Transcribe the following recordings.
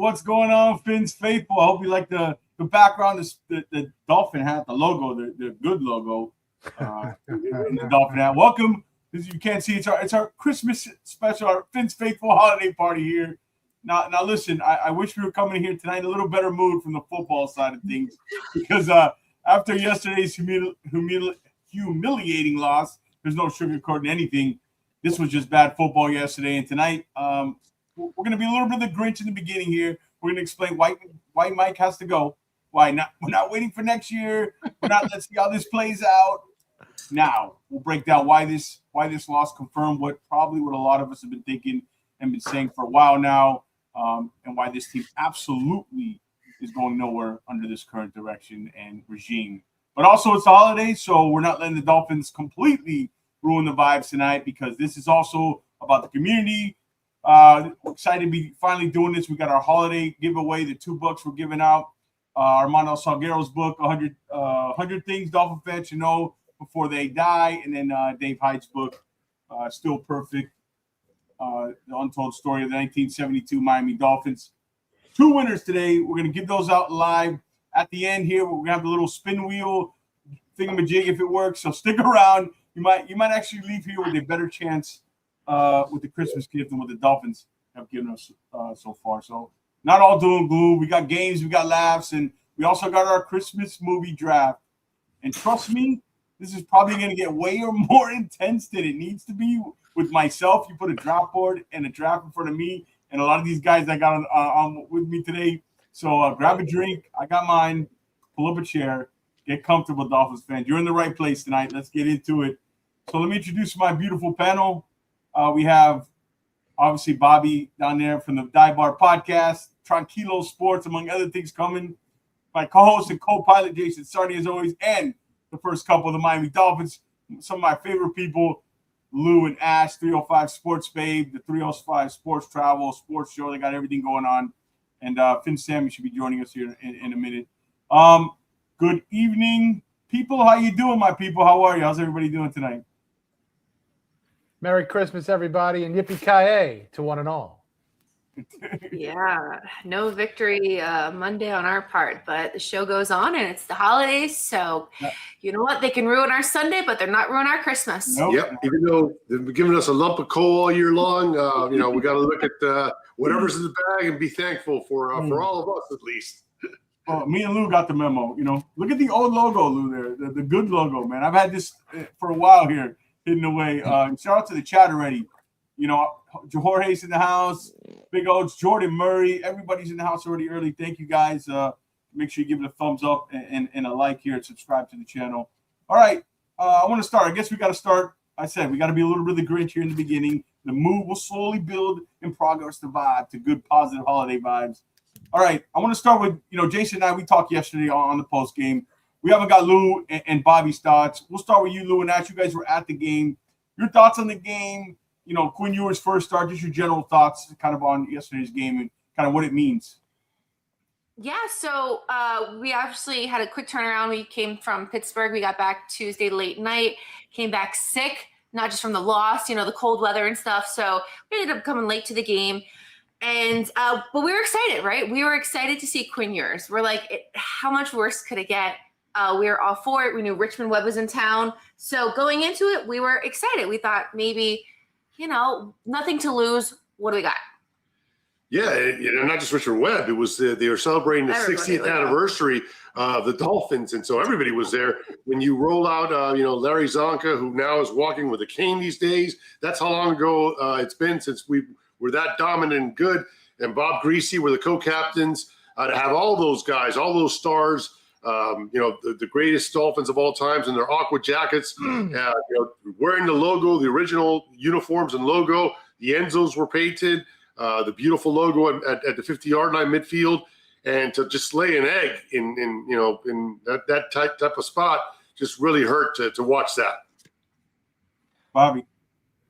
What's going on, Fins faithful? I hope you like the background, the Dolphin hat, the logo, the good logo, in the Dolphin hat. Welcome. As you can't see, it's our Christmas special, our Fins faithful holiday party here. Now listen, I wish we were coming here tonight in a little better mood from the football side of things, because after yesterday's humiliating loss, there's no sugarcoating anything. This was just bad football yesterday, and tonight we're going to be a little bit of the Grinch in the beginning here. We're going to explain why Mike has to go. Why not? We're not waiting for next year. Let's see how this plays out. Now we'll break down why this loss confirmed what a lot of us have been thinking and been saying for a while now, and why this team absolutely is going nowhere under this current direction and regime. But also it's the holidays, so we're not letting the Dolphins completely ruin the vibes tonight, because this is also about the community. We're excited to be finally doing this. We got our holiday giveaway, the 2 books we're giving out. Armando Salguero's book, 100 Things Dolphin Fans Should Know Before They Die, and then Dave Hyde's book, Still Perfect, The Untold Story of the 1972 Miami Dolphins. 2 winners today. We're going to give those out live. At the end here, we're going to have the little spin wheel thingamajig if it works, so stick around. You might actually leave here with a better chance with the Christmas gift than what the Dolphins have given us so far. So not all doom and gloom. We got games, we got laughs, and we also got our Christmas movie draft. And trust me, this is probably going to get way more intense than it needs to be. With myself, you put a draft board and a draft in front of me, and a lot of these guys I got on with me today. So grab a drink. I got mine. Pull up a chair. Get comfortable, Dolphins fans. You're in the right place tonight. Let's get into it. So let me introduce my beautiful panel. We have, obviously, Bobby down there from the Dive Bar Podcast, Tranquilo Sports, among other things coming. My co-host and co-pilot, Jason Sardi, as always, and the first couple of the Miami Dolphins. Some of my favorite people, Lou and Ash, 305 Sports Babe, the 305 Sports Travel, Sports Show. They got everything going on. And Finn Sammy should be joining us here in a minute. Good evening, people. How you doing, my people? How are you? How's everybody doing tonight? Merry Christmas, everybody, and yippee-ki-yay to one and all. Yeah, no victory Monday on our part, but the show goes on, and it's the holidays, so you know what? They can ruin our Sunday, but they're not ruin our Christmas. Nope. Yep, even though they've given us a lump of coal all year long, we got to look at whatever's in the bag and be thankful for all of us, at least. Me and Lou got the memo. Look at the old logo, Lou, there, the good logo, man. I've had this for a while here, hidden away. Shout out to the chat already. Jorge's in the house, Big O's, Jordan Murray, everybody's in the house already early. Thank you, guys. Make sure you give it a thumbs up and a like here and subscribe to the channel. All right, I want to start. I guess we got to start. I said we got to be a little bit of the Grinch here in the beginning. The mood will slowly build in progress the vibe to good, positive holiday vibes. All right, I want to start with, Jason and I, we talked yesterday on the post game. We haven't got Lou and Bobby's thoughts. We'll start with you, Lou and Ash. You guys were at the game. Your thoughts on the game? Quinn Ewers' first start, just your general thoughts kind of on yesterday's game and kind of what it means. Yeah, so we obviously had a quick turnaround. We came from Pittsburgh. We got back Tuesday late night, came back sick, not just from the loss, the cold weather and stuff. So we ended up coming late to the game. And but we were excited, right? We were excited to see Quinn Ewers. We're like, how much worse could it get? We were all for it. We knew Richmond Webb was in town. So going into it, we were excited. We thought maybe, nothing to lose. What do we got? Yeah, not just Richmond Webb. It was they were celebrating the 60th anniversary of the Dolphins, and so everybody was there. When you roll out, Larry Zonka, who now is walking with a cane these days. That's how long ago it's been since we were that dominant and good. And Bob Greasy were the co-captains. To have all those guys, all those stars, the greatest Dolphins of all times in their aqua jackets, wearing the logo, the original uniforms and logo. The Enzos were painted. The beautiful logo at the 50-yard line midfield, and to just lay an egg in that type of spot just really hurt to watch that. Bobby.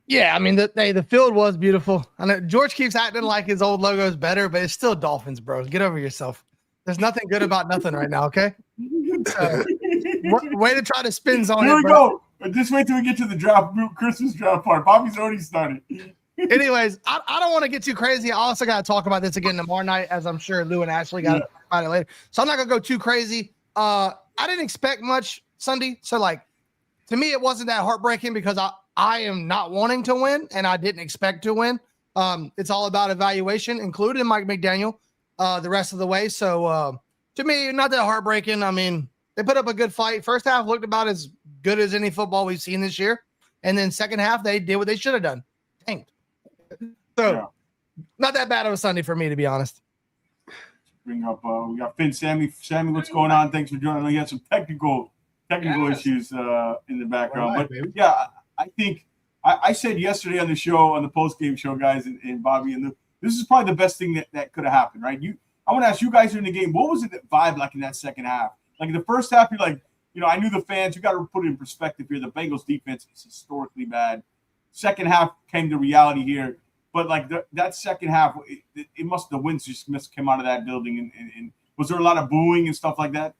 Yeah, I mean, the field was beautiful. I know George keeps acting like his old logo is better, but it's still Dolphins, bro. Get over yourself. There's nothing good about nothing right now, okay? Way to try to spin on it. Here we go. Just wait till we get to the draft, Christmas draft part. Bobby's already started. Anyways, I don't want to get too crazy. I also got to talk about this again tomorrow night, as I'm sure Lou and Ashley got to talk about it later. So I'm not going to go too crazy. I didn't expect much Sunday. So, like, to me, it wasn't that heartbreaking because I am not wanting to win, and I didn't expect to win. It's all about evaluation, including Mike McDaniel, the rest of the way. So, to me, not that heartbreaking. I mean, they put up a good fight. First half looked about as good as any football we've seen this year. And then second half, they did what they should have done. Tanked. So, not that bad of a Sunday for me, to be honest. Bring up, we got Finn, Sammy. Sammy, what's going on? Thanks for joining. We had some technical issues in the background. Right, but baby. yeah, I think I said yesterday on the show, on the post-game show, guys, and Bobby, and this is probably the best thing that could have happened, right? I want to ask you guys in the game, what was it that vibe like in that second half? Like in the first half, you're like, I knew the fans. You got to put it in perspective here. The Bengals defense is historically bad. Second half came to reality here. But like that second half, it must the winds just came out of that building, and was there a lot of booing and stuff like that?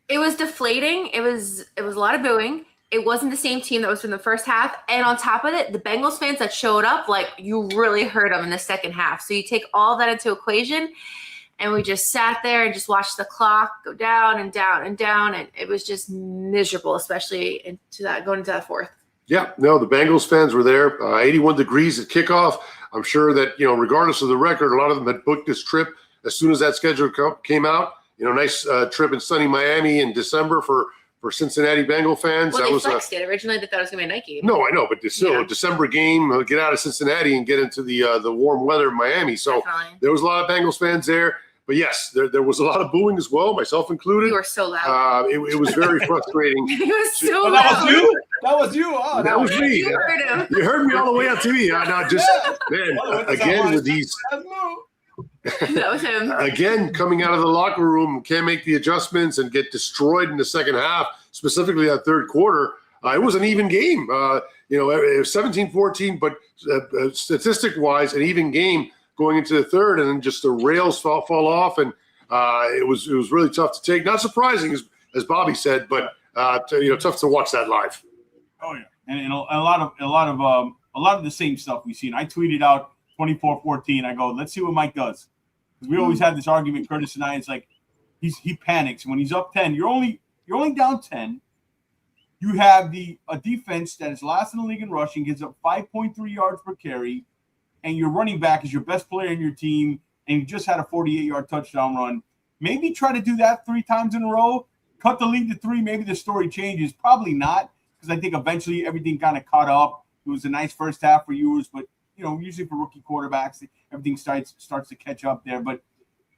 It was deflating. It was a lot of booing. It wasn't the same team that was from the first half, and on top of it, the Bengals fans that showed up, like you really heard them in the second half. So you take all that into equation, and we just sat there and just watched the clock go down and down and down, and it was just miserable, especially going into that fourth. Yeah, no, the Bengals fans were there. 81 degrees at kickoff. I'm sure that, regardless of the record, a lot of them had booked this trip as soon as that schedule came out. Nice trip in sunny Miami in December for Cincinnati Bengal fans. Well, that they was flexed it. Originally, they thought it was going to be a night game. No, I know, but still a December game, get out of Cincinnati and get into the warm weather of Miami. So there was a lot of Bengals fans there. But yes, there was a lot of booing as well, myself included. You were so loud. It was very frustrating. It was so Oh, loud. that was you? That was you? Oh, That was me. You heard him. You heard me all the way on TV. Again with these. That was him. Again, coming out of the locker room, can't make the adjustments and get destroyed in the second half, specifically that third quarter. It was an even game. It was 17-14, but statistic-wise, an even game going into the third, and then just the rails fall off, and it was really tough to take. Not surprising, as Bobby said, but tough to watch that live. Oh yeah, and a lot of the same stuff we've seen. I tweeted out 24-14. I go, let's see what Mike does, because we always had this argument, Curtis and I. It's like he panics when he's up 10. You're only down 10. You have a defense that is last in the league in rushing, gives up 5.3 yards per carry, and your running back is your best player in your team, and you just had a 48-yard touchdown run. Maybe try to do that 3 times in a row, cut the lead to 3. Maybe the story changes. Probably not, because I think eventually everything kind of caught up. It was a nice first half for yours, but usually for rookie quarterbacks, everything starts to catch up there. But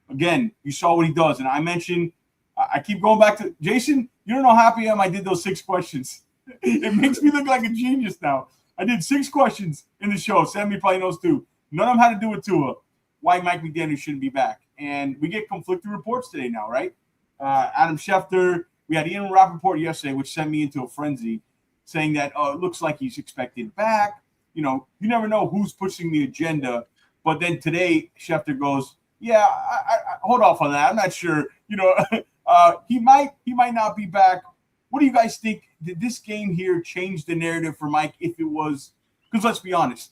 again, you saw what he does, and I mentioned, I keep going back to Jason. You don't know how happy I am. I did those 6 questions. It makes me look like a genius now. I did 6 questions in the show. Sammy probably knows too. None of them had to do with Tua. Why Mike McDaniel shouldn't be back. And we get conflicting reports today now, right? Adam Schefter. We had Ian Rappaport yesterday, which sent me into a frenzy, saying that it looks like he's expected back. You never know who's pushing the agenda. But then today, Schefter goes, yeah, I hold off on that. I'm not sure. He might not be back. What do you guys think? Did this game here change the narrative for Mike if it was – because let's be honest,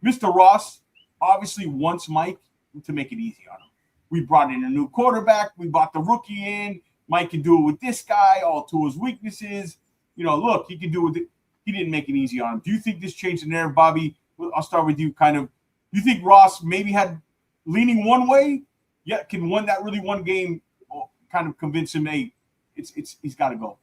Mr. Ross obviously wants Mike to make it easy on him. We brought in a new quarterback. We brought the rookie in. Mike can do it with this guy, all to his weaknesses. Look, he can do it. He didn't make it easy on him. Do you think this changed the narrative, Bobby? I'll start with you. Do you think Ross maybe had leaning one way, yet can that really one game kind of convince him, hey, he's got to go?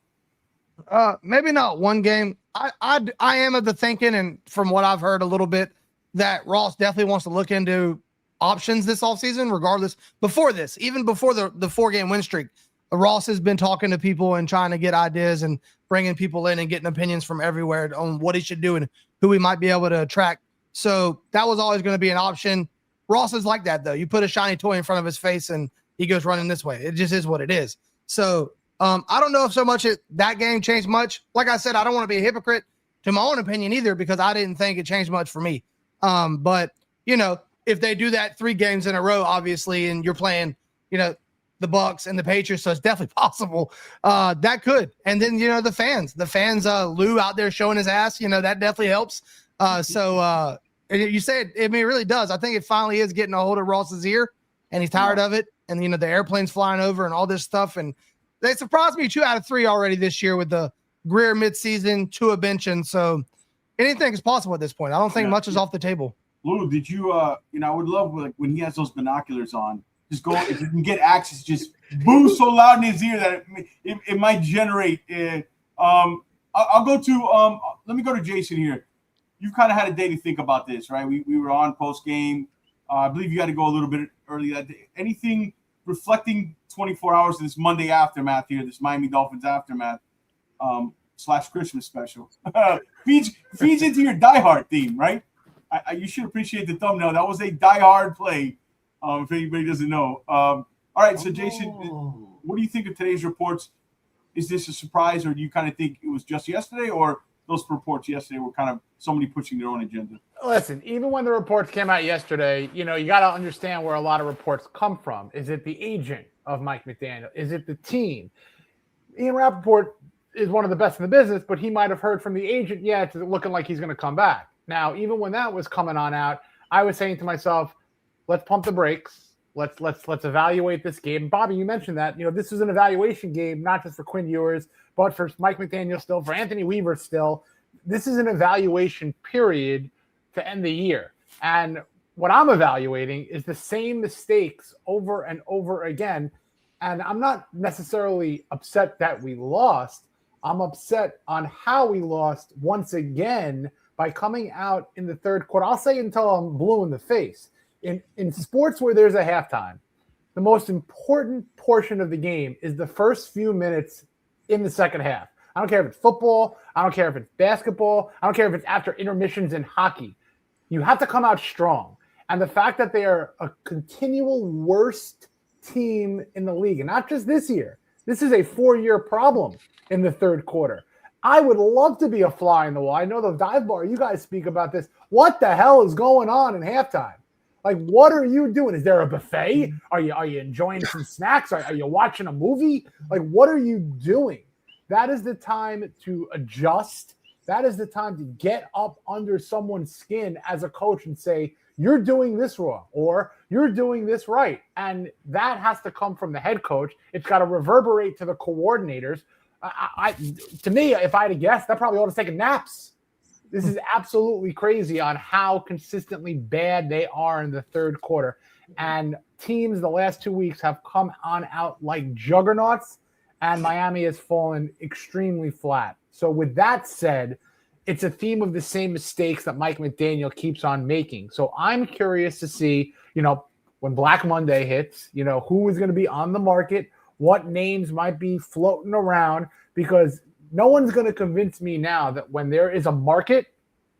Maybe not one game. I am of the thinking, and from what I've heard a little bit, that Ross definitely wants to look into options this offseason, regardless. Before this, even before the 4-game win streak, Ross has been talking to people and trying to get ideas and bringing people in and getting opinions from everywhere on what he should do and who he might be able to attract. So that was always going to be an option. Ross is like that, though. You put a shiny toy in front of his face and he goes running this way. It just is what it is. So I don't know if so much that game changed much. Like I said, I don't want to be a hypocrite to my own opinion either, because I didn't think it changed much for me. But, if they do that 3 games in a row, obviously, and you're playing, the Bucks and the Patriots, so it's definitely possible. That could. And then, the fans, Lou out there showing his ass, that definitely helps. So And you say it, I mean, it really does. I think it finally is getting a hold of Ross's ear, and he's tired of it. And, the airplane's flying over and all this stuff. And they surprised me 2 out of 3 already this year with the Greer midseason, Tua benching. So anything is possible at this point. I don't think much is off the table. Lou, did you, I would love when he has those binoculars on, just go, if you can get access, just boo so loud in his ear that it might generate. I'll go to, let me go to Jason here. You've kind of had a day to think about this, right? We were on post game. I believe you had to go a little bit early that day. Anything reflecting 24 hours of this Monday aftermath here, this Miami Dolphins aftermath / Christmas special. feeds into your Die Hard theme, right? You should appreciate the thumbnail. That was a Die Hard play, if anybody doesn't know. All right, so Jason, what do you think of today's reports? Is this a surprise, or do you kind of think it was just yesterday, or those reports yesterday were kind of somebody pushing their own agenda? Listen, even when the reports came out yesterday, you got to understand where a lot of reports come from. Is it the agent of Mike McDaniel? Is it the team? Ian Rappaport is one of the best in the business, but he might have heard from the agent, it's looking like he's going to come back. Now, even when that was coming on out, I was saying to myself, let's pump the brakes. Let's evaluate this game. Bobby, you mentioned that, this is an evaluation game, not just for Quinn Ewers, but for Mike McDaniel still, for Anthony Weaver still. This is an evaluation period to end the year. And what I'm evaluating is the same mistakes over and over again. And I'm not necessarily upset that we lost. I'm upset on how we lost once again by coming out in the third quarter. I'll say until I'm blue in the face. In sports where there's a halftime, the most important portion of the game is the first few minutes in the second half. I don't care if it's football. I don't care if it's basketball. I don't care if it's after intermissions in hockey. You have to come out strong. And the fact that they are a continual worst team in the league, and not just this year, this is a 4-year problem in the third quarter. I would love to be a fly in the wall. I know the dive bar, you guys speak about this. What the hell is going on in halftime? Like, what are you doing? Is there a buffet? Are you enjoying some snacks? Are you watching a movie? Like, what are you doing? That is the time to adjust. That is the time to get up under someone's skin as a coach and say, you're doing this wrong or you're doing this right. And that has to come from the head coach. It's got to reverberate to the coordinators. To me, if I had to guess, that probably ought to take naps. This is absolutely crazy on how consistently bad they are in the third quarter. And teams the last 2 weeks have come on out like juggernauts, and Miami has fallen extremely flat. So with that said, it's a theme of the same mistakes that Mike McDaniel keeps on making. So I'm curious to see, when Black Monday hits, who is going to be on the market, what names might be floating around, because no one's going to convince me now that when there is a market,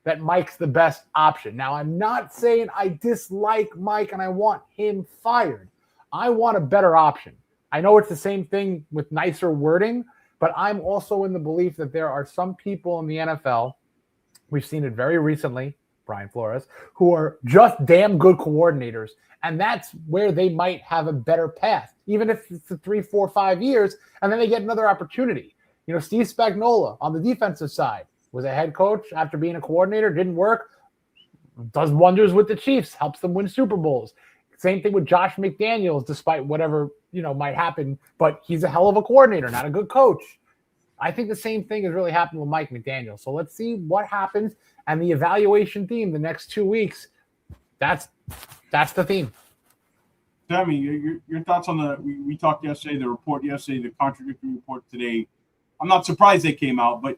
that Mike's the best option. Now, I'm not saying I dislike Mike and I want him fired. I want a better option. I know it's the same thing with nicer wording, but I'm also in the belief that there are some people in the NFL, we've seen it very recently, Brian Flores, who are just damn good coordinators. And that's where they might have a better path, even if it's 3, 4, 5 years, and then they get another opportunity. Steve Spagnuolo on the defensive side was a head coach after being a coordinator, didn't work, does wonders with the Chiefs, helps them win Super Bowls. Same thing with Josh McDaniels, despite whatever, might happen, but he's a hell of a coordinator, not a good coach. I think the same thing has really happened with Mike McDaniel. So let's see what happens. And the evaluation theme the next 2 weeks, that's the theme. Sammy, your thoughts on we talked yesterday, the report yesterday, the contradictory report today. I'm not surprised they came out, but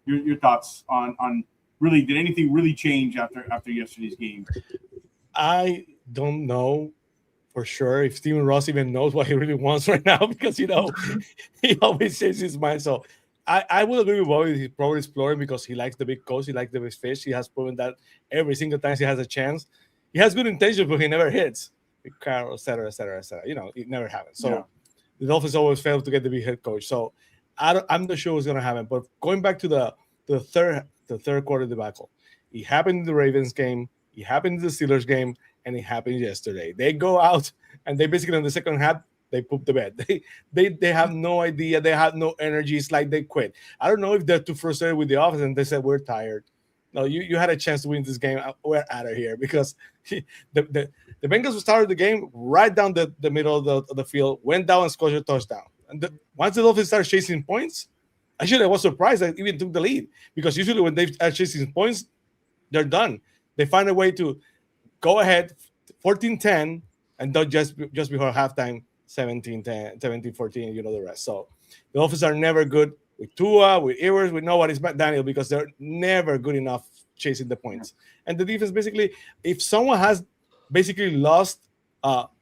your thoughts on really, did anything really change after yesterday's game? I don't know for sure if Steven Ross even knows what he really wants right now, because he always says his mind. So I will agree with Bobby. He's probably exploring because he likes the big coach, he likes the big fish. He has proven that every single time he has a chance. He has good intentions, but he never hits. Carroll, et cetera, et cetera, et cetera. It never happens. So the Dolphins always fail to get the big head coach. So I'm not sure what's going to happen. But going back to the third quarter debacle, it happened in the Ravens game, it happened in the Steelers game, and it happened yesterday. They go out and they basically in the second half they poop the bed. They have no idea. They have no energy. It's like they quit. I don't know if they're too frustrated with the offense and they said we're tired. no, you had a chance to win this game. We're out of here because the Bengals started the game right down the middle of the field, went down and scored a touchdown. And once the Dolphins started chasing points, actually I was surprised that even took the lead because usually when they are chasing points, they're done. They find a way to go ahead 14-10 and don't just before halftime 17-10, 17-14, you know the rest. So the Dolphins are never good with Tua, with Ewers, with nobody's McDaniel because they're never good enough chasing the points. And the defense basically, if someone has basically lost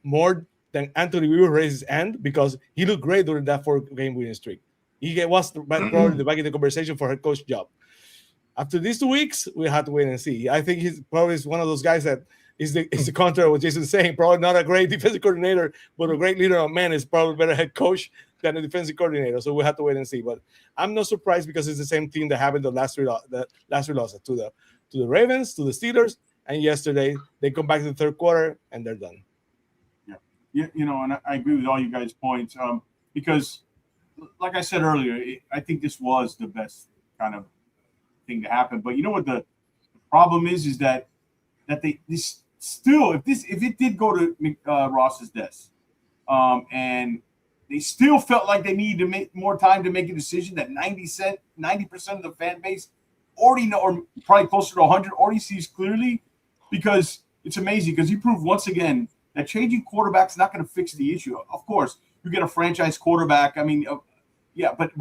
more than Anthony Weaver raised his hand because he looked great during that 4-game winning streak. He was probably the back in the conversation for head coach job. After these 2 weeks, we have to wait and see. I think he's probably one of those guys that is the contrary of what Jason's saying. Probably not a great defensive coordinator, but a great leader of men is probably a better head coach than a defensive coordinator. So we have to wait and see. But I'm not surprised because it's the same team that happened the last three losses to the Ravens, to the Steelers, and yesterday they come back to the third quarter and they're done. Yeah, and I agree with all you guys' points because, like I said earlier, I think this was the best kind of thing to happen. But you know what the problem is that this still, if it did go to Ross's desk, and they still felt like they needed to make more time to make a decision, that 90% of the fan base already know, or probably closer to 100, already sees clearly, because it's amazing because he proved once again that changing quarterback's not going to fix the issue. Of course, you get a franchise quarterback. I mean, yeah, but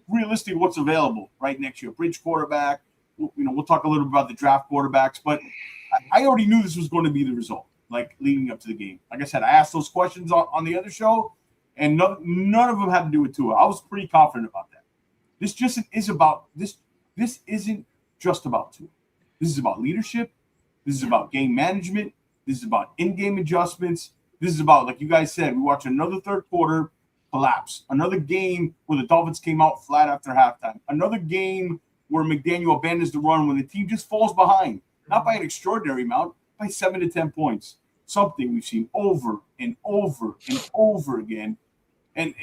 realistically, what's available right next year? Bridge quarterback. We'll talk a little bit about the draft quarterbacks, but I already knew this was going to be the result, like leading up to the game. Like I said, I asked those questions on the other show, and none of them had to do with Tua. I was pretty confident about that. This just is about this. This isn't just about Tua. This is about leadership. This is about game management. This is about in-game adjustments. This is about, like you guys said, we watched another third quarter collapse. Another game where the Dolphins came out flat after halftime. Another game where McDaniel abandons the run when the team just falls behind. Not by an extraordinary amount, by 7 to 10 points. Something we've seen over and over and over again. And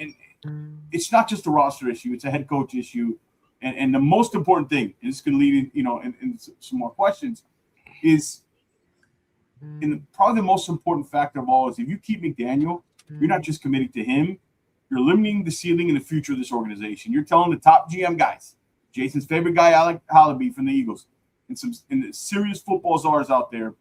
it's not just a roster issue, it's a head coach issue. And the most important thing, and this could lead in some more questions, is probably the most important factor of all is if you keep McDaniel, you're not just committing to him, you're limiting the ceiling and the future of this organization. You're telling the top GM guys, Jason's favorite guy, Alec Hallaby from the Eagles, and the serious football czars out there,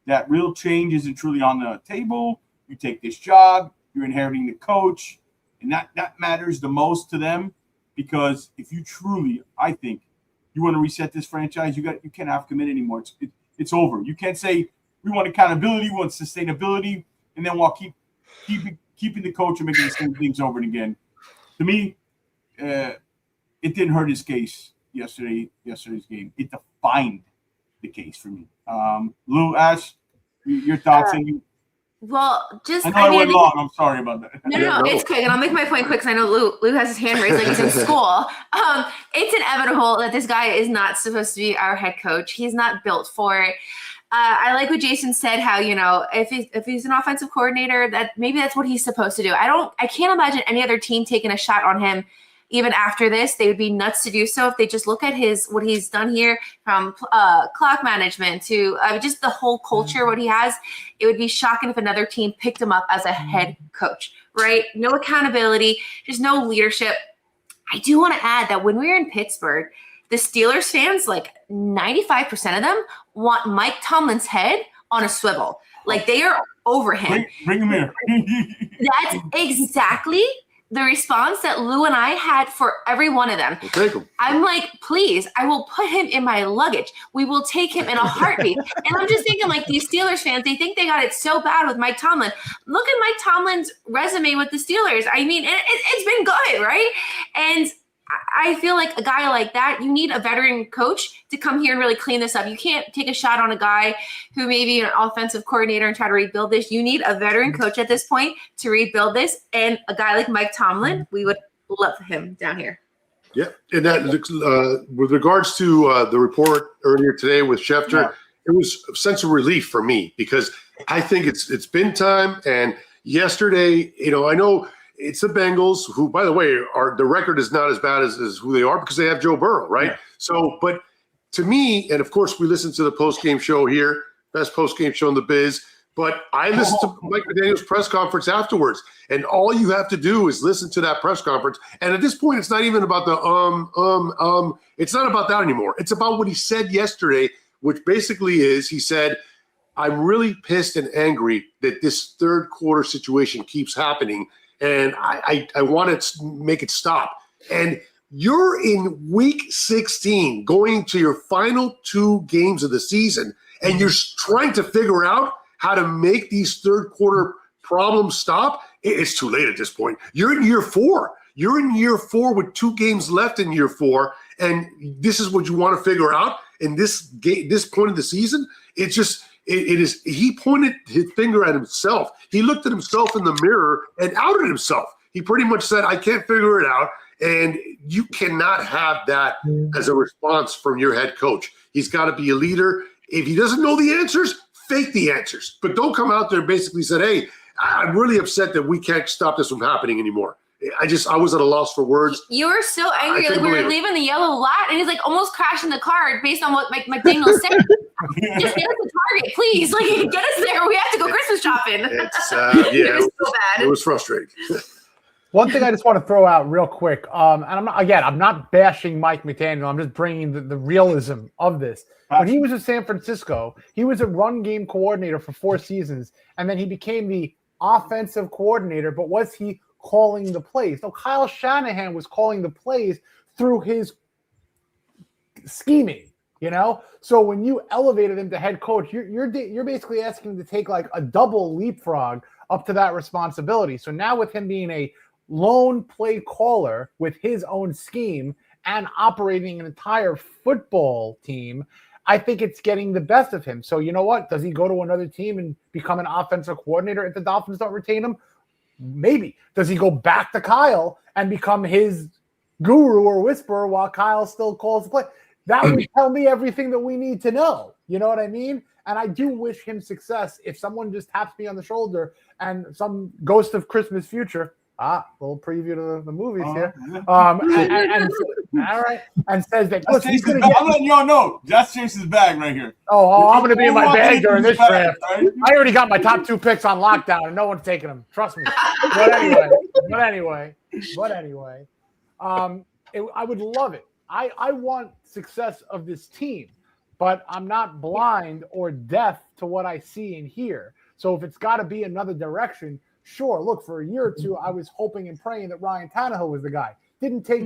that real change isn't truly on the table. You take this job, you're inheriting the coach, and that matters the most to them, because if you truly, I think, you want to reset this franchise, you can't have commit anymore. It's over. You can't say we want accountability, we want sustainability, and then while keeping the coach and making the same things over and again. To me, it didn't hurt his case yesterday's game. It defined the case for me. Lou, Ash, your thoughts? Well, I went long. I'm sorry about that. No, it's quick, and I'll make my point quick because I know Lou has his hand raised like he's in school. It's inevitable that this guy is not supposed to be our head coach. He's not built for it. I like what Jason said, how, if he's an offensive coordinator, that maybe that's what he's supposed to do. I can't imagine any other team taking a shot on him even after this. They would be nuts to do so if they just look at what he's done here, from clock management to just the whole culture, what he has. It would be shocking if another team picked him up as a head coach, right? No accountability, just no leadership. I do want to add that when we were in Pittsburgh, the Steelers fans, like 95% of them, want Mike Tomlin's head on a swivel. Like, they are over him. Bring him here. That's exactly the response that Lou and I had for every one of them. We'll take him. I'm like, please, I will put him in my luggage. We will take him in a heartbeat. And I'm just thinking, like, these Steelers fans, they think they got it so bad with Mike Tomlin. Look at Mike Tomlin's resume with the Steelers. I mean, it's been good, right? And I feel like a guy like that, you need a veteran coach to come here and really clean this up. You can't take a shot on a guy who may be an offensive coordinator and try to rebuild this. You need a veteran coach at this point to rebuild this. And a guy like Mike Tomlin, we would love him down here. Yeah, and that with regards to the report earlier today with Schefter, It was a sense of relief for me, because I think it's been time. And yesterday, I know it's the Bengals, who, by the way, the record is not as bad as who they are because they have Joe Burrow, right? Yeah. So, but to me, and of course we listen to the post-game show here, best post-game show in the biz, but I listened to Mike McDaniel's press conference afterwards, and all you have to do is listen to that press conference. And at this point, it's not even about the it's not about that anymore. It's about what he said yesterday, which basically is, he said, I'm really pissed and angry that this third quarter situation keeps happening, and I want to make it stop. And you're in week 16, going to your final 2 games of the season, and you're trying to figure out how to make these third quarter problems stop. It's too late at this point. You're in year 4. You're in year 4 with 2 games left in year 4, and this is what you want to figure out in this point of the season. It's just it is. He pointed his finger at himself. He looked at himself in the mirror and outed himself. He pretty much said, "I can't figure it out." And you cannot have that as a response from your head coach. He's got to be a leader. If he doesn't know the answers, fake the answers. But don't come out there and basically say, hey, I'm really upset that we can't stop this from happening anymore. I was at a loss for words. You were so angry. Like we were leaving the yellow lot, and he's like almost crashing the car based on what Mike McDaniel said. Just get us to Target, please. Like, get us there. We have to go Christmas shopping. It's, it was so bad. It was frustrating. One thing I just want to throw out real quick, and I'm not bashing Mike McDaniel. I'm just bringing the realism of this. When he was in San Francisco, he was a run game coordinator for 4 seasons, and then he became the offensive coordinator. But was he calling the plays? No, Kyle Shanahan was calling the plays through his scheming. You know, so when you elevated him to head coach, you're basically asking him to take like a double leapfrog up to that responsibility. So now with him being a lone play caller with his own scheme and operating an entire football team, I think it's getting the best of him. So you know what? Does he go to another team and become an offensive coordinator if the Dolphins don't retain him? Maybe. Does he go back to Kyle and become his guru or whisperer while Kyle still calls the play? That would tell me everything that we need to know. You know what I mean? And I do wish him success. If someone just taps me on the shoulder and some ghost of Christmas future, little preview to the movies here. And all right, and says that look, he's gonna I'm letting y'all know that's Chase's bag right here. I'm gonna be in my bag during this draft. Right? I already got my top 2 picks on lockdown, and no one's taking them. Trust me. But anyway, I would love it. I want success of this team, but I'm not blind or deaf to what I see and hear. So if it's got to be another direction, sure. Look, for a year or 2, I was hoping and praying that Ryan Tannehill was the guy. Didn't take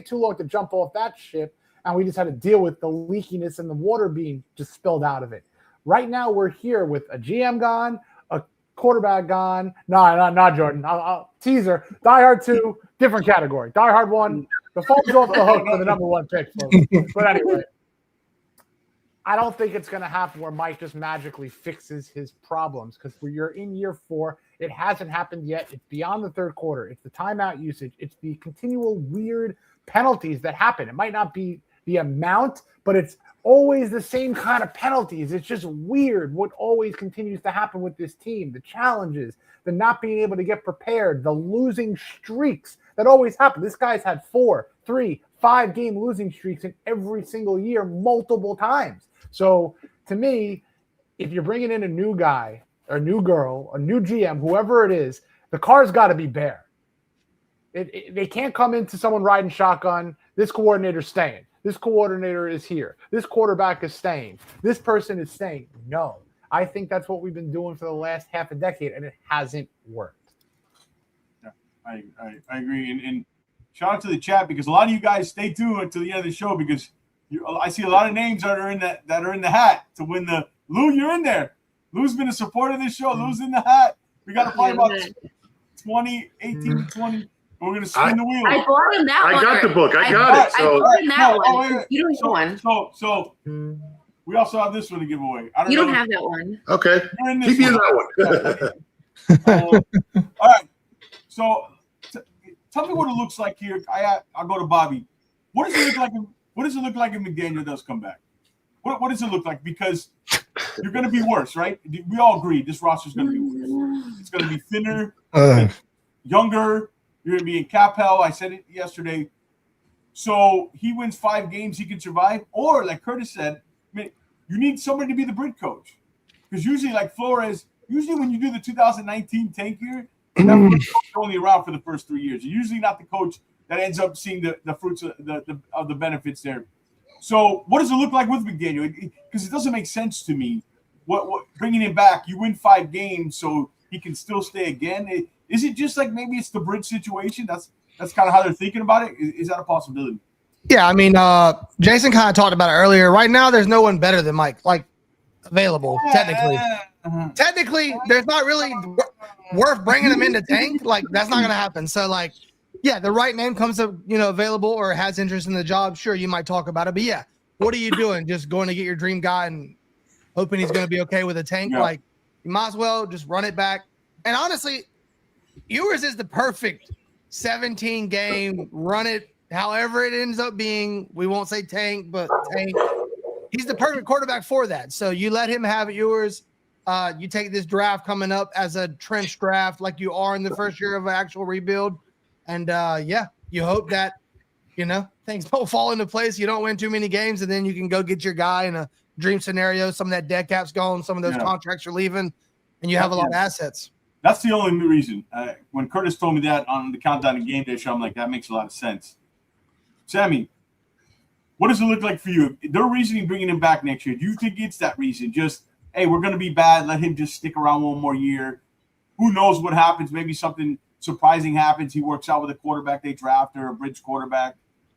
too long to jump off that ship, and we just had to deal with the leakiness and the water being just spilled out of it. Right now, we're here with a GM gone, a quarterback gone. No, not Jordan. I'll teaser. Die Hard 2, different category. Die Hard 1. The phone's off the hook for the number 1 pick, folks. But anyway, I don't think it's going to happen where Mike just magically fixes his problems because you're in year 4. It hasn't happened yet. It's beyond the third quarter. It's the timeout usage. It's the continual weird penalties that happen. It might not be the amount, but it's always the same kind of penalties. It's just weird what always continues to happen with this team. The challenges, the not being able to get prepared, the losing streaks that always happen. This guy's had 4, 3, 5 game losing streaks in every single year, multiple times. So to me, if you're bringing in a new guy, a new girl, a new GM, whoever it is, the car's got to be bare. They can't come into someone riding shotgun. This coordinator's staying. This coordinator is here. This quarterback is staying. This person is staying. No, I think that's what we've been doing for the last half a decade, and it hasn't worked. Yeah, I agree. And shout out to the chat because a lot of you guys stay tuned until the end of the show because I see a lot of names that are in the hat to win the Lou. You're in there. Lou's been a supporter of this show. Lou's in the hat. We got to play about 18 to 20. We're going to spin the wheel. I bought him that one. I got the book. I got it. So, I bought him that one. You don't have one. So we also have this one to give away. You don't have that one. Okay. Keep you in that one. All right. So tell me what it looks like here. I'll go to Bobby. What does it look like? What does it look like if McDaniel does come back? What does it look like? Because you're going to be worse, right? We all agree this roster is going to be worse. It's going to be thinner, younger. You're going to be in cap hell. I said it yesterday. So he wins 5 games, he can survive. Or like Curtis said, I mean, you need somebody to be the bridge coach. Because usually, like Flores, when you do the 2019 tank year, that coach is only around for the first 3 years. You're usually not the coach that ends up seeing the fruits of the benefits there. So what does it look like with McDaniel? Because it doesn't make sense to me. What bringing him back? You win 5 games, so he can still stay again. Is it just like maybe it's the bridge situation? That's kind of how they're thinking about it. Is that a possibility? Yeah, I mean, Jason kind of talked about it earlier. Right now, there's no one better than Mike, like available technically. Technically, there's not really worth bringing him into tank. Like that's not going to happen. So like, yeah, the right name comes up, available or has interest in the job. Sure, you might talk about it, but yeah, what are you doing? Just going to get your dream guy and hoping he's going to be okay with a tank? Yeah. Like you might as well just run it back. And honestly, Ewers is the perfect 17 game, run it however it ends up being. We won't say tank, but tank. He's the perfect quarterback for that. So you let him have Ewers. You take this draft coming up as a trench draft like you are in the first year of an actual rebuild. And you hope that, things don't fall into place. You don't win too many games, and then you can go get your guy in a dream scenario. Some of that dead cap's gone. Some of those contracts are leaving, and you have a lot of assets. That's the only reason. When Curtis told me that on the Countdown to Game Day show, I'm like, that makes a lot of sense. Sammy, what does it look like for you? Their reasoning bringing him back next year, do you think it's that reason? Just, hey, we're going to be bad. Let him just stick around one more year. Who knows what happens? Maybe something surprising happens. He works out with a quarterback they draft or a bridge quarterback.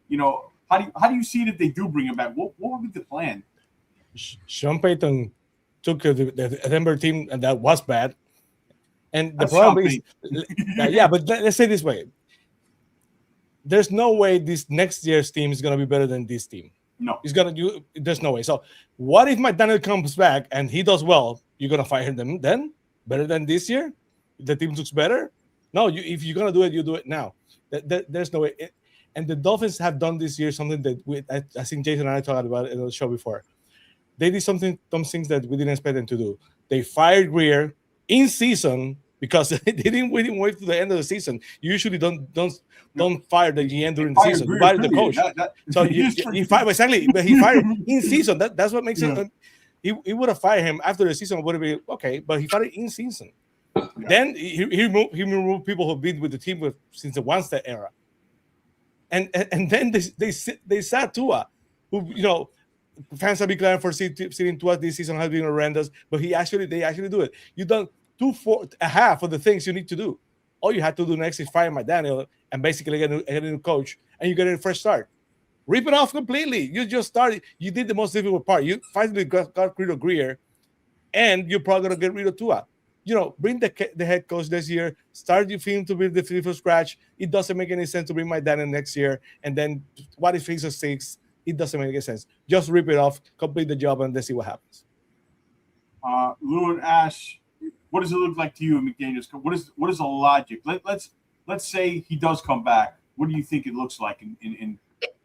How do you see it if they do bring him back? What would be the plan? Sean Payton took the Denver team, and that was bad. And the problem is, but let's say this way. There's no way this next year's team is going to be better than this team. No. There's no way. So what if McDaniel comes back and he does well? You're going to fire them then? Better than this year? The team looks better? No, if you're going to do it, you do it now. There's no way. And the Dolphins have done this year something that I think Jason and I talked about it in the show before. They did some things that we didn't expect them to do. They fired Greer in season because they didn't wait to the end of the season. You usually don't fire the GM during the season. You fire the coach. So he fired exactly, but he fired in season. That's what makes it. He would have fired him after the season. Would have been okay, but he fired in season. Yeah. Then he removed people who've been with the team since the Wanstead era, and then they sat Tua, who fans have been glad for sitting Tua this season has been horrendous, but they actually do it. You've done a half of the things you need to do. All you had to do next is fire McDaniel and basically get a new coach, and you get a fresh start. Rip it off completely. You just started. You did the most difficult part. You finally got rid of Greer, and you're probably going to get rid of Tua. Bring the head coach this year. Start your team to build the field from scratch. It doesn't make any sense to bring McDaniel next year. And then what if he's a 6? It doesn't make any sense. Just rip it off, complete the job, and let's see what happens. Lou and Ash, what does it look like to you, McDaniel? What is the logic? Let's say he does come back. What do you think it looks like in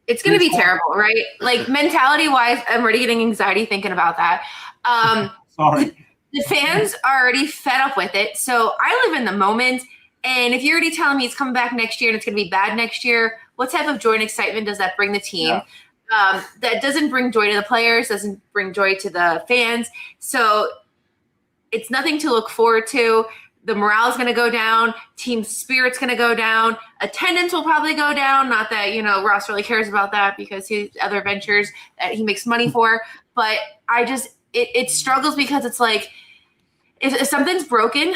It's going to be terrible, right? Like mentality-wise, I'm already getting anxiety thinking about that. Sorry. The fans are already fed up with it. So I live in the moment. And if you're already telling me it's coming back next year and it's going to be bad next year, what type of joy and excitement does that bring the team? Yeah. That doesn't bring joy to the players, doesn't bring joy to the fans. So it's nothing to look forward to. The morale is going to go down. Team spirit's going to go down. Attendance will probably go down. Not that, Ross really cares about that because he has other ventures that he makes money for. But it struggles because it's like, if something's broken,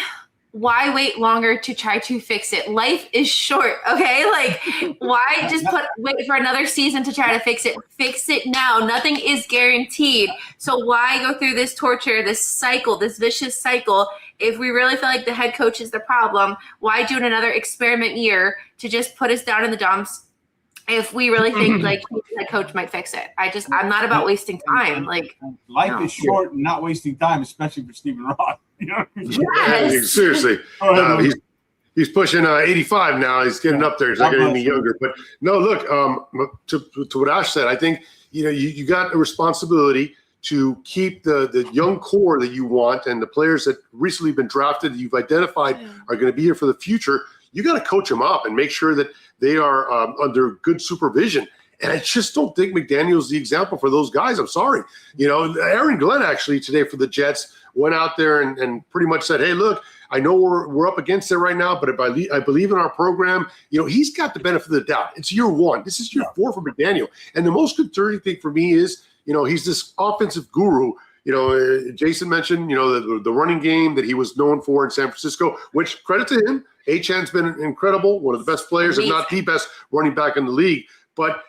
why wait longer to try to fix it? Life is short, okay? Like, why just wait for another season to try to fix it? Fix it now. Nothing is guaranteed. So why go through this torture, this cycle, this vicious cycle? If we really feel like the head coach is the problem, why do another experiment year to just put us down in the dumps if we really think like the coach might fix it? I'm not about wasting time. Like life is short and not wasting time, especially for Stephen Ross. Yes. Seriously, he's pushing 85 now. He's getting up there. He's not getting any younger. But no, look, to what Ash said, I think you got a responsibility to keep the young core that you want and the players that recently been drafted that you've identified are going to be here for the future. You got to coach them up and make sure that they are under good supervision. And I just don't think McDaniel's the example for those guys. I'm sorry. Aaron Glenn actually today for the Jets went out there and pretty much said, hey, look, I know we're up against it right now, but if I believe in our program, he's got the benefit of the doubt. It's year one. This is year 4 for McDaniel. And the most concerning thing for me is, he's this offensive guru. Jason mentioned, the running game that he was known for in San Francisco, which credit to him. Achan's been incredible, one of the best players, if not the best running back in the league. But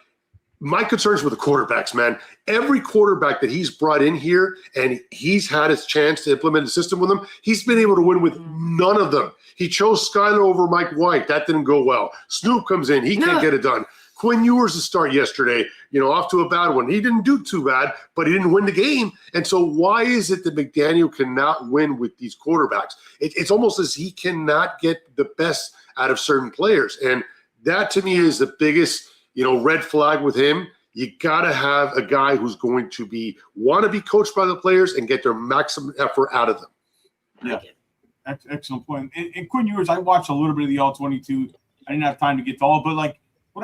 my concerns with the quarterbacks, man. Every quarterback that he's brought in here and he's had his chance to implement the system with them, he's been able to win with none of them. He chose Skyler over Mike White. That didn't go well. Snoop comes in. He can't get it done. Quinn Ewers to start yesterday, off to a bad one. He didn't do too bad, but he didn't win the game. And so why is it that McDaniel cannot win with these quarterbacks? It's almost as he cannot get the best out of certain players. And that to me is the biggest, red flag with him. You got to have a guy who's going to want to be coached by the players and get their maximum effort out of them. Yeah, excellent point. And Quinn Ewers, I watched a little bit of the All-22. I didn't have time to get to all, but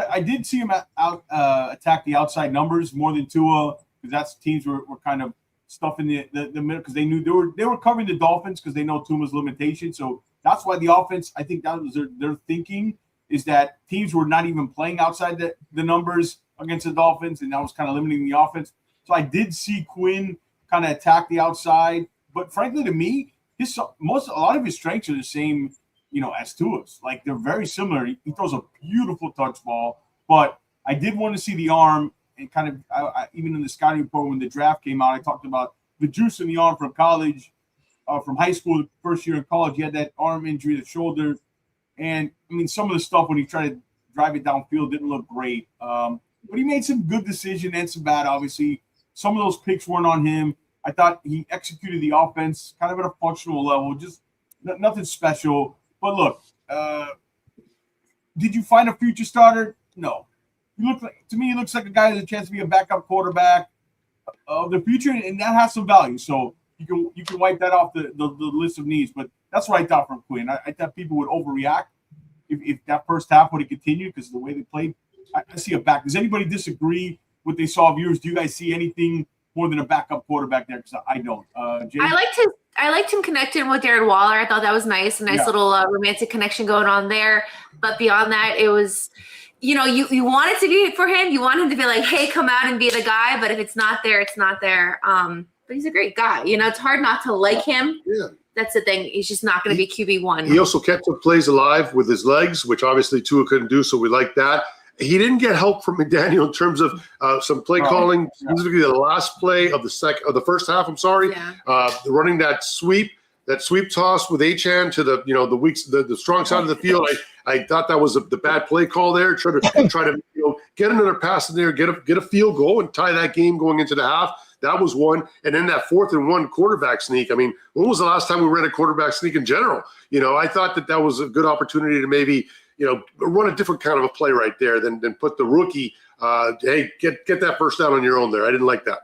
I did see him attack the outside numbers more than Tua, because that's teams were kind of stuffing the middle because they knew they were covering the Dolphins because they know Tua's limitation. So that's why the offense, I think that was their thinking, is that teams were not even playing outside the numbers against the Dolphins, and that was kind of limiting the offense. So I did see Quinn kind of attack the outside, but frankly, to me, a lot of his strengths are the same, as Tua's. They're very similar. He throws a beautiful touch ball, but I did want to see the arm, and kind of even in the scouting report when the draft came out, I talked about the juice in the arm from college, from high school, first year in college. He had that arm injury, the shoulder, and some of the stuff when he tried to drive it downfield didn't look great. But he made some good decisions and some bad, obviously. Some of those picks weren't on him. I thought he executed the offense kind of at a functional level, just nothing special. But look, did you find a future starter? No. To me, he looks like a guy that has a chance to be a backup quarterback of the future, and that has some value. So you can wipe that off the list of needs. But that's what I thought from Quinn. I thought people would overreact if that first half would have continued because of the way they played. I see a back. Does anybody disagree with what they saw of yours? Do you guys see anything more than a backup quarterback there? Because I don't. I liked him connecting with Darren Waller. I thought that was nice. A nice little romantic connection going on there. But beyond that, it was, you want it to be for him. You want him to be like, hey, come out and be the guy. But if it's not there, it's not there. But he's a great guy. It's hard not to like him. Yeah. That's the thing. He's just not going to be QB1. He also kept the plays alive with his legs, which obviously Tua couldn't do. So we like that. He didn't get help from McDaniel in terms of some play calling, specifically the last play of the first half. I'm sorry, running that sweep toss with Achan to the strong side of the field. I thought that was the bad play call there. Try to get another pass in there, get a field goal, and tie that game going into the half. That was one. And then that 4th and 1 quarterback sneak. When was the last time we ran a quarterback sneak in general? I thought that was a good opportunity to maybe run a different kind of a play right there than put the rookie, hey, get that first down on your own there. I didn't like that.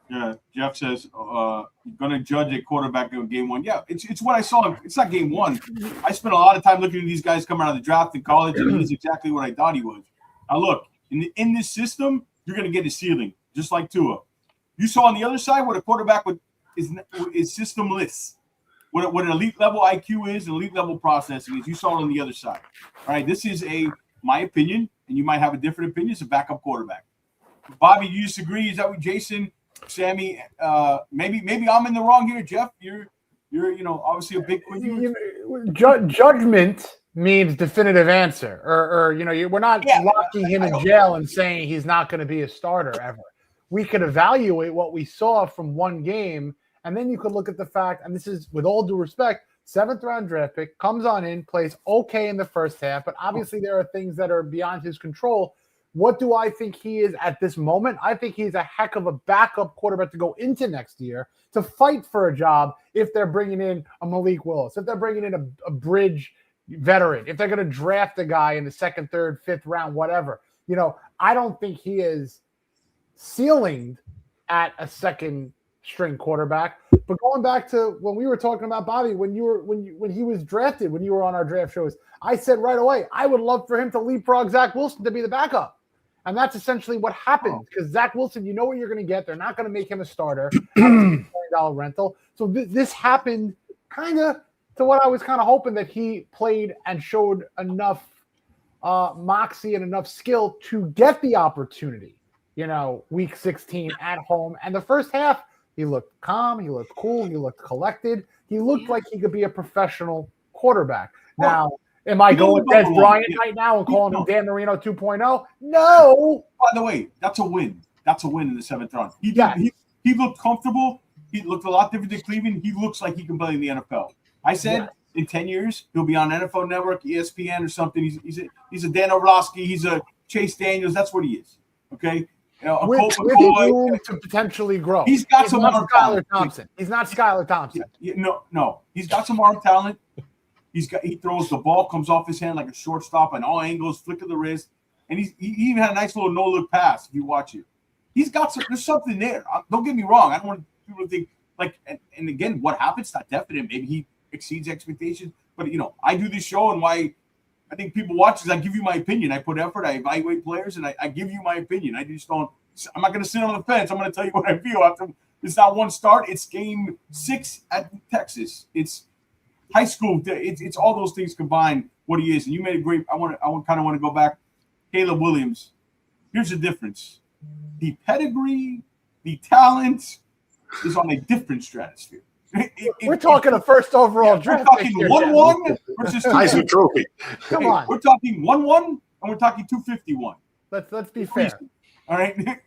Yeah, Jeff says, you're going to judge a quarterback in game one. Yeah, it's what I saw. It's not game one. I spent a lot of time looking at these guys coming out of the draft in college, and he's exactly what I thought he was. Now, look, in this system, you're going to get a ceiling, just like Tua. You saw on the other side what a quarterback is systemless. What an elite level IQ is, an elite level processing is. You saw it on the other side. All right, this is my opinion, and you might have a different opinion. It's a backup quarterback. Bobby, do you disagree? Is that what Jason, Sammy? Maybe I'm in the wrong here, Jeff. You're obviously a big judgment means definitive answer, or we're not locking him in jail and saying he's not going to be a starter ever. We could evaluate what we saw from one game. And then you could look at the fact, and this is with all due respect, 7th round draft pick, comes on in, plays okay in the first half, but obviously there are things that are beyond his control. What do I think he is at this moment? I think he's a heck of a backup quarterback to go into next year to fight for a job if they're bringing in a Malik Willis, if they're bringing in a bridge veteran, if they're going to draft a guy in the 2nd, 3rd, 5th round, whatever. I don't think he is ceilinged at a second string quarterback. But going back to when we were talking about Bobby, when he was drafted, when you were on our draft shows, I said right away, I would love for him to leapfrog Zach Wilson to be the backup. And that's essentially what happened because Zach Wilson, you know what you're going to get. They're not going to make him a starter. $1 million rental. So this happened kind of to what I was kind of hoping, that he played and showed enough moxie and enough skill to get the opportunity, week 16 at home. And the first half, he looked calm, he looked cool, he looked collected. He looked like he could be a professional quarterback. Now, am I going Des Bryant right now and calling him Dan Marino 2.0? No. By the way, that's a win. That's a win in the 7th round. He looked comfortable. He looked a lot different than Cleveland. He looks like he can play in the NFL. I said in 10 years, he'll be on NFL Network, ESPN, or something. He's a Dan Orlovsky. He's a Chase Daniels. That's what he is. Okay? With room to potentially grow. He's got some arm talent. Thompson. He's not Skylar Thompson. No. He's got some arm talent. He throws the ball, comes off his hand like a shortstop on all angles, flick of the wrist. And he even had a nice little no-look pass if you watch it. He's got there's something there. Don't get me wrong. I don't want people to think and again, what happens? Not definite. Maybe he exceeds expectations. But I do this show, and why I think people watch is I give you my opinion. I put effort. I evaluate players, and I give you my opinion. I just don't. I'm not going to sit on the fence. I'm going to tell you what I feel after. It's not one start. It's game 6 at Texas. It's high school. It's all those things combined. What he is, and you made a great. I kind of want to go back. Caleb Williams. Here's the difference: the pedigree, the talent is on a different stratosphere. We're talking a first overall draft. We're talking 1-1 versus Heisman Trophy. Come on. We're talking 1-1 and we're talking 251. Let's be fair. All right,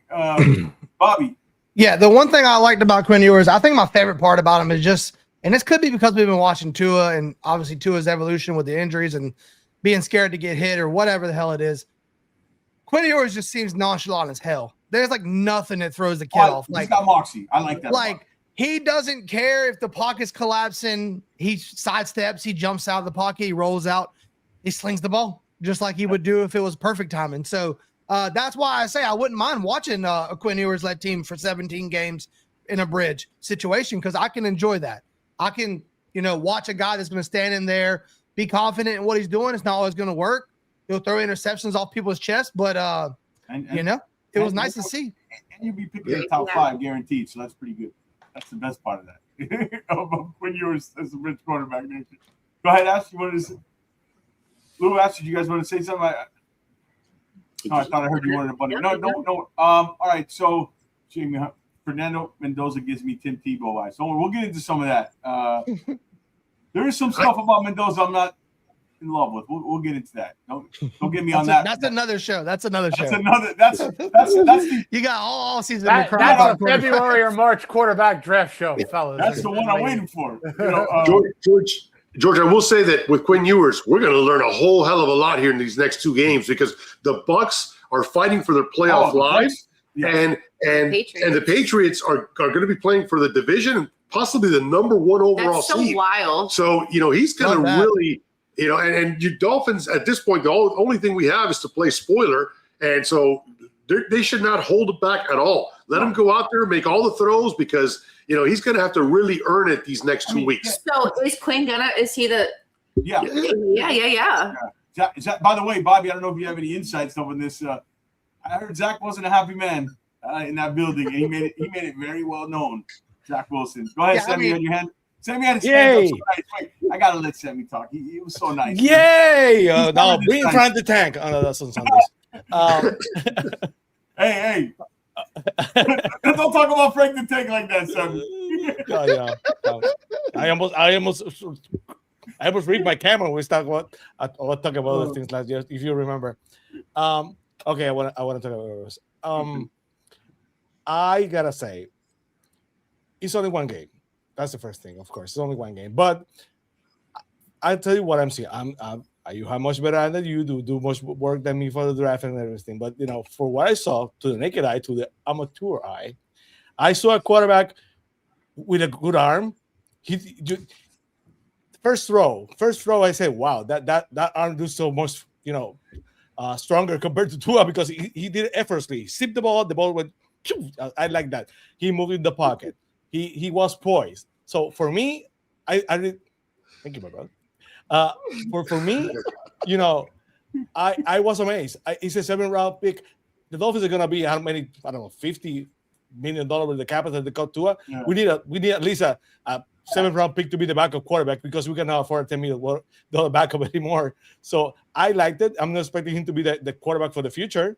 Bobby. Yeah, the one thing I liked about Quinn Ewers, I think my favorite part about him is just, and this could be because we've been watching Tua and obviously Tua's evolution with the injuries and being scared to get hit or whatever the hell it is. Quinn Ewers just seems nonchalant as hell. There's like nothing that throws the kid off. He's got moxie. I like that. Like he doesn't care if the pocket's collapsing. He sidesteps. He jumps out of the pocket. He rolls out. He slings the ball just like he would do if it was perfect timing. So that's why I say I wouldn't mind watching a Quinn Ewers-led team for 17 games in a bridge situation because I can enjoy that. I can, watch a guy that's going to stand in there, be confident in what he's doing. It's not always going to work. He'll throw interceptions off people's chests, but it was nice to see. And you'll be picking the top 5 guaranteed, so that's pretty good. That's the best part of that. When you were as a bridge quarterback next year. Go ahead, Ash. You wanted to say? Lou, Ash, did you guys want to say something? I thought I heard you wanted to butt in. No. All right, so Jamie, Fernando Mendoza gives me Tim Tebow eyes. So we'll get into some of that. There is some stuff about Mendoza I'm not in love with. We'll get into that. Don't get me on that. That's another show. That's the you got all season. That's a February or March quarterback draft show, fellas. That's the one I'm waiting for. George, I will say that with Quinn Ewers, we're going to learn a whole hell of a lot here in these next 2 games because the Bucs are fighting for their playoff lives, and the Patriots are going to be playing for the division and possibly the number 1 overall seed. That's so wild. So he's going to really. And you Dolphins at this point, the only thing we have is to play spoiler, and so they should not hold it back at all. Let him go out there, make all the throws because he's going to have to really earn it these next 2 weeks. So is Quinn is he the? Yeah. Zach, by the way, Bobby, I don't know if you have any insights on this. I heard Zach wasn't a happy man in that building, and he made it very well known. Zach Wilson. Go ahead, Sammy, on your hand. Sammy had his hands up so nice. Wait, I gotta let Sammy talk. He was so nice. Yay! Now bring Frank the Tank. That's on Sundays. Hey. Don't talk about Frank the Tank like that, Sammy. I almost rigged my camera when we talk about those things last year, if you remember. Okay, I want to talk about this. I gotta say, it's only 1 game. That's the first thing, of course. It's only 1 game, but I'll tell you what I'm seeing. You have much better than you do much work than me for the draft and everything. But for what I saw to the naked eye, to the amateur eye, I saw a quarterback with a good arm. First throw, I said, wow, that arm do so much, stronger compared to Tua because he did it effortlessly. Sipped the ball went. I like that. He moved in the pocket. He was poised. So for me, I did. Thank you, my brother. For me, I was amazed. It's a 7th round pick. the Dolphins are going to be how many? I don't know, $50 million with the cap that they cut Tua. Yeah. We need at least a 7th-round pick to be the backup quarterback because we cannot afford a $10 million backup anymore. So I liked it. I'm not expecting him to be the quarterback for the future.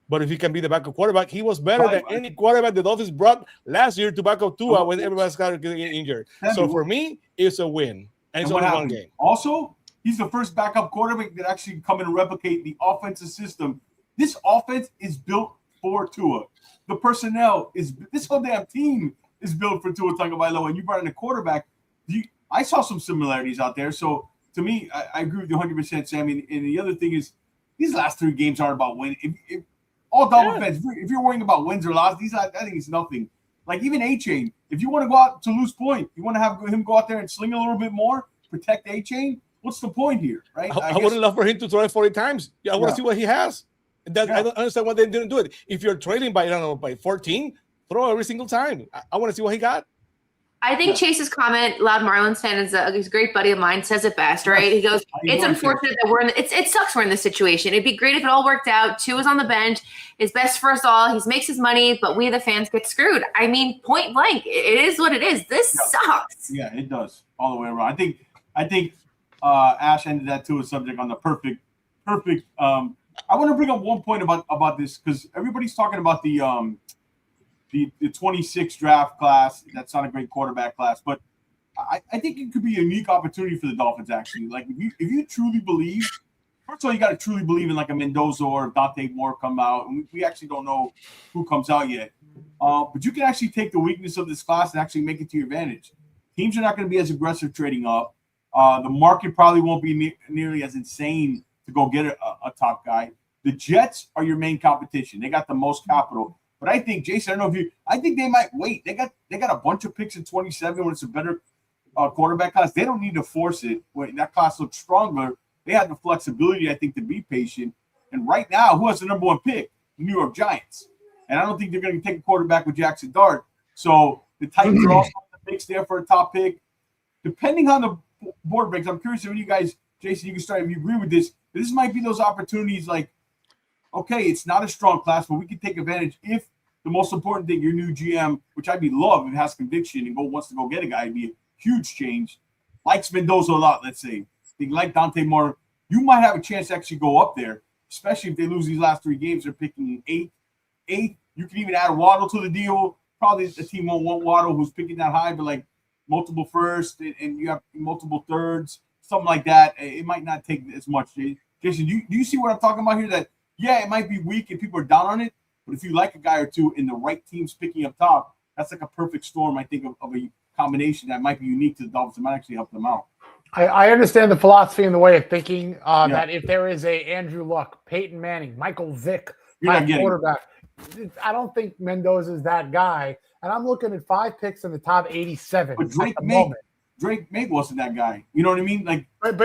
But if he can be the backup quarterback, he was better than any quarterback the Dolphins brought last year to back up Tua when everybody started getting injured. So for me, it's a win. And it's only one game. Also, he's the first backup quarterback that actually come in and replicate the offensive system. This offense is built for Tua. The personnel this whole damn team is built for Tua Tagovailoa. And you brought in a quarterback. I saw some similarities out there. So to me, I agree with you 100%, Sammy. And the other thing is, these last 3 games aren't about winning. All Dolphin fans, if you're worrying about wins or losses, I think it's nothing. Like even A-Chain, if you want to go out to lose point, you want to have him go out there and sling a little bit more, protect A-Chain, what's the point here, right? I would love for him to throw it 40 times. I want to see what he has. I don't understand why they didn't do it. If you're trailing by 14, throw every single time. I want to see what he got. I think Chase's comment, loud Marlins fan, is a great buddy of mine, says it best, right? He goes, it's unfortunate that it sucks we're in this situation. It'd be great if it all worked out. Tua's on the bench. It's best for us all. He makes his money, but we, the fans, get screwed. I mean, point blank, it is what it is. This sucks. Yeah, it does all the way around. I think Ash ended that too, a subject on the perfect. I want to bring up one point about this because everybody's talking about the 26 draft class. That's not a great quarterback class, but I think it could be a unique opportunity for the Dolphins, actually. Like, if you truly believe, first of all, you got to truly believe in like a Mendoza or Dante Moore come out. And we actually don't know who comes out yet. But you can actually take the weakness of this class and actually make it to your advantage. Teams are not going to be as aggressive trading up. The market probably won't be nearly as insane to go get a top guy. The Jets are your main competition. They got the most capital. But I think, Jason, I think they might wait. They got a bunch of picks in 27 when it's a better quarterback class. They don't need to force it. When that class looks stronger, they have the flexibility, I think, to be patient. And right now, who has the number 1 pick? The New York Giants. And I don't think they're going to take a quarterback with Jackson Dart. So the Titans are also in the mix there for a top pick. Depending on the board breaks, I'm curious if you guys, Jason, you can start if you agree with this. This might be those opportunities like, okay, it's not a strong class, but we can take advantage if the most important thing, your new GM, which I'd be love if it has conviction and wants to go get a guy, it'd be a huge change. Likes Mendoza a lot, let's say. They like Dante Moore. You might have a chance to actually go up there, especially if they lose these last 3 games. They're picking 8th. You can even add Waddle to the deal. Probably the team won't want Waddle, who's picking that high, but like multiple first and you have multiple thirds, something like that. It might not take as much. Jason, do you see what I'm talking about here? That, yeah, it might be weak and people are down on it, but if you like a guy or two in the right teams picking up top, that's like a perfect storm, I think, of a combination that might be unique to the Dolphins. It might actually help them out. I understand the philosophy and the way of thinking that if there is a Andrew Luck, Peyton Manning, Michael Vick, quarterback, I don't think Mendoza is that guy. And I'm looking at 5 picks in the top 87 but at the moment. Drake May wasn't that guy. You know what I mean? Like, but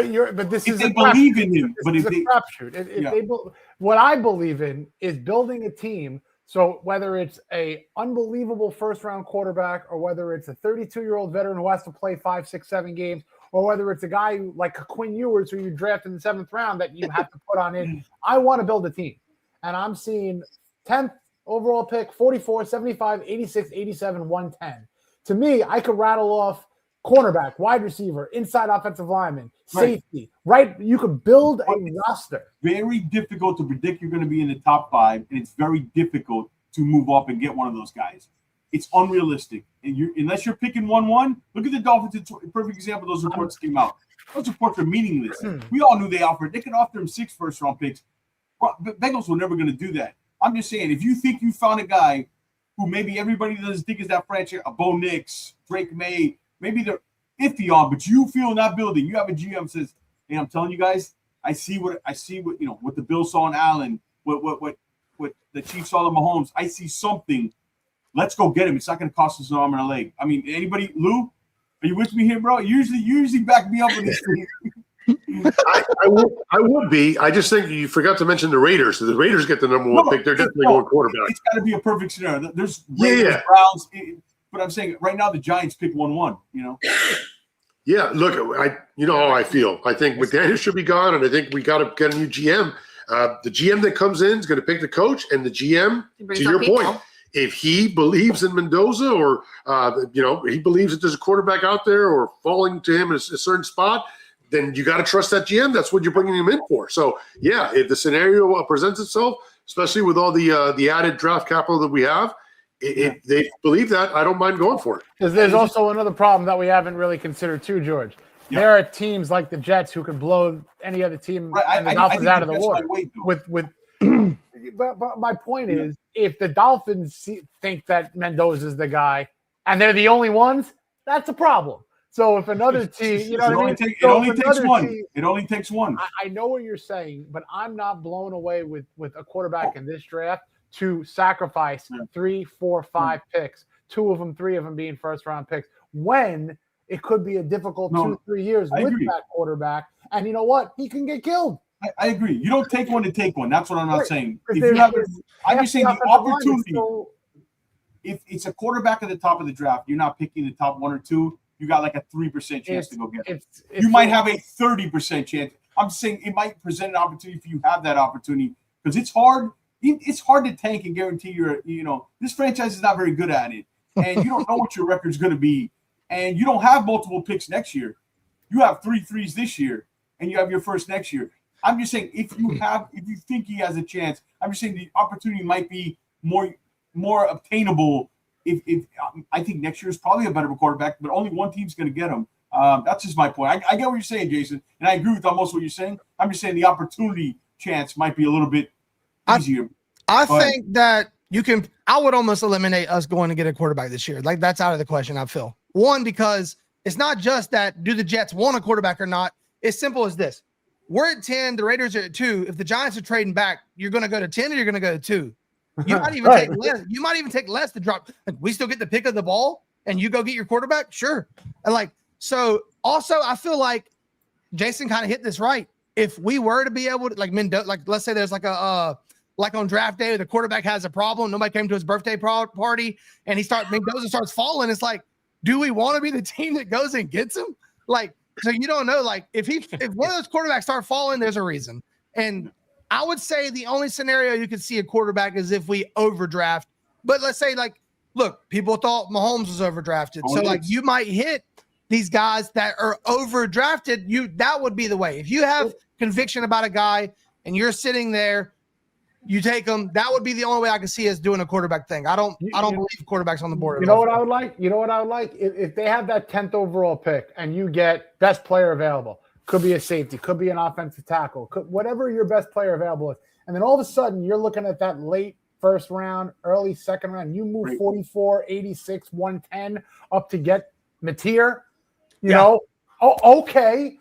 this is they believe in him. But if they crapshoot, what I believe in is building a team. So whether it's a unbelievable first-round quarterback or whether it's a 32-year-old veteran who has to play 5, 6, 7 games, or whether it's a guy like Quinn Ewers who you draft in the 7th round that you have to put on in, I want to build a team. And I'm seeing 10th overall pick, 44, 75, 86, 87, 110. To me, I could rattle off cornerback, wide receiver, inside offensive lineman, safety, right? You could build a roster. Very difficult to predict you're going to be in the top 5, and it's very difficult to move up and get one of those guys. It's unrealistic. And unless you're picking 1-1, look at the Dolphins. Perfect example. Those reports came out. Those reports are meaningless. We all knew they could offer them 6 first-round picks. But Bengals were never going to do that. I'm just saying, if you think you found a guy who maybe everybody doesn't think is that franchise, a Bo Nix, Drake May, maybe they're iffy on, but you feel not building. You have a GM says, "Hey, I'm telling you guys, I see what what the Bills saw in Allen, what the Chiefs saw in Mahomes. I see something. Let's go get him. It's not going to cost us an arm and a leg." I mean, anybody, Lou, are you with me here, bro? You usually back me up on this thing. I would be. I just think you forgot to mention the Raiders. So the Raiders get the number 1 pick. They're definitely going quarterback. It's got to be a perfect scenario. There's Raiders, Browns. But I'm saying right now the Giants pick 1-1, Yeah, look, you know how I feel. I think McDaniel should be gone, and I think we got to get a new GM. The GM that comes in is going to pick the coach, and the GM, to your point, if he believes in Mendoza or, he believes that there's a quarterback out there or falling to him in a certain spot, then you got to trust that GM. That's what you're bringing him in for. So, yeah, if the scenario presents itself, especially with all the added draft capital that we have, if they believe that, I don't mind going for it. Because there's also another problem that we haven't really consired too, George. Yep. There are teams like the Jets who could blow any other team and the Dolphins out of the water. But my point is, if the Dolphins think that Mendoza is the guy and they're the only ones, that's a problem. So if another team, it only takes one. I know what you're saying, but I'm not blown away with a quarterback in this draft to sacrifice 3, 4, 5 picks, 3 of them being first-round picks, when it could be a difficult 2-3 years with that quarterback. And you know what? He can get killed. I agree. You don't take one to take one. That's what I'm not saying. I'm just saying the opportunity. If it's a quarterback at the top of the draft, you're not picking the top 1 or 2. You got like a 3% chance to go get it. You might have a 30% chance. I'm saying it might present an opportunity if you have that opportunity, because it's hard. It's hard to tank and guarantee this franchise is not very good at it, and you don't know what your record's going to be, and you don't have multiple picks next year. You have 3 threes this year, and you have your first next year. I'm just saying if you think he has a chance, I'm just saying the opportunity might be more obtainable. If I think next year is probably a better quarterback, but only one team's going to get him. That's just my point. I get what you're saying, Jason, and I agree with almost what you're saying. I'm just saying the opportunity chance might be a little bit easier. I think that I would almost eliminate us going to get a quarterback this year. Like, that's out of the question, I feel. One, because it's not just that do the Jets want a quarterback or not. It's simple as this. We're at 10, the Raiders are at 2. If the Giants are trading back, you're going to go to 10 or you're going to go to 2. You might even take less. You might even take less to drop. Like, we still get the pick of the ball and you go get your quarterback. Sure. And so also I feel like Jason kind of hit this right. If we were to be able to Mendoza, let's say there's like on draft day, the quarterback has a problem. Nobody came to his birthday party and Mendoza starts falling. It's like, do we want to be the team that goes and gets him? So you don't know, if one of those quarterbacks start falling, there's a reason. And I would say the only scenario you could see a quarterback is if we overdraft. But let's say, look, people thought Mahomes was overdrafted. So you might hit these guys that are overdrafted. That would be the way. If you have conviction about a guy and you're sitting there, you take them. That would be the only way I could see us doing a quarterback thing. I don't believe quarterbacks on the board. You know what I would like? If they have that 10th overall pick and you get best player available. Could be a safety, could be an offensive tackle, whatever your best player available is. And then all of a sudden, you're looking at that late first round, early second round. You move 44, 86, 110 up to get Mateer. You know, okay.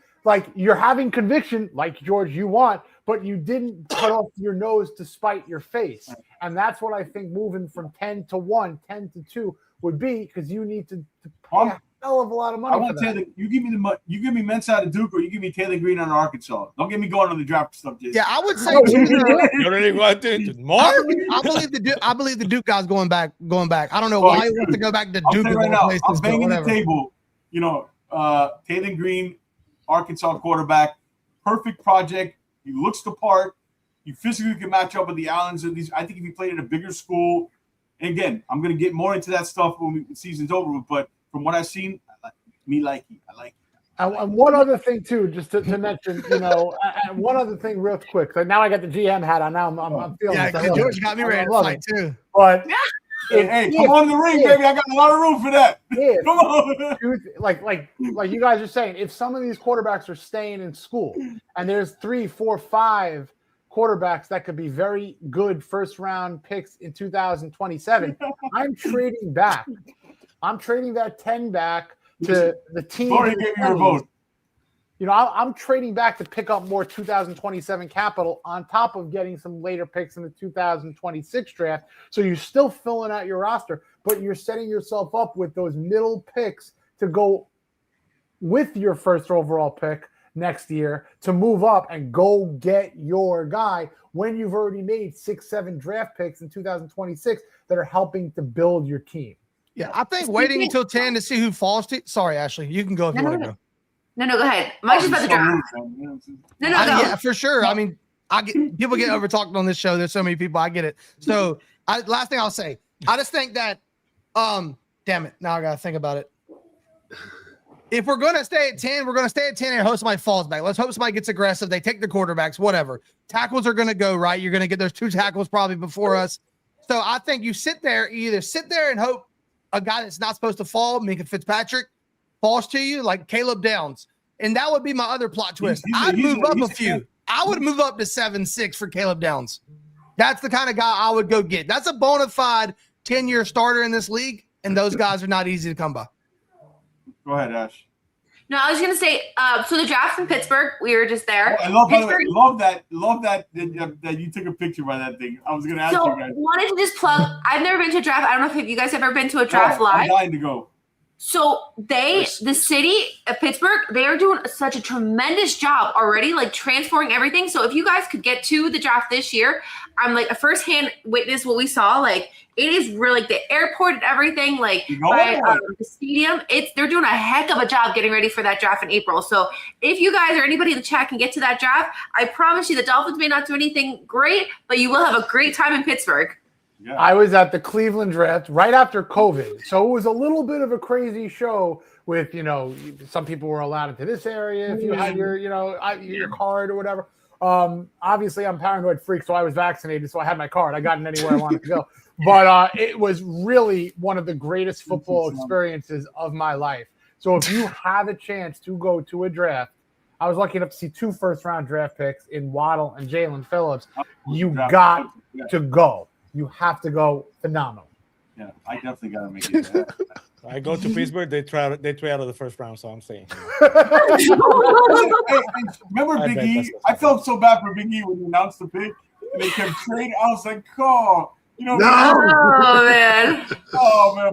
You're having conviction, George, you want, but you didn't cut off your nose to spite your face. And that's what I think moving from 10 to 1, 10 to 2 would be, because you need to pay a hell of a lot of money. I want Taylor. You give me Mensah out of Duke, or you give me Taylor Green on Arkansas. Don't get me going on the draft stuff, Jason. Yeah, I would say you really want to more. I believe the Duke guy's going back. I don't know why he wants to go back to Duke. Right now, I'm banging the table. Taylor Green, Arkansas quarterback, perfect project. He looks the part. He physically can match up with the Allens and these. I think if he played at a bigger school, and again, I'm going to get more into that stuff when the season's over. But from what I've seen, I like it. And one other thing too, just to mention, and one other thing real quick. So now I got the GM hat on. Now I'm feeling. Yeah, George got me ready to fight too. But hey, come on the ring, baby! I got a lot of room for that. Come on. Like you guys are saying, if some of these quarterbacks are staying in school, and there's 3, 4, 5 quarterbacks that could be very good first round picks in 2027, I'm trading back. I'm trading that 10 back to the team. I'm trading back to pick up more 2027 capital on top of getting some later picks in the 2026 draft. So you're still filling out your roster, but you're setting yourself up with those middle picks to go with your first overall pick next year to move up and go get your guy when you've already made 6, 7 draft picks in 2026 that are helping to build your team. Yeah, I think waiting until 10 to see who falls to. Sorry, Ashley, you can go if you want to go. No, go ahead. Mike's just about to draft. No, go. Yeah, for sure. I mean, People get over talked on this show. There's so many people. I get it. So last thing I'll say, I just think that, damn it. Now I got to think about it. If we're going to stay at 10, we're going to stay at 10 and hope somebody falls back. Let's hope somebody gets aggressive. They take the quarterbacks, whatever. Tackles are going to go right. You're going to get those 2 tackles probably before us. So I think you either sit there and hope a guy that's not supposed to fall, Minka Fitzpatrick, falls to you like Caleb Downs. And that would be my other plot twist. I'd move up a few. I would move up to 7-6 for Caleb Downs. That's the kind of guy I would go get. That's a bona fide 10-year starter in this league, and those guys are not easy to come by. Go ahead, Ash. No, I was going to say, so the draft in Pittsburgh, we were just there. I love that you took a picture by that thing. I was going to ask you guys. Wanted to just plug, I've never been to a draft. I don't know if you guys have ever been to a draft live. I'm dying to go. So the city of Pittsburgh, they are doing such a tremendous job already, like transforming everything. So if you guys could get to the draft this year, I'm like a firsthand witness what we saw. Like it is really like the airport and everything, like the stadium. They're doing a heck of a job getting ready for that draft in April. So if you guys or anybody in the chat can get to that draft, I promise you the Dolphins may not do anything great, but you will have a great time in Pittsburgh. Yeah. I was at the Cleveland draft right after COVID. So it was a little bit of a crazy show with, some people were allowed into this area if you had your card or whatever. Obviously, I'm a paranoid freak, so I was vaccinated, so I had my card. I got in anywhere I wanted to go. But it was really one of the greatest football experiences of my life. So if you have a chance to go to a draft, I was lucky enough to see 2 first-round draft picks in Waddle and Jalen Phillips. You got to go. You have to go. Phenomenal. Yeah, I definitely got to make it. I go to Pittsburgh. They try out of the first round, so I'm saying. Remember Big E? I felt so bad for Big E when he announced the pick, and they kept trading. I was like, "Oh, Oh man! Oh man!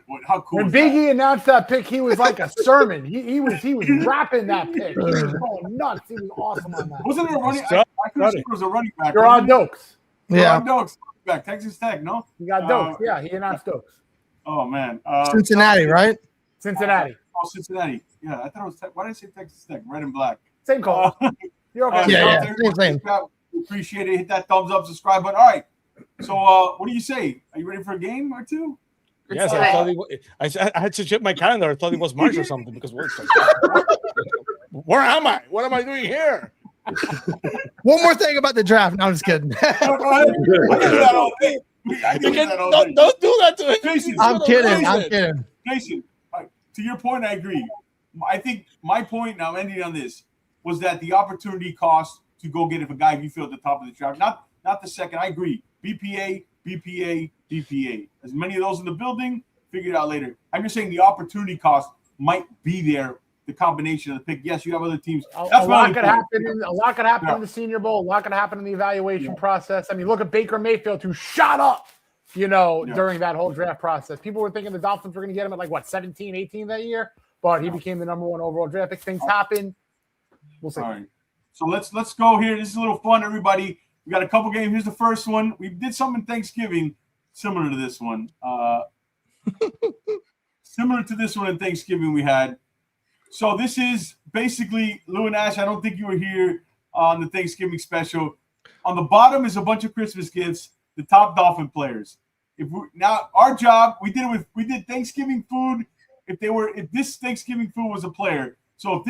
But how cool!" When Big E announced that pick, he was like a sermon. He was rapping that pick. He was going nuts. He was awesome on that. Wasn't it a running? I couldn't see it was a running back. You're on Dokes. Yeah, Dokes. Back Texas Tech, no? You got Dokes. Yeah, he announced Dokes. Oh man, Cincinnati, right? Cincinnati. Cincinnati. Yeah, I thought it was Tech. Why did I say Texas Tech? Red and black. Same call. You're okay. Yeah. Appreciate it. Hit that thumbs up, subscribe button. All right. So, what do you say? Are you ready for a game or two? Yes, I thought I had to check my calendar. I thought it was March or something because where am I? What am I doing here? One more thing about the draft. No, I'm just kidding. Don't do that to him. Jason, I'm kidding. Jason, to your point, I agree. I think my point, and I'm ending on this, was that the opportunity cost to go get if a guy you feel at the top of the draft, not the second. I agree. BPA. As many of those in the building, figure it out later. I'm just saying the opportunity cost might be there. The combination of the pick. Yes, you have other teams. A lot could happen in the Senior Bowl. A lot could happen in the evaluation process. I mean, look at Baker Mayfield, who shot up, during that whole draft process. People were thinking the Dolphins were going to get him at 17, 18 that year, but he became the number 1 overall draft pick. Things happen. We'll see. All right. So let's go here. This is a little fun, everybody. We got a couple games. Here's the first one. We did something Thanksgiving similar to this one. Similar to this one in Thanksgiving we had. So this is basically, Lou and Ash, I don't think you were here on the Thanksgiving special. On the bottom is a bunch of Christmas gifts, the top Dolphin players. Now our job, we did Thanksgiving food if this Thanksgiving food was a player. So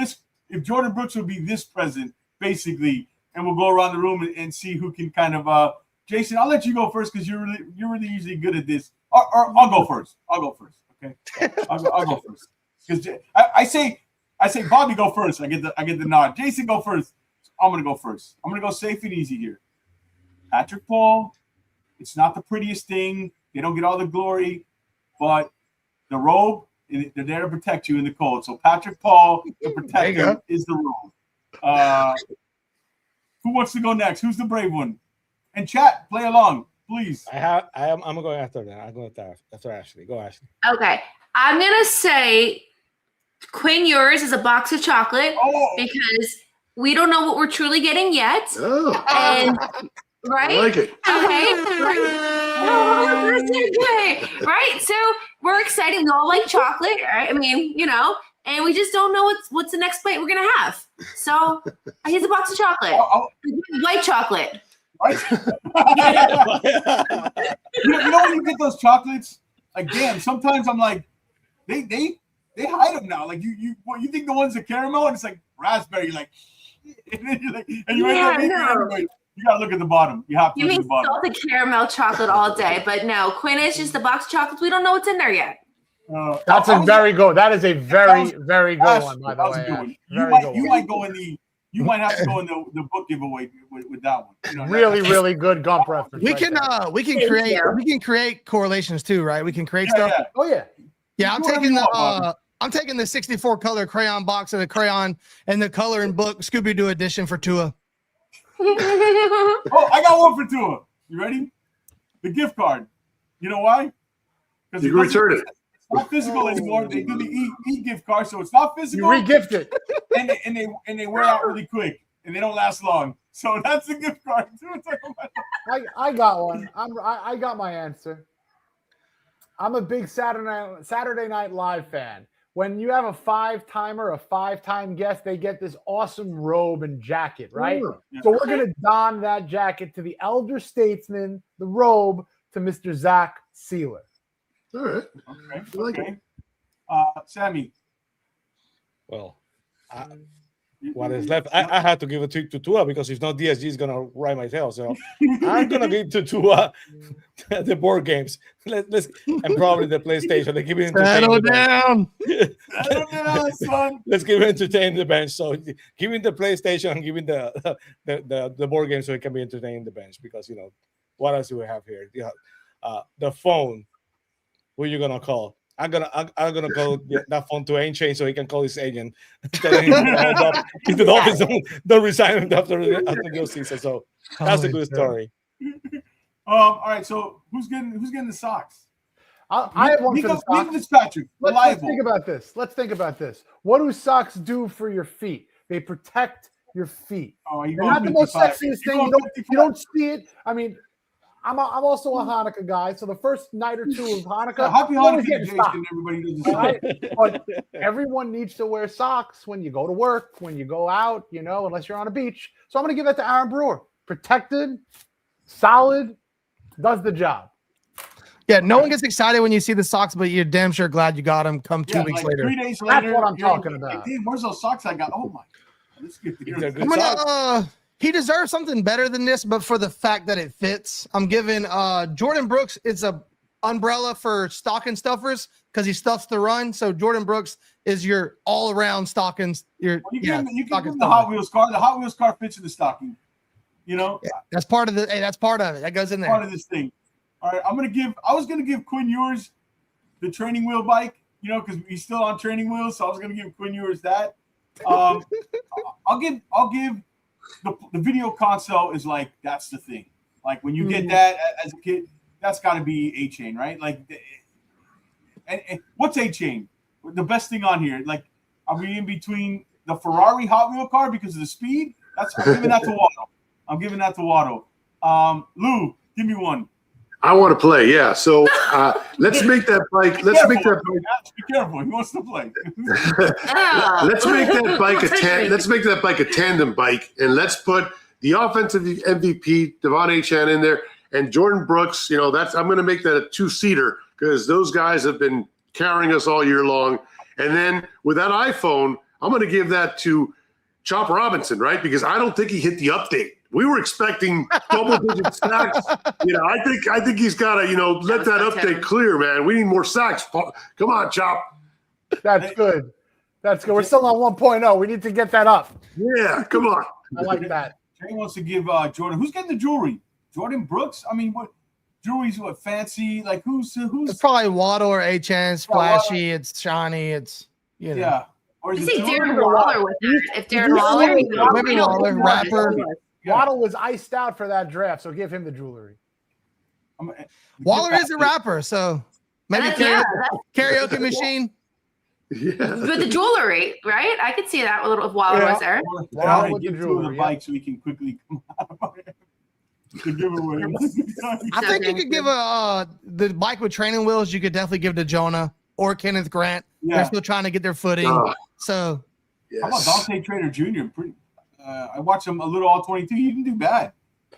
if Jordan Brooks would be this present, basically, and we'll go around the room and see who can kind of Jason, I'll let you go first because you're really usually good at this. Or I'll go first. Okay. I'll go first. Because I say Bobby go first. I get the nod. Jason go first. I'm gonna go first. I'm gonna go safe and easy here. Patrick Paul. It's not the prettiest thing. They don't get all the glory, but the robe, they're there to protect you in the cold. So Patrick Paul to protect you is the robe. Who wants to go next? Who's the brave one? And chat, play along, please. I'm going after that. I'm going after Ashley. Go, Ashley. Okay, I'm gonna say. Quinn, yours is a box of chocolate because we don't know what we're truly getting yet. Oh. And right? I like it. Okay. Right. So we're excited. We all like chocolate, right? I mean, and we just don't know what's the next bite we're gonna have. So here's a box of chocolate, white chocolate. You know when you get those chocolates, like damn. Sometimes I'm like, they hide them now. Like you think the ones that caramel and it's like raspberry, like, and you end up eating everybody. You gotta look at the bottom. You have to look at the bottom. Salted caramel chocolate all day, but no, Quinn is just a box of chocolates. We don't know what's in there yet. That's a very good. That is a very good one, by the way. You might go in the. You might have to go in the book giveaway with that one. You know, really good gump reference. We can create correlations too, right? We can create stuff. Yeah. Oh yeah. Yeah, I'm taking the 64 color crayon box of the crayon and the coloring book Scooby-Doo edition for Tua. Oh, I got one for Tua. You ready? The gift card. You know why? You can return it. It's not physical anymore. They do the e-gift card, so it's not physical. You re-gift it. and they wear out really quick and they don't last long. So that's the gift card. I got one. I got my answer. I'm a big Saturday Night Live fan. When you have a 5-time guest, they get this awesome robe and jacket, right? Yeah. So we're gonna don that jacket to the elder statesman, the robe to Mr. Zach Sealer. All right. Okay. Sammy. Well, what is left? I had to give it to Tua because if not, DSG is gonna ride my tail. So I'm gonna give to Tua the board games. Let's and probably the PlayStation. They give it Settle down. Son. Let's give him entertaining the bench. So give him the PlayStation and give him the board game so he can be entertaining the bench because what else do we have here? The phone. Who are you gonna call? I'm gonna call that phone to Ainchain so he can call his agent, telling him if the Dolphins don't resign him after the season. So that's a good story. All right. So who's getting the socks? I have one for the socks. Fitzpatrick. Let's think about this. What do socks do for your feet? They protect your feet. Oh, they're not the most sexiest thing. You don't see it. I mean, I'm also a Hanukkah guy, so the first night or two of Hanukkah, happy Hanukkah, Jason. Everybody does right? But everyone needs to wear socks when you go to work, when you go out, unless you're on a beach. So I'm going to give that to Aaron Brewer. Protected, solid, does the job. Yeah, no one gets excited when you see the socks, but you're damn sure glad you got them. Come 2 weeks later. 3 days later. That's what I'm talking about. Hey, where's those socks I got? Oh my! Let's get He deserves something better than this, but for the fact that it fits, I'm giving Jordan Brooks. It's a umbrella for stocking stuffers because he stuffs the run. So Jordan Brooks is your all-around stockings. You can give the Hot Wheels car. The Hot Wheels car fits in the stocking. Yeah, that's part of it. That goes in there. Part of this thing. All right, I was gonna give Quinn Ewers the training wheel bike. Because he's still on training wheels, so I was gonna give Quinn Ewers that. I'll give. The video console is like that's the thing. Like when you get that as a kid, that's got to be A-Chain, right? Like, and what's A-Chain? The best thing on here. Like, are we in between the Ferrari Hot Wheel car because of the speed? I'm giving that to Watto. Lou, give me one. I want to play, yeah. So let's make that bike. Be careful. He wants to play. Let's make that bike a tandem bike, and let's put the offensive MVP Devon Achane in there, and Jordan Brooks. I'm going to make that a 2-seater because those guys have been carrying us all year long. And then with that iPhone, I'm going to give that to Chop Robinson, right? Because I don't think he hit the update. We were expecting double-digit sacks. I think he's got to, let that update clear, man. We need more sacks. Come on, Chop. That's good. We're still on 1.0. We need to get that up. Yeah, come on. I like that. Jay wants to give Jordan. Who's getting the jewelry? Jordan Brooks? I mean, what jewelry's fancy? Like who's? It's probably Waddle or Achane. It's flashy. It's shiny. It's Yeah. Or is it Darren Waller with that? If Darren Waller, maybe Waller, rapper. Waddle was iced out for that draft, so give him the jewelry. Waller is a rapper, so maybe karaoke machine. Yeah. With the jewelry, right? I could see that a little if Waller was there. Waller with the jewelry, the bike so we can quickly come out. The giveaway. I think you could give the bike with training wheels. You could definitely give to Jonah or Kenneth Grant. Yeah. They're still trying to get their footing. So Yes. How about Dante Trader Jr.? I watched him a little all 22. He didn't do bad.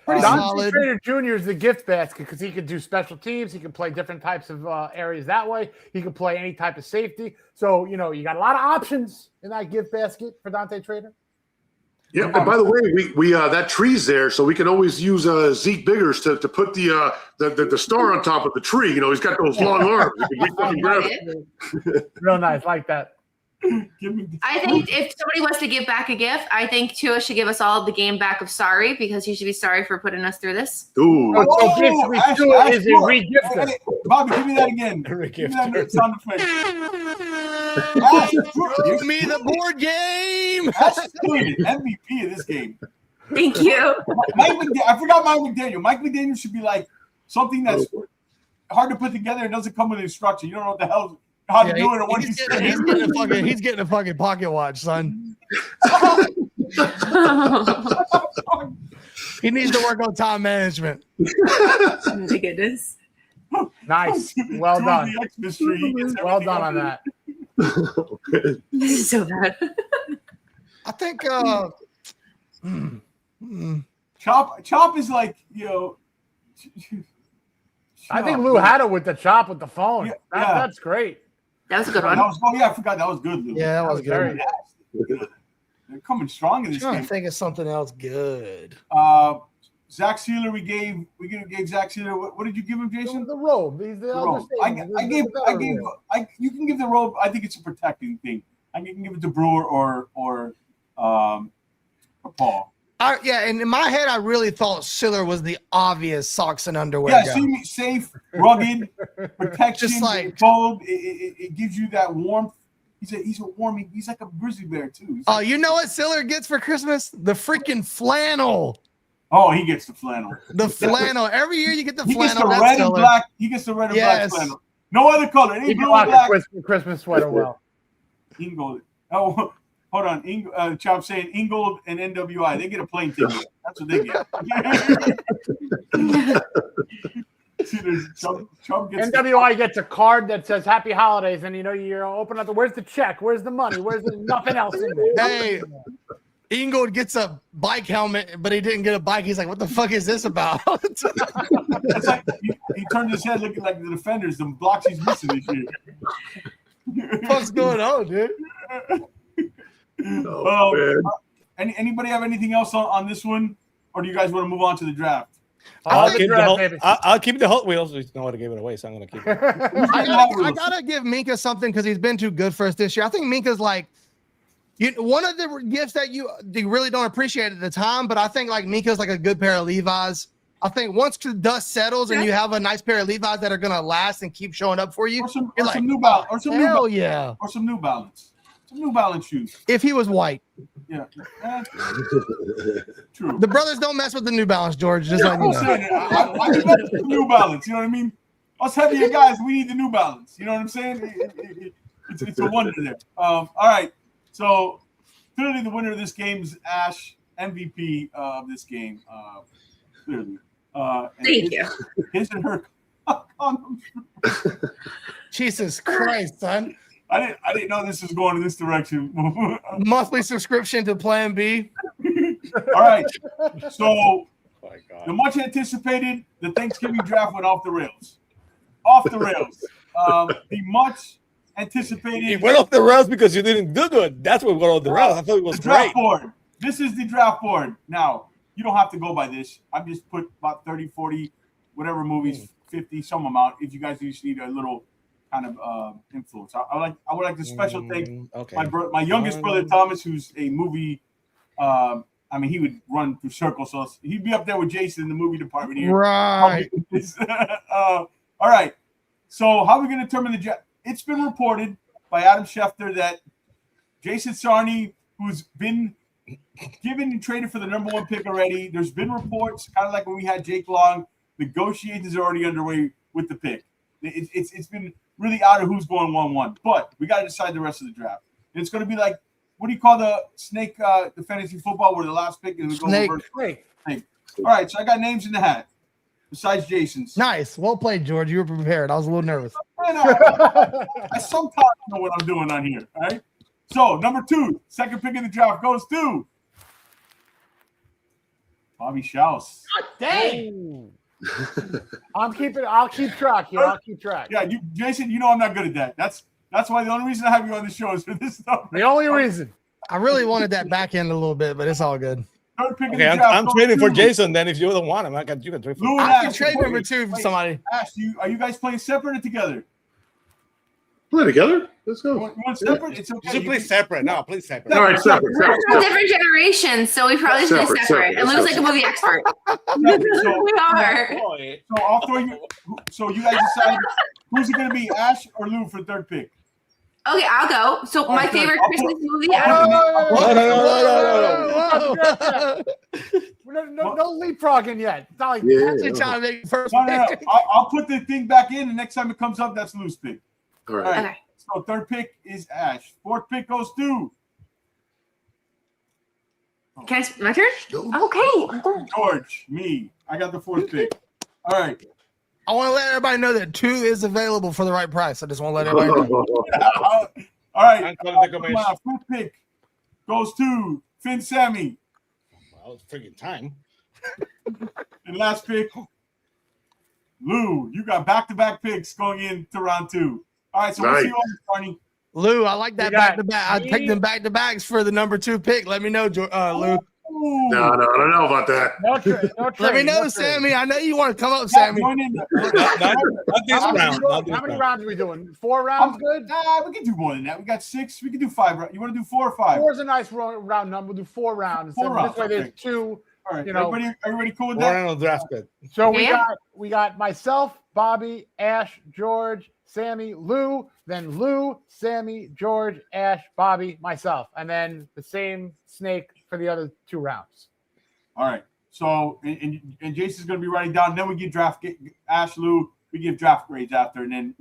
Pretty Dante solid. Trader Jr. is the gift basket because he could do special teams. He can play different types of areas that way. He can play any type of safety. So, you got a lot of options in that gift basket for Dante Trader. Yeah, and by the way, we that tree's there, so we can always use Zeke Biggers to put the star on top of the tree. He's got those long arms. We can grab it. Real nice, like that. I think if somebody wants to give back a gift, I think Tua should give us all the game back of sorry because he should be sorry for putting us through this. Ooh. So basically, Tua is a re-gifter. Hey, Bobby, give me that again. Give me that sound effect. Give me the board game. That's good. MVP of this game. Thank you. I forgot Mike McDaniel. Mike McDaniel should be like something that's hard to put together and doesn't come with instruction. You don't know what the hell how to do it or what he's saying. He's getting a fucking pocket watch, son. He needs to work on time management. Oh my goodness. Nice. Well done. Well done on that. This is so bad. I think Chop is like, I think Lou had it with the chop with the phone. Yeah, That's great. That was a good one. I forgot that was good, Lou. yeah, that was good. They're coming strong in this I'm trying game. to think of something else good. Zach Sealer, we gave Zach Sealer. What did you give him, Jason? The robe. He's the robe. You can give the robe. I think it's a protecting thing. I can give it to Brewer or Paul. And in my head, I really thought Siller was the obvious socks and underwear guy. Yeah, safe, rugged, protection, Just like cold. It gives you that warmth. He's like a grizzly bear too. You know what Siller gets for Christmas? The freaking flannel. Oh, he gets the flannel. The flannel. Every year you get the He gets flannel. the red and black. He gets the red and black flannel. No other color. It ain't blue and black. Christmas sweater well. Ingold. Oh, hold on. Chop saying Ingold and NWI. They get a plane ticket. That's what they get. Chop gets NWI gets a card that says Happy Holidays, and you're open up. Where's the check? Where's the money? Where's nothing else in there? Hey, Ingold gets a bike helmet, but he didn't get a bike. He's like, what the fuck is this about? It's like he turned his head looking like the defenders, the blocks he's missing this year. What's going on, dude? Anybody have anything else on this one? Or do you guys want to move on to the draft? I'll keep the Hot Wheels. No one gave it away, so I'm going to keep it. I got to give Minka something because he's been too good for us this year. I think Minka's like, one of the gifts that you really don't appreciate at the time, but I think like Minka's like a good pair of Levi's. I think once the dust settles and you have a nice pair of Levi's that are going to last and keep showing up for you, some New Balance. Or some New Balance. Some New Balance shoes. If he was white. Yeah. True. The brothers don't mess with the New Balance, George. Just like you know. I the New Balance. You know what I mean? Us heavier guys, we need the New Balance. You know what I'm saying? It's a wonder there. All right. So clearly the winner of this game is Ash, MVP of this game. Clearly. Thank you. His and her condoms. Jesus Christ, son. I didn't know this was going in this direction. Monthly subscription to Plan B. All right. So the much anticipated, the Thanksgiving draft went off the rails. Off the rails. The much anticipated. It went off the rails because you didn't do good. That's what went off the rails. I thought it was the draft great. board. This is the draft board. Now, you don't have to go by this. I've just put about 30, 40, whatever movies, 50, some amount. If you guys just need a little kind of influence. I would like to special thank my youngest brother Thomas, who's a movie. He would run through circles, so he'd be up there with Jason in the movie department here. Right. All right. So how are we going to determine the draft? It's been reported by Adam Schefter that Jason Sarney, who's been given and traded for the number one pick already. There's been reports, kind of like when we had Jake Long. Negotiations are already underway with the pick. It's been really out of who's going 1-1, but we got to decide the rest of the draft. And it's going to be like, what do you call the snake, the fantasy football where the last pick is snake. Snake. All right, so I got names in the hat besides Jason's. Nice. Well played, George. You were prepared. I was a little nervous. I sometimes know what I'm doing on here. All right. So number 2, second pick in the draft goes to Bobby Schaus. Dang. I'll keep track here. I'll keep track. Yeah, Jason, you know I'm not good at that. That's why the only reason I have you on the show is for this stuff. The only reason. I really wanted that back end a little bit, but it's all good. Third pick in Okay, the draft I'm goes trading for to Jason. Then if you don't want him, you can trade for Lou him. and I can Ash. trade number 2 for somebody. Ash, are you guys playing separate or together? Play together. Let's You go. want separate? It's okay. You play separate. No, play separate. All right, separate. We're from different generations, so we probably should be separate. And Lou's like a movie expert. We are. So I'll throw you. So you guys decide who's it going to be, Ash or Lou for third pick? Okay, I'll go. So my Okay, favorite I'll Christmas put- movie. No leapfrogging yet. It's not like Yeah. Actually trying to make first No. pick. I'll put the thing back in, and next time it comes up, that's Lou's pick. All All right. right. Okay. So third pick is Ash. Fourth pick goes to Can I? My turn. Okay. George. Me. I got the fourth pick. All right. I want to let everybody know that 2 is available for the right price. I just want to let everybody know. All right. I'm calling the commission. My fifth pick goes to Finn Sammy. Well, it's freaking time. And last pick, Lou. You got back-to-back picks going into round 2. All right, so we'll Nice. see you on Barney. Lou, I like that We got back-to-back. I me. picked them back-to-backs for the number 2 pick. Let me know, Lou. Ooh. No, I don't know about that. no trade. Let me know, no trade. Sammy. I know you want to come up, Yeah, Sammy. join in. Not this How many round. Not this how many round. rounds are we doing? 4 rounds good? Nah, we can do more than that. We got 6. We can do 5. You want to do 4 or 5? 4 is a nice round number. We'll do 4 rounds. Four And rounds, this way there's okay. 2. All right. You know- Everybody cool with Warren that? on the draft bed. So Yeah. we got myself, Bobby, Ash, George, Sammy, Lou, then Lou, Sammy, George, Ash, Bobby, myself, and then the same snake for the other 2 rounds. All right. So, and Jason's going to be writing down. Then we give Ash, Lou. We give draft grades after, and then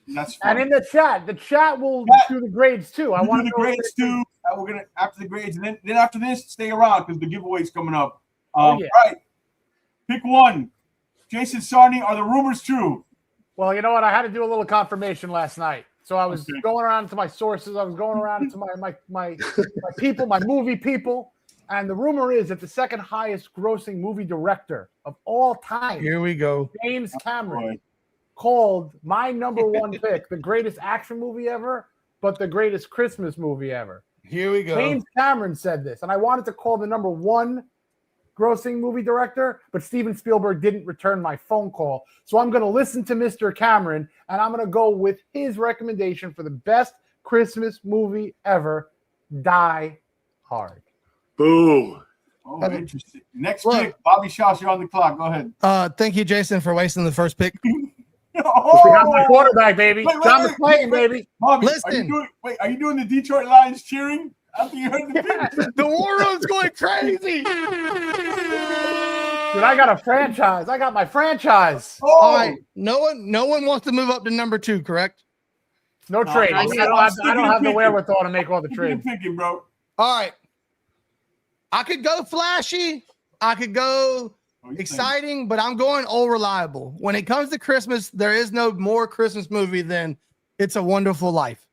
that's fine. And in the chat will Yeah. do the grades too. I We'll want do the grades too. We're gonna after the grades, and then after this, stay around because the giveaway's coming up. Yeah. All right. Pick one. Jason Sarney. Are the rumors true? Well, you know what? I had to do a little confirmation last night. So I was Okay. going around to my sources. I was going around to my people, my movie people. And the rumor is that the second highest grossing movie director of all time, Here we go. James Cameron, Boy. called my number 1 pick the greatest action movie ever, but the greatest Christmas movie ever. Here we go. James Cameron said this, and I wanted to call the number 1 grossing movie director, but Steven Spielberg didn't return my phone call. So I'm going to listen to Mr. Cameron, and I'm going to go with his recommendation for the best Christmas movie ever, Die Hard. Boom. Oh, interesting. Next Look. pick, Bobby Schaus. You're on the clock. Go ahead. Thank you, Jason, for wasting the first pick. We got my quarterback, baby. Wait, John wait, McClane, wait. baby. Bobby, Listen. are you doing the Detroit Lions cheering after you heard the pick? The war room's going crazy. Dude, I got a franchise. I got my franchise. Oh, All right. No one wants to move up to number 2, correct? No trade. I I'm don't have the wherewithal to make all the Keep trades. picking, bro. All right. I could go flashy. I could go Oh, you exciting, but I'm going old reliable. When it comes to Christmas, there is no more Christmas movie than It's a Wonderful Life.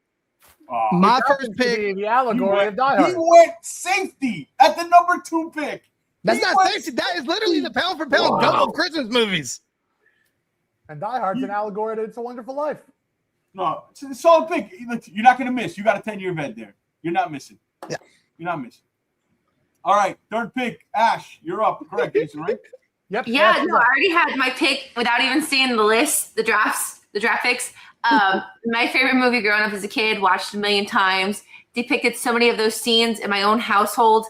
Oh, My It first happens to pick. be the allegory of Die he Hard. went safety at the number 2 pick. That's He not went safety. That is literally the pound for pound Wow. goat of Christmas movies. And Die Hard's an allegory to It's a Wonderful Life. No, it's a solid pick. Look, you're not going to miss. You got a 10-year vet there. You're not missing. Yeah. You're not missing. All right, third pick, Ash. You're up. Correct, Jason, right? Yep. Yeah, that's no, I already had my pick without even seeing the list, the draft picks. My favorite movie growing up as a kid, watched a million times, depicted so many of those scenes in my own household.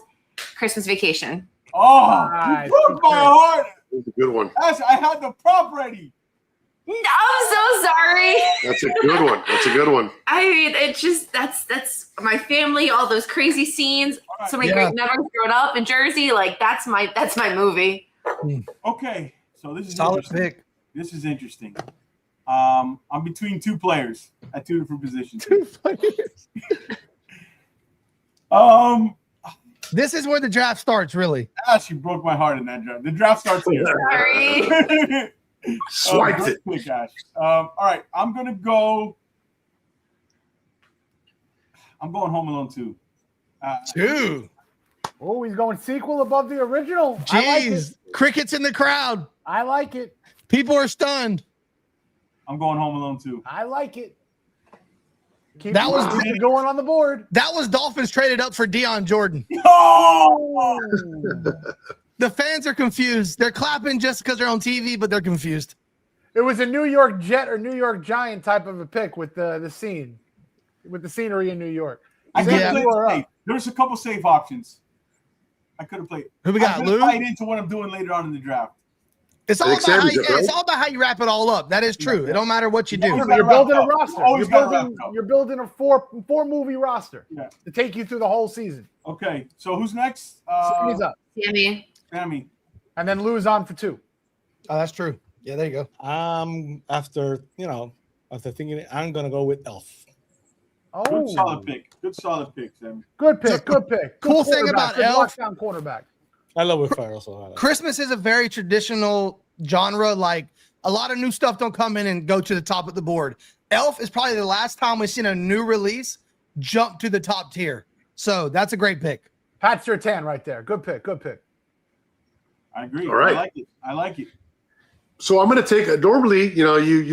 Christmas Vacation. Oh, Nice. you broke my heart. That's a good one. Ash, I had the prop ready. I'm so sorry. That's a good one. That's a good one. I mean, it just that's my family, all those crazy scenes, so many Yeah. great memories growing up in Jersey. Like that's my movie. Okay, so this is Solid interesting. pick. This is interesting. I'm between 2 players at 2 different positions. This is where the draft starts, really. Ash, you broke my heart in that draft. The draft starts here. Sorry. Swiped it. Quick, Ash. All right, I'm going Home Alone 2. 2. Oh, he's going sequel above the original. I like Jeez. it. Crickets in the crowd. I like it. People are stunned. I'm going Home Alone 2. I like it. Keep That was it going on the board. That was Dolphins traded up for Deion Jordan. Oh! The fans are confused. They're clapping just because they're on TV, but they're confused. It was a New York Jet or New York Giant type of a pick with the scene, with the scenery in New York. I could Yeah. have played it safe. There's a couple safe options. I could have played. Who we got, I'm Lou? gonna fight into what I'm doing later on in the draft. It's all, I think about how Sammy's you, up, right? it's all about how you wrap it all up. That is true. It don't matter what you do. Yeah. You're building a Wrap up. roster. Always gotta You're building a four movie roster Yeah. to take you through the whole season. Okay, so who's next? Sammy's up, Sammy. Sammy. and then Lou's on for 2. Oh, that's true. Yeah, there you go. After thinking, I'm gonna go with Elf. Oh, Good solid pick. Good solid pick, Sammy. Good pick. Good pick. Good Cool thing quarterback. about Good Elf- lockdown quarterback. I love Will Ferrell. So Christmas is a very traditional genre. Like a lot of new stuff don't come in and go to the top of the board. Elf is probably the last time we've seen a new release jump to the top tier. So that's a great pick. Pat Surtain right there. Good pick. Good pick. I agree. All right. I like it. So I'm going to take normally, you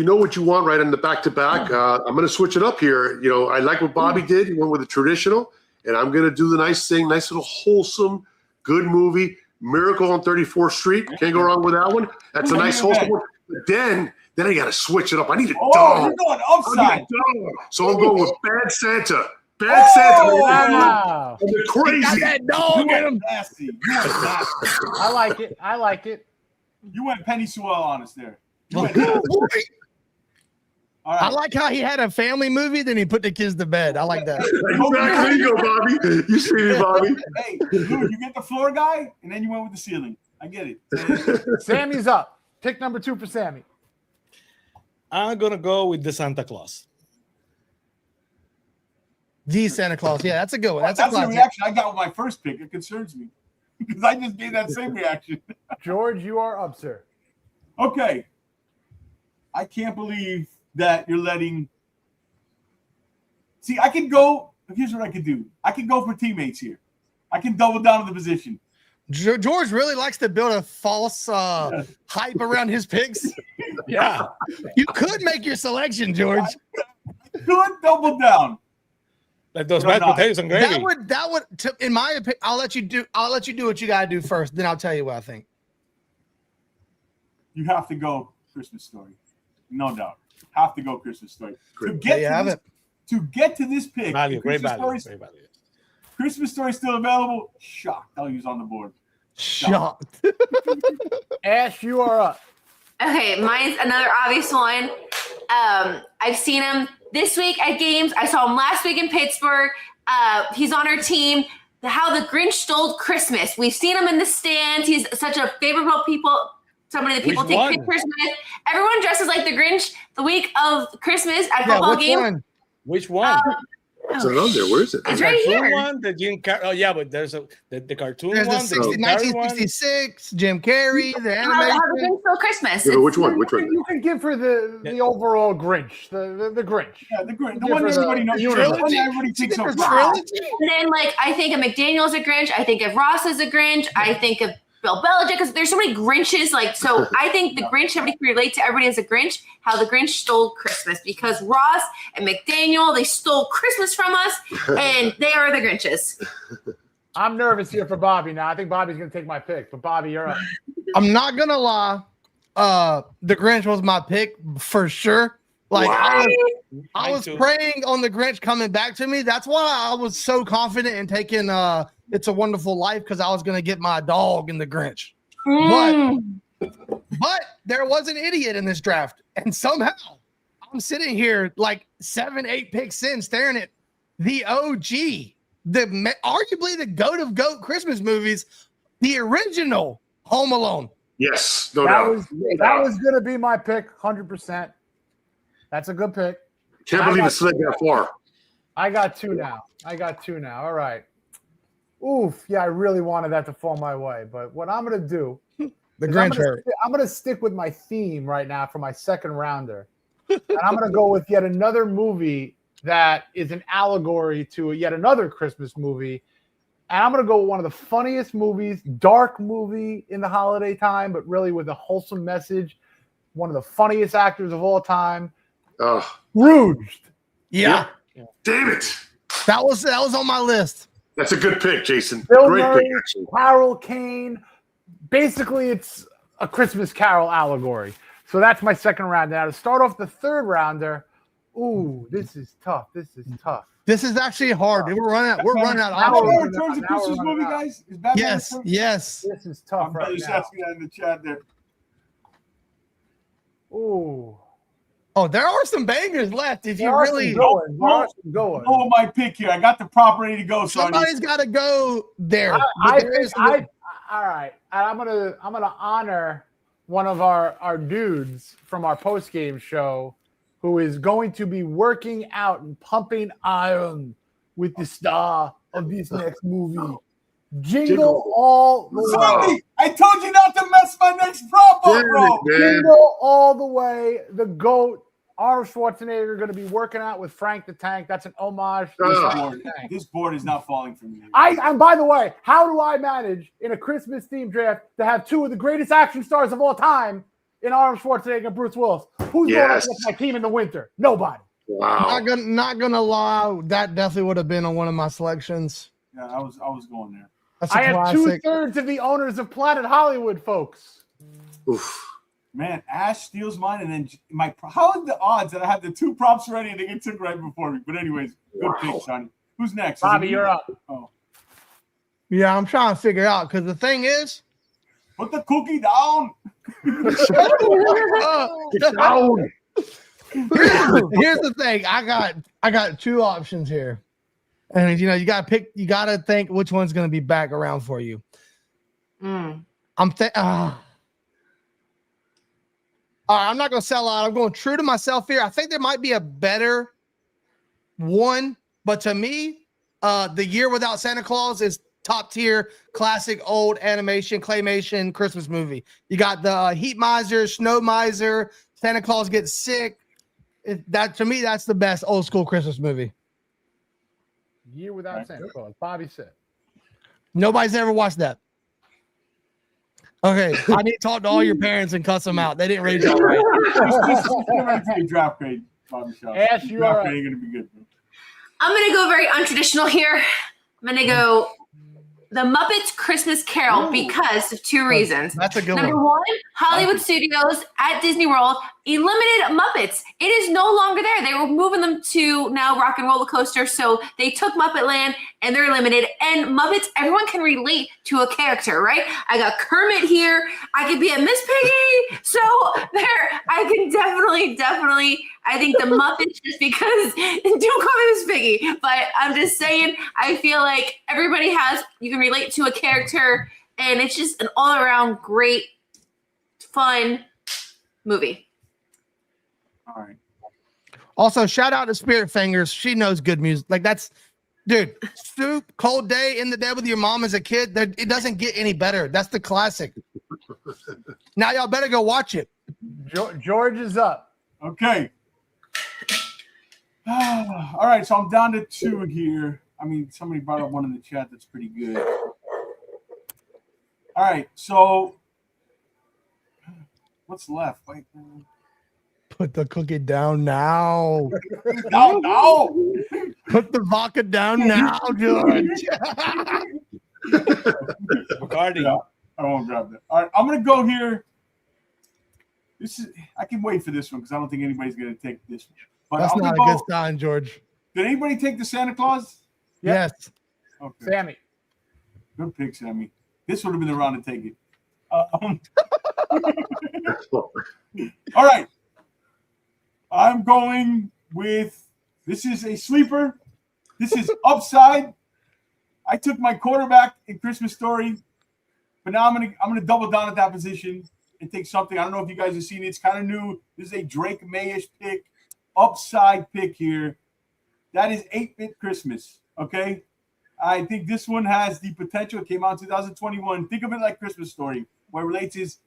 know what you want right in the back-to-back. I'm going to switch it up here. I like what Bobby did. He went with the traditional, and I'm going to do the nice thing, nice little wholesome, good movie, Miracle on 34th Street. Can't go wrong with that one. That's a nice wholesome one. But then I got to switch it up. I need a Oh, dog. you're going I upside. need a dog. So I'm going with Bad Santa. Bad Santa. Wow. And the crazy. That dog You in him. went nasty. You went nasty. I like it. I like it. You went Penny Sewell on us there. You went nasty. All I right. like how he had a family movie, then he put the kids to bed. I like that. Exactly. There you go, Bobby. You see me, Bobby. Hey, dude, you get the floor guy, and then you went with the ceiling. I get it. Sammy's up. Pick number 2 for Sammy. I'm gonna go with the Santa Claus. The Santa Claus. Yeah, that's a good one. That's a That's the classic. reaction I got with my first pick. It concerns me because I just gave that same reaction. George, you are up, sir. Okay. I can't believe that you're letting. See, I can go. Here's what I can do. I can go for teammates here. I can double down on the position. George really likes to build a false hype around his picks. Yeah, You could make your selection, George. Good double down. like those No, mashed no. potatoes and gravy. That would in my opinion, I'll let you do what you gotta do first, then I'll tell you what I think. You have to go Christmas Story. No doubt. Have to go Christmas Story. Great. There you have it. To get to this pick, Value, great Christmas value, Story's- great value. Christmas Story still available. Shocked. I'll use on the board. Shocked. Ash, you are up. Okay, mine's another obvious one. I've seen him this week at games. I saw him last week in Pittsburgh. He's on our team. How the Grinch Stole Christmas. We've seen him in the stands. He's such a favorable somebody that people Which take one? pictures with. Everyone dresses like the Grinch the week of Christmas at Yeah, football which games. one? Which one? It's not on there. Where is it? It's The right cartoon here. one, the Jim Carrey. Oh yeah, but there's the cartoon There's one, the the Jim Carrey one. 1966, Jim Carrey, the How the animation. Grinch Stole Christmas. Yeah, but which one? Which one? You can give her the overall Grinch, the Grinch. Yeah, the one Give her everybody knows. the The one trilogy. everybody thinks of. Trilogy? And then, I think of McDaniel's a Grinch. I think of Ross as a Grinch. I think of Bill Belichick, because there's so many Grinches. So I think the Grinch, everybody can relate to everybody as a Grinch, how the Grinch stole Christmas, because Ross and McDaniel, they stole Christmas from us, and they are the Grinches. I'm nervous here for Bobby now. I think Bobby's going to take my pick, but Bobby, you're up. I'm not gonna lie. The Grinch was my pick for sure. I Mine was too. praying on the Grinch coming back to me. That's why I was so confident in taking It's a Wonderful Life, because I was gonna get my dog in the Grinch. But there was an idiot in this draft, and somehow I'm sitting here 7-8 picks in, staring at the OG, arguably the goat of goat Christmas movies, the original Home Alone. Yes, no That doubt. was going to be my pick, 100%. That's a good pick. Can't believe it slid that far. I got two now. All right. Oof. Yeah, I really wanted that to fall my way. But what I'm going to do The Grinch hurt. I'm gonna stick with my theme right now for my second rounder, and I'm gonna go with yet another movie that is an allegory to yet another Christmas movie. And I'm going to go with one of the funniest movies, dark movie in the holiday time, but really with a wholesome message. One of the funniest actors of all time, Rouged. Yeah. Damn it. That was on my list. That's a good pick, Jason. Bill Great Murray, pick, actually. Carol Kane. Basically, it's a Christmas Carol allegory. So that's my second round. Now to start off the third rounder, this is tough. This is actually hard. We're running out of Bad options. Boy Returns a Christmas movie, guys? Is Bad Boy Yes, Returns? yes. This is tough I'm right just now. asking that in the chat there. Ooh. Oh, there are some bangers left. If you There are really, some good ones. Oh, my pick here. I got the prop ready to go, Sonny. somebody's got to go there. All right. I'm gonna honor one of our dudes from our post game show who is going to be working out and pumping iron with the star of this next movie. Jingle all the way. Sonny, I told you not to mess my next prop up, bro. Jingle all the way. The GOAT, Arnold Schwarzenegger, going to be working out with Frank the Tank. That's an homage to Frank the Tank. This board is not falling for me. And by the way, how do I manage in a Christmas themed draft to have two of the greatest action stars of all time in Arnold Schwarzenegger and Bruce Willis? Who's going up against my team in the winter? Nobody. Wow. Not gonna lie, that definitely would have been on one of my selections. Yeah, I was going there. That's a I have classic. 2/3 of the owners of Planet Hollywood, folks. Oof. Man, Ash steals mine, and then how are the odds that I have the two props ready and they get took right before me? But anyways, good pick, Sonny. Who's next? Is it Bobby, me? you're up. Oh. Yeah, I'm trying to figure out because the thing is, Put the cookie down. here's the thing. I got two options here, and you got to pick. You got to think which one's going to be back around for you. I'm all right, I'm not going to sell out. I'm going true to myself here. I think there might be a better one, but to me, The Year Without Santa Claus is top tier, classic old animation, claymation Christmas movie. You got the Heat Miser, Snow Miser, Santa Claus Gets Sick. To me, that's the best old school Christmas movie. Year Without Santa Claus. Bobby said. Nobody's ever watched that. Okay, I need to talk to all your parents and cuss them out. They didn't raise y'all right. Just get ready for your draft grade, Bobby Shaw. Ash, you Draft are grade ain't gonna be good, bro. I'm going to go very untraditional here. I'm going to go The Muppets Christmas Carol because of two reasons. That's a good Number one. one, Hollywood Studios at Disney World eliminated Muppets. It is no longer there. They were moving them to now Rock and Roller Coaster. So they took Muppet Land and they're eliminated. And Muppets, everyone can relate to a character, right? I got Kermit here. I could be a Miss Piggy. So I can definitely, I think the Muppets just because, don't call me Miss Piggy, but I'm just saying, I feel like everybody you can relate to a character and it's just an all around great, fun movie. All right. Also, shout out to Spirit Fingers. She knows good music. Like dude, Soup, Cold Day, In the Dead with Your Mom as a kid. It doesn't get any better. That's the classic. Now y'all better go watch it. George is up. Okay. All right, so I'm down to two here. I mean, somebody brought up one in the chat that's pretty good. All right, so what's left? Wait. Put the cookie down now. No. Put the vodka down now, George. McCarty. Yeah, I won't grab that. All right, I'm gonna go here. I can wait for this one because I don't think anybody's gonna take this one. But That's I'm not a gonna good sign, George. Did anybody take the Santa Claus? Yep. Yes. Okay. Sammy. Good pick, Sammy. This would have been the round to take it. All right. I'm going with this is a sleeper. This is Upside. I took my quarterback in Christmas Story, but now I'm gonna double down at that position and take something. I don't know if you guys have seen it. It's kind of new. This is a Drake Mayish pick, Upside pick here. That is 8-bit Christmas. Okay. I think this one has the potential. It came out in 2021. Think of it like Christmas Story. What relates is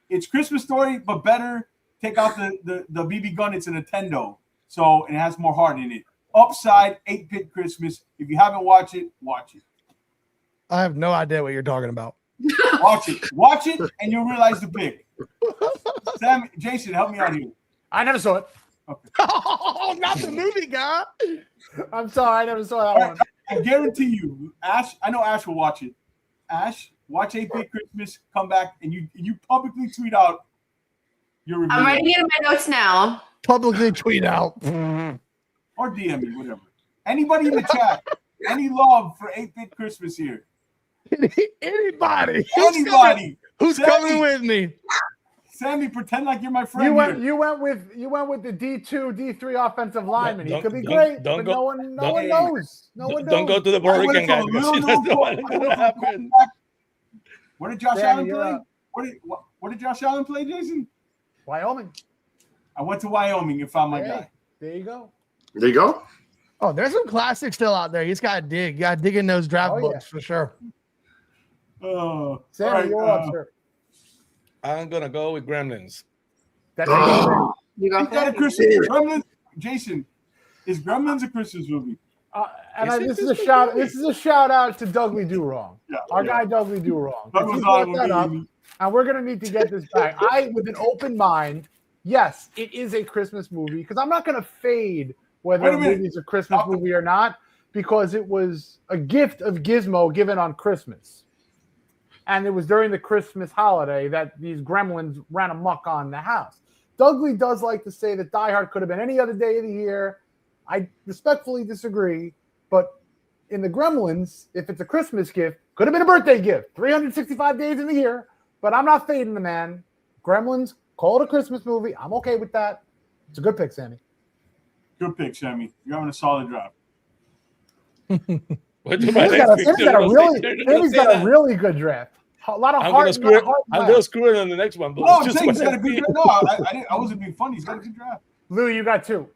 It's Christmas Story, but better. Take out the BB gun. It's a Nintendo, so and it has more heart in it. Upside 8-Bit Christmas. If you haven't watched it, watch it. I have no idea what you're talking about. Watch it, and you'll realize the pick. Sam, Jason, help me out here. I never saw it. Okay. Oh, not the movie guy. I'm sorry, I never saw that one. I guarantee you, Ash. I know Ash will watch it. Ash, watch 8-Bit Christmas. Come back and you publicly tweet out your review. I'm writing it in my notes now. Publicly tweet out. Or DM me, whatever. Anybody in the chat? Any love for 8-Bit Christmas here? Anybody? Anybody? Who's Sammy, coming with me? Sammy, pretend like you're my friend. You went with the D2, D3 offensive lineman. He could be great, but no one knows. No one knows. Don't go to the Puerto Rican guy. Where did Josh Allen play? Where did Josh Allen play, Jason? Wyoming. I went to Wyoming and found my guy. There you go. There you go. Oh, there's some classics still out there. He's got to dig. You got to dig in those draft books for sure. Sammy, right, you're up, sir. I'm gonna go with Gremlins. That's You go Is that a Christmas? Gremlins? Jason, is Gremlins a Christmas movie? this is a shout out to Dougly Do Wrong. Yeah, Our guy Dougly Do Wrong. That was all And we're gonna need to get this back. With an open mind, yes, it is a Christmas movie because I'm not gonna fade whether a movie is a Christmas movie or not because it was a gift of Gizmo given on Christmas. And it was during the Christmas holiday that these gremlins ran amok on the house. Dougly does like to say that Die Hard could have been any other day of the year. I respectfully disagree. But in the Gremlins, if it's a Christmas gift, could have been a birthday gift. 365 days in the year. But I'm not fading the man. Gremlins, call it a Christmas movie. I'm okay with that. It's a good pick, Sammy. Good pick, Sammy. You're having a solid draft. Sammy's got a really good draft. A lot of heart. I'm gonna screw it on the next one. But No, I'm saying he's got a good draft. No, I wasn't being funny. He's got a good draft. Lou, you got two.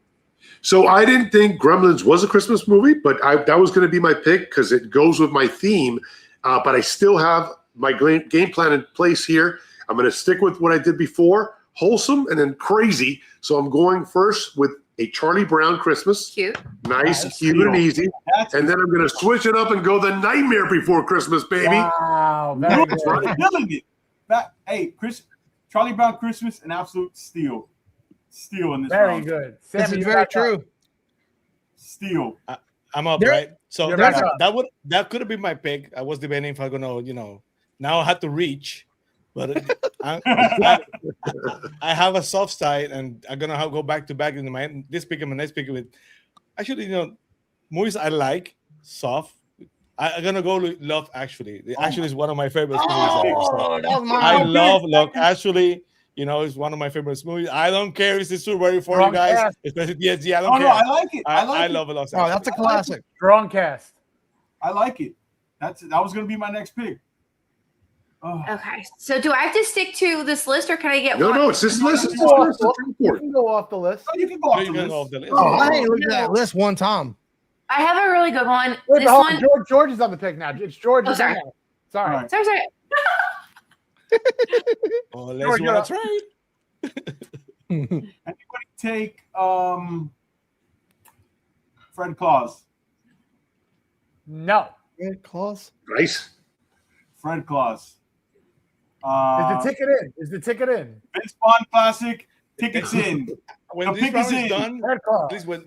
So I didn't think Gremlins was a Christmas movie, but that was going to be my pick because it goes with my theme. But I still have my game plan in place here. I'm going to stick with what I did before, wholesome and then crazy. So I'm going first with a Charlie Brown Christmas. Cute. Nice, cute, and easy. And then I'm going to switch it up and go The Nightmare Before Christmas, baby. Wow. Very good. Killing it. Hey, Charlie Brown Christmas, an absolute steal. Steal in this Very round. good. This is very true. Steal. I'm up, right? So that could have been my pick. I was debating if I'm gonna, now I had to reach, but I have a soft side, and I'm gonna go back to back in this pick and my next pick with. Actually, movies I like soft. I'm gonna go with Love Actually. Actually is one of my favorite movies. I love Love Actually. It's one of my favorite movies. I don't care if it's too very for you guys, especially TSG. I don't care. No, I like it. I love it. Oh, that's a classic. Strong cast. I like it. That was going to be my next pick. Oh. Okay. So do I have to stick to this list or can I get one? No, it's this list. You can go off the list. You can go off the list. Oh, I ain't looked at that list one time. I have a really good one. Wait, George is on the pick now. It's George. Oh, sorry. Sorry. Right. Sorry. Oh, let's want to trade. Anybody take Fred Claus? No. Fred Claus? Nice. Fred Claus. Is the ticket in? Vince Vaughn classic. Tickets in. When this round is done, please, when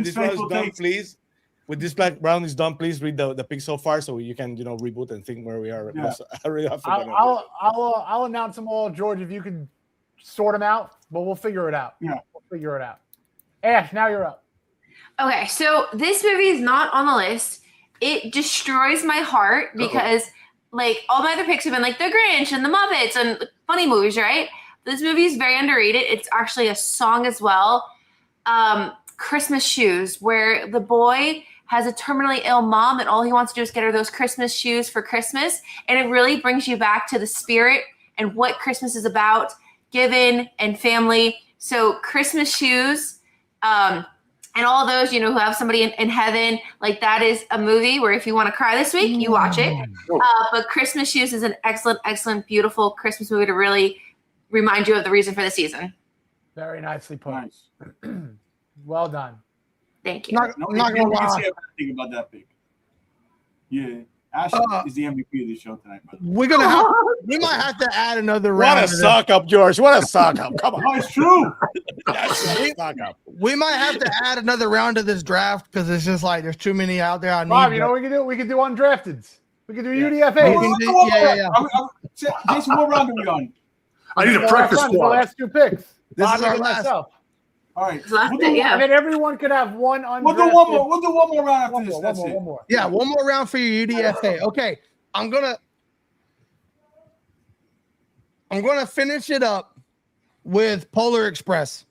this round is done, please. When this round is done, please read the pick so far so you can reboot and think where we are. Yeah. I really have to. I'll announce them all, George. If you can sort them out, but we'll figure it out. Yeah, we'll figure it out. Ash, now you're up. Okay, so this movie is not on the list. It destroys my heart because all my other picks have been like The Grinch and The Muppets and funny movies, right? This movie is very underrated. It's actually a song as well. Christmas Shoes, where the boy has a terminally ill mom and all he wants to do is get her those Christmas shoes for Christmas. And it really brings you back to the spirit and what Christmas is about, giving and family. So Christmas Shoes, and all those, who have somebody in heaven, that is a movie where if you want to cry this week, you watch it. But Christmas Shoes is an excellent, excellent, beautiful Christmas movie to really remind you of the reason for the season. Very nicely put. Nice. Well done. Thank you. Not gonna You can lie. say a bad thing about that pick. Yeah, Ash is the MVP of the show tonight. But We might have to add another What round. a to this. suck up, George. What a suck up. Come on. no, it's true. That's a suck up. We might have to add another round to this draft because it's just like there's too many out there. I need. Bob, you know what we can do? We can do undrafteds. We can do We UDFAs. can do- yeah. Jason, what round are we on? I need a practice The squad. last 2 picks. This Bobby is our and last. myself. All right, Last we'll bit, do, yeah. And then everyone could have one undrafted. we'll do one more. We'll do one more round after One this. more, That's it. one more. Yeah, one more round for your UDFA. Okay, I'm gonna finish it up with Polar Express.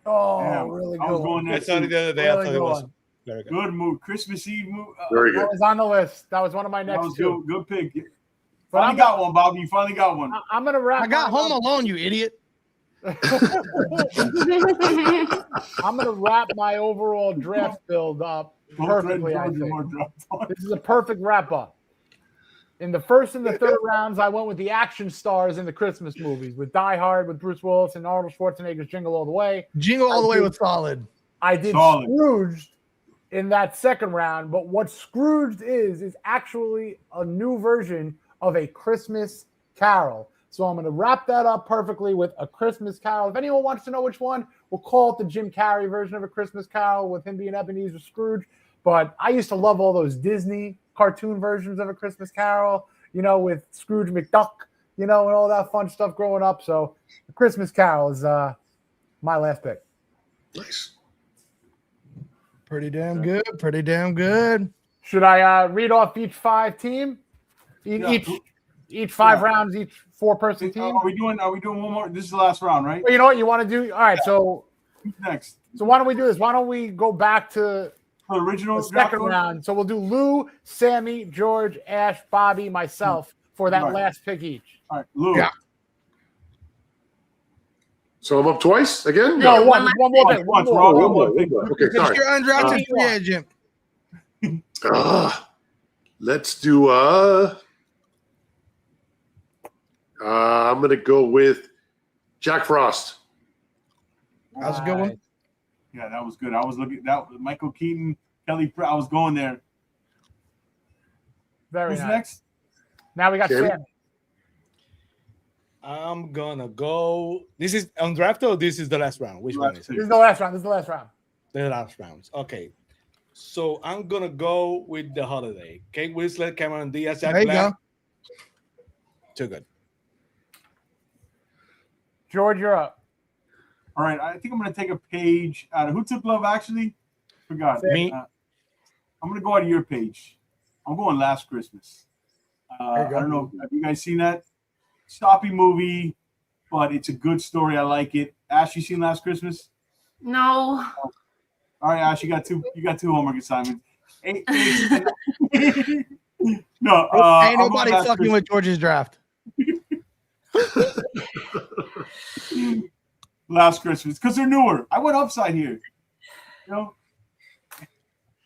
Oh, Damn, really I was good. going there That's only too. the other day. I Really thought it good was one. very good. Good move, Christmas Eve move. Very That good. was on the list. That was one of my That next was two. good pick. But Finally got one, Bobby. You finally got one. I'm gonna wrap. I got mine Home Alone, you idiot. up. I'm gonna wrap my overall draft build up perfectly. I think this is a perfect wrap up. In the first and the third rounds, I went with the action stars in the Christmas movies, with Die Hard, with Bruce Willis and Arnold Schwarzenegger's Jingle All the Way. Jingle All the Way with solid. I did Solid. Scrooged in that second round, but what Scrooged is actually a new version of A Christmas Carol. So I'm going to wrap that up perfectly with A Christmas Carol. If anyone wants to know which one, we'll call it the Jim Carrey version of A Christmas Carol with him being Ebenezer Scrooge. But I used to love all those Disney cartoon versions of A Christmas Carol, you know, with Scrooge McDuck, you know, and all that fun stuff growing up. So A Christmas Carol is my last pick. Nice. Pretty damn good. Pretty damn good. Should I read off each 5 team? Each 5 rounds, each 4-person team? Are we doing one more? This is the last round, right? Well, you know what you want to do? All right, so Who's next? why don't we do this? Why don't we go back to The original the second round? So we'll do Lou, Sammy, George, Ash, Bobby, myself for that Right. last pick each. All right, Lou. Yeah. So I'm up twice again? No, one one more Once, pick. One we're more. all One got more, one pick. one more. Okay, Because sorry. you're undrafted free agent. Let's do I'm gonna go with Jack Frost. That was a good one. Yeah, that was good. I was looking that Michael Keaton, Kelly. I was going there. Very Who's nice. next? Now we got Sammy? Sammy. I'm gonna go. This is undrafted or this is the last round? Which one is it? This is the last round. This is the last round. The last rounds. Okay. So I'm gonna go with the holiday. Kate Winslet, Cameron Diaz, Jack There you Black. go. Too good. George, you're up. All right, I think I'm going to take a page out of Who Took Love. Actually, forgot Me. I'm going to go out of your page. I'm going Last Christmas. I don't know. Have you guys seen that? Stoppy movie, but it's a good story. I like it. Ash, you seen Last Christmas? No. All right, Ash, you got two homework assignments. No, Ain't nobody fucking with George's draft. Last Christmas because they're newer. I went upside here. You know,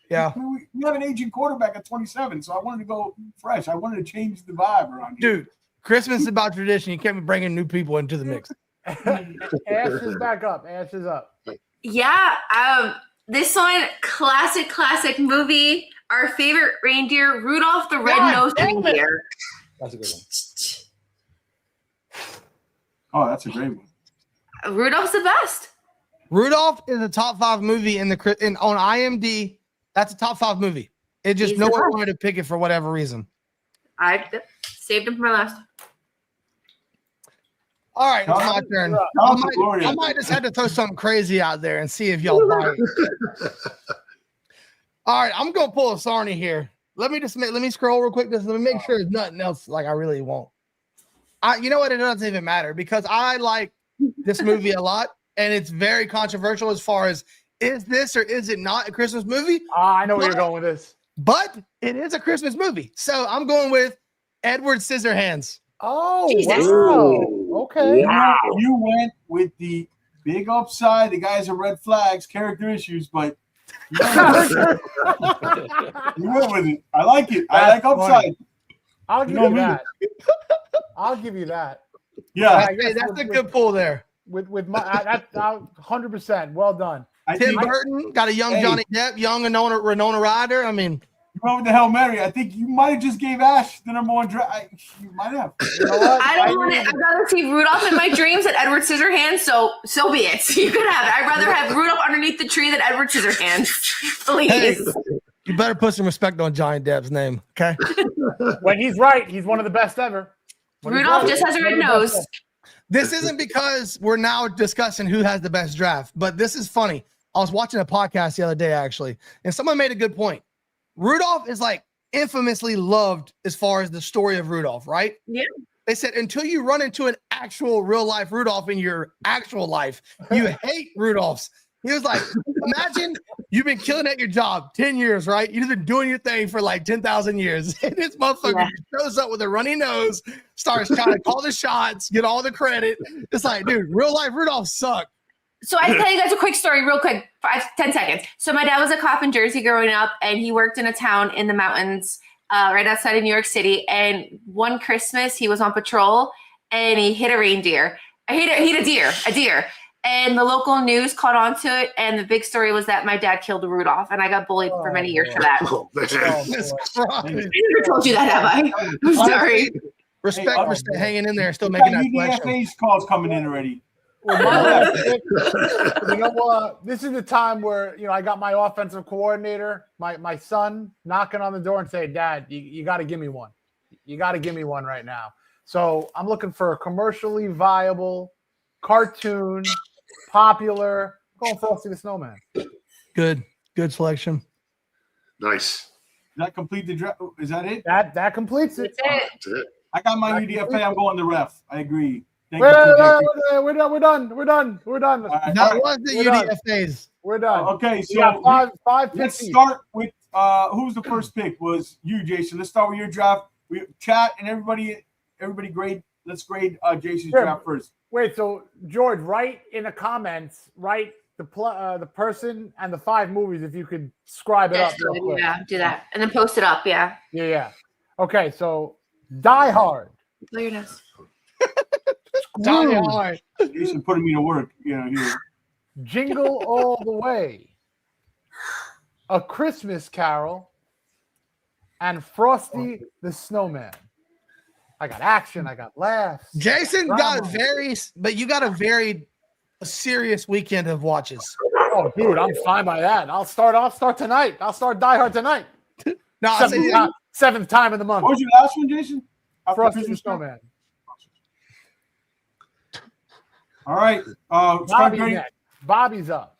Yeah. we have an aging quarterback at 27, so I wanted to go fresh. I wanted to change the vibe around here. Dude, Christmas is about tradition. You can't be bringing new people into the mix. Ash is back up. Ash is up. Yeah. This one, classic movie. Our favorite reindeer, Rudolph the Red-Nosed Reindeer. That's a good one. Oh, that's a great one. Rudolph's the best. Rudolph is a top 5 movie on IMDb. That's a top 5 movie. It just He's no the one best. wanted to pick it for whatever reason. I saved him for my last. All right, it's my turn. I might just have to throw something crazy out there and see if y'all buy it. All right, I'm gonna pull a Sarnie here. Let me scroll real quick. Let me make sure there's nothing else like I really won't. You know what? It doesn't even matter because I like this movie a lot, and it's very controversial as far as is this or is it not a Christmas movie? I know where you're going with this. But it is a Christmas movie, so I'm going with Edward Scissorhands. Oh, Jesus. wow. Okay. Wow. You went with the big upside. The guys are red flags, character issues, but you went with it. I like it. I like That's upside. I'll give You know you me. that. I'll give you that. Yeah, Hey, that's a good pull there. With my that's 100%. Well done. Tim Burton got a young Johnny Depp, young Winona Ryder. I mean, you went with the Hail Mary. I think you might have just gave Ash the number one draft. You might have. You know what? I don't want it. I'd rather see Rudolph in my dreams than Edward Scissorhands, so be it. You could have it. I'd rather have Rudolph underneath the tree than Edward Scissorhands. Please. hey, you better put some respect on Johnny Depp's name, okay? When he's right, he's one of the best ever. Rudolph just has a red nose. This isn't because we're now discussing who has the best draft, but this is funny. I was watching a podcast the other day, actually, and someone made a good point. Rudolph is like infamously loved as far as the story of Rudolph, right? Yeah. They said until you run into an actual real life Rudolph in your actual life, you hate Rudolphs. He was like, imagine you've been killing at your job 10 years, right? You've been doing your thing for like 10,000 years. And this motherfucker shows up with a runny nose, starts trying to call the shots, get all the credit. It's like, dude, real life Rudolph suck. So I tell you guys a quick story real quick, 10 seconds. So my dad was a cop in Jersey growing up, and he worked in a town in the mountains right outside of New York City. And one Christmas, he was on patrol, and he hit a reindeer. He hit a deer. And the local news caught on to it, and the big story was that my dad killed Rudolph, and I got bullied for many years for that. I never told you that, have I? I'm sorry. Respect for hanging in there and still making that collection. UDFA's calls coming in already. You know what? This is the time where I got my offensive coordinator, my son, knocking on the door and saying, "Dad, you got to give me one. You got to give me one right now." So I'm looking for a commercially viable, cartoon, popular. I'm going Frosty the Snowman. Good selection. Nice. Does that complete the draft? Is that it? That completes it. That's it. I got my UDFA. I'm going to ref. I agree. Thank We're you. done. Right. That was the UDFAs. We're done. Okay, We so got five let's picks. start with who's the first pick? Was you, Jason? Let's start with your draft. We chat and everybody grade. Let's grade Jason's draft first. Wait, so George, write in the comments, write the person and the 5 movies if you could scribe it up. Real quick. Yeah, do that. And then post it up, yeah. Yeah. Okay, so Die Hard. Blow your nose. Die Hard. Jason putting me to work. Here. Jingle All the Way. A Christmas Carol. And Frosty the Snowman. I got action. I got laughs. Jason drama. you got a very serious weekend of watches. Oh, dude, I'm fine by that. I'll start tonight. I'll start Die Hard tonight. No, Seventh time in the month. What was your last one, Jason? Frosty the Snowman. All right. Start Bobby grading. next. Bobby's up.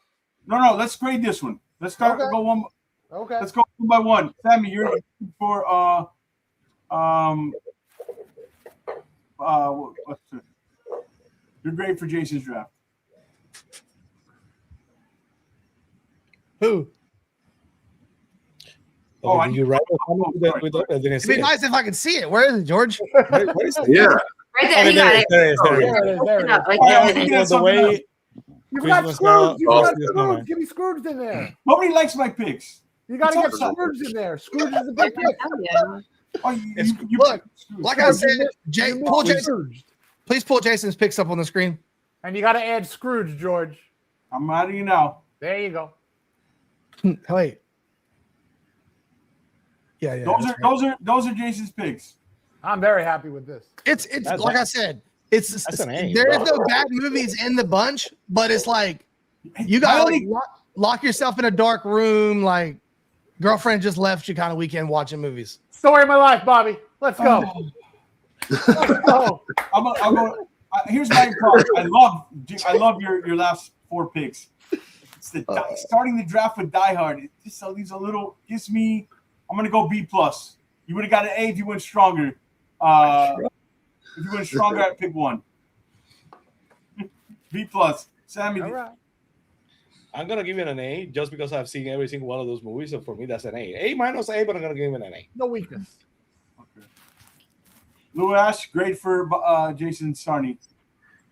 No. Let's grade this one. Let's start. Okay. Go one. Okay. Let's go one by one. Sammy, you're for what's it? Your grade for Jason's draft. who? Oh, I did you write it? I didn't It'd see be it. nice if I could see it. Where is it, George? Where is it? Yeah. Right there, he got it. There it is. There it is. There it is. Up, like All right, that. we It can was have the way You got Christmas Scrooge. now. You got Frosty the Snowman. Scrooge. Give me Scrooge in there. Nobody likes my picks. You got to It's get awesome. Scrooge in there. Scrooge is a big pick. Oh, you Look, like I said, You pull missed Jason. Scrooge. Please pull Jason's picks up on the screen. And you got to add Scrooge, George. I'm out of you now. There you go. Wait. Yeah. Those are Jason's picks. I'm very happy with this. It's That's like I said, it's That's an A, there is bro. no bad movies in the bunch, but it's like you My gotta only- like lock yourself in a dark room, like girlfriend just left you kind of weekend watching movies. Story of my life, Bobby. Let's go. Let's go. Here's my problem. I love your last 4 picks. It's the starting the draft with Die Hard. It just leaves a little. Gives me. I'm gonna go B+. You would have got an A if you went stronger. If you went stronger, I'd pick 1. B+. Sammy. All right. I'm gonna give it an A just because I've seen every single one of those movies. So for me, that's an A. A-, but I'm gonna give it an A. No weakness. Okay. Lou Ash, great for Jason Sarney.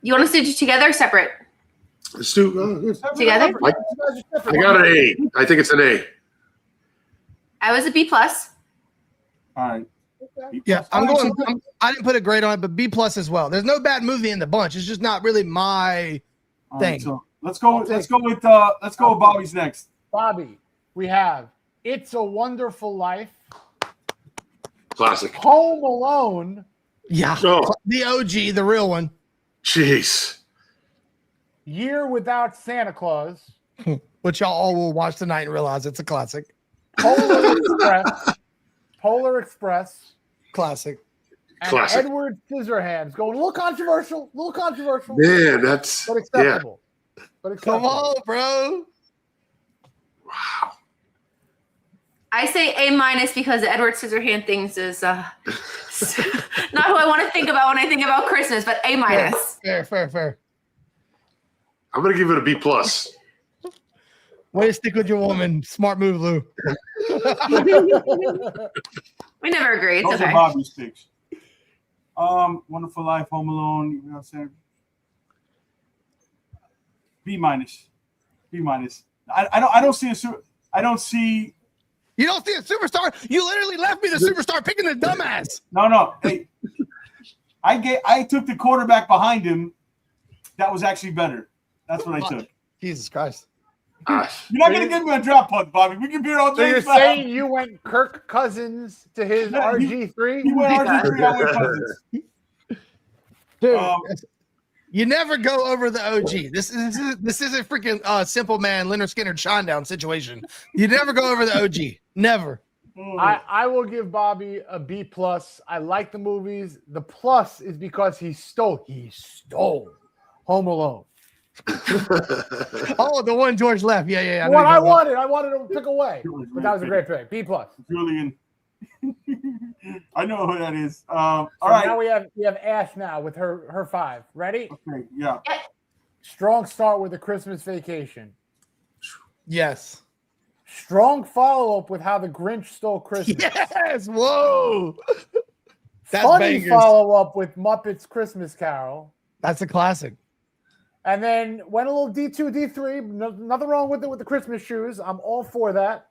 You want us to do together or separate? Stu, Together? I got an A. I think it's an A. I was a B+. All right. Yeah, I didn't put a grade on it, but B plus as well. There's no bad movie in the bunch. It's just not really my thing. Right, so let's go with Bobby's next. Bobby, we have It's a Wonderful Life, Classic. Home Alone, Yeah, Oh, the OG, the real one. jeez. Year Without Santa Claus, Which y'all all will watch tonight and realize it's a classic. Polar Express, Classic. and Classic. Edward Scissorhands. Going a little controversial, Man, that's but acceptable. But Come acceptable. on, bro. wow. I say A- because the Edward Scissorhand things is not who I want to think about when I think about Christmas, but A-. Fair. I'm gonna give it a B plus. Way to stick with your woman. Smart move, Lou. We never agree. It's Those are okay. Bobby's picks. Wonderful Life, Home Alone. You know what I'm saying? B-. I don't see I don't see. You don't see a superstar? You literally left me the superstar picking the dumbass. No. Hey, I took the quarterback behind him. That was actually better. That's what I took. Jesus Christ. You're not gonna give me a drop punt, Bobby. We can be here all So day. you're saying you went Kirk Cousins to his Yeah, RG3? he went RG3. I went Cousins. Dude, you never go over the OG. This isn't freaking Simple Man, Leonard Skinner, Shinedown situation. You never go over the OG. Never. I will give Bobby a B plus. I like the movies. The plus is because he stole Home Alone. Oh, the one George left. Yeah. What I wanted him to pick away. But that was a great pick. B plus. Julian. I know who that is. So all right. now we have Ash now with her 5. Ready? Okay, yeah. Strong start with the Christmas Vacation. Yes. Strong follow-up with How the Grinch Stole Christmas. Yes. Whoa. That's Funny bangers. follow-up with Muppets Christmas Carol. That's a classic. And then went a little D2, D3. Nothing wrong with it with the Christmas shoes. I'm all for that.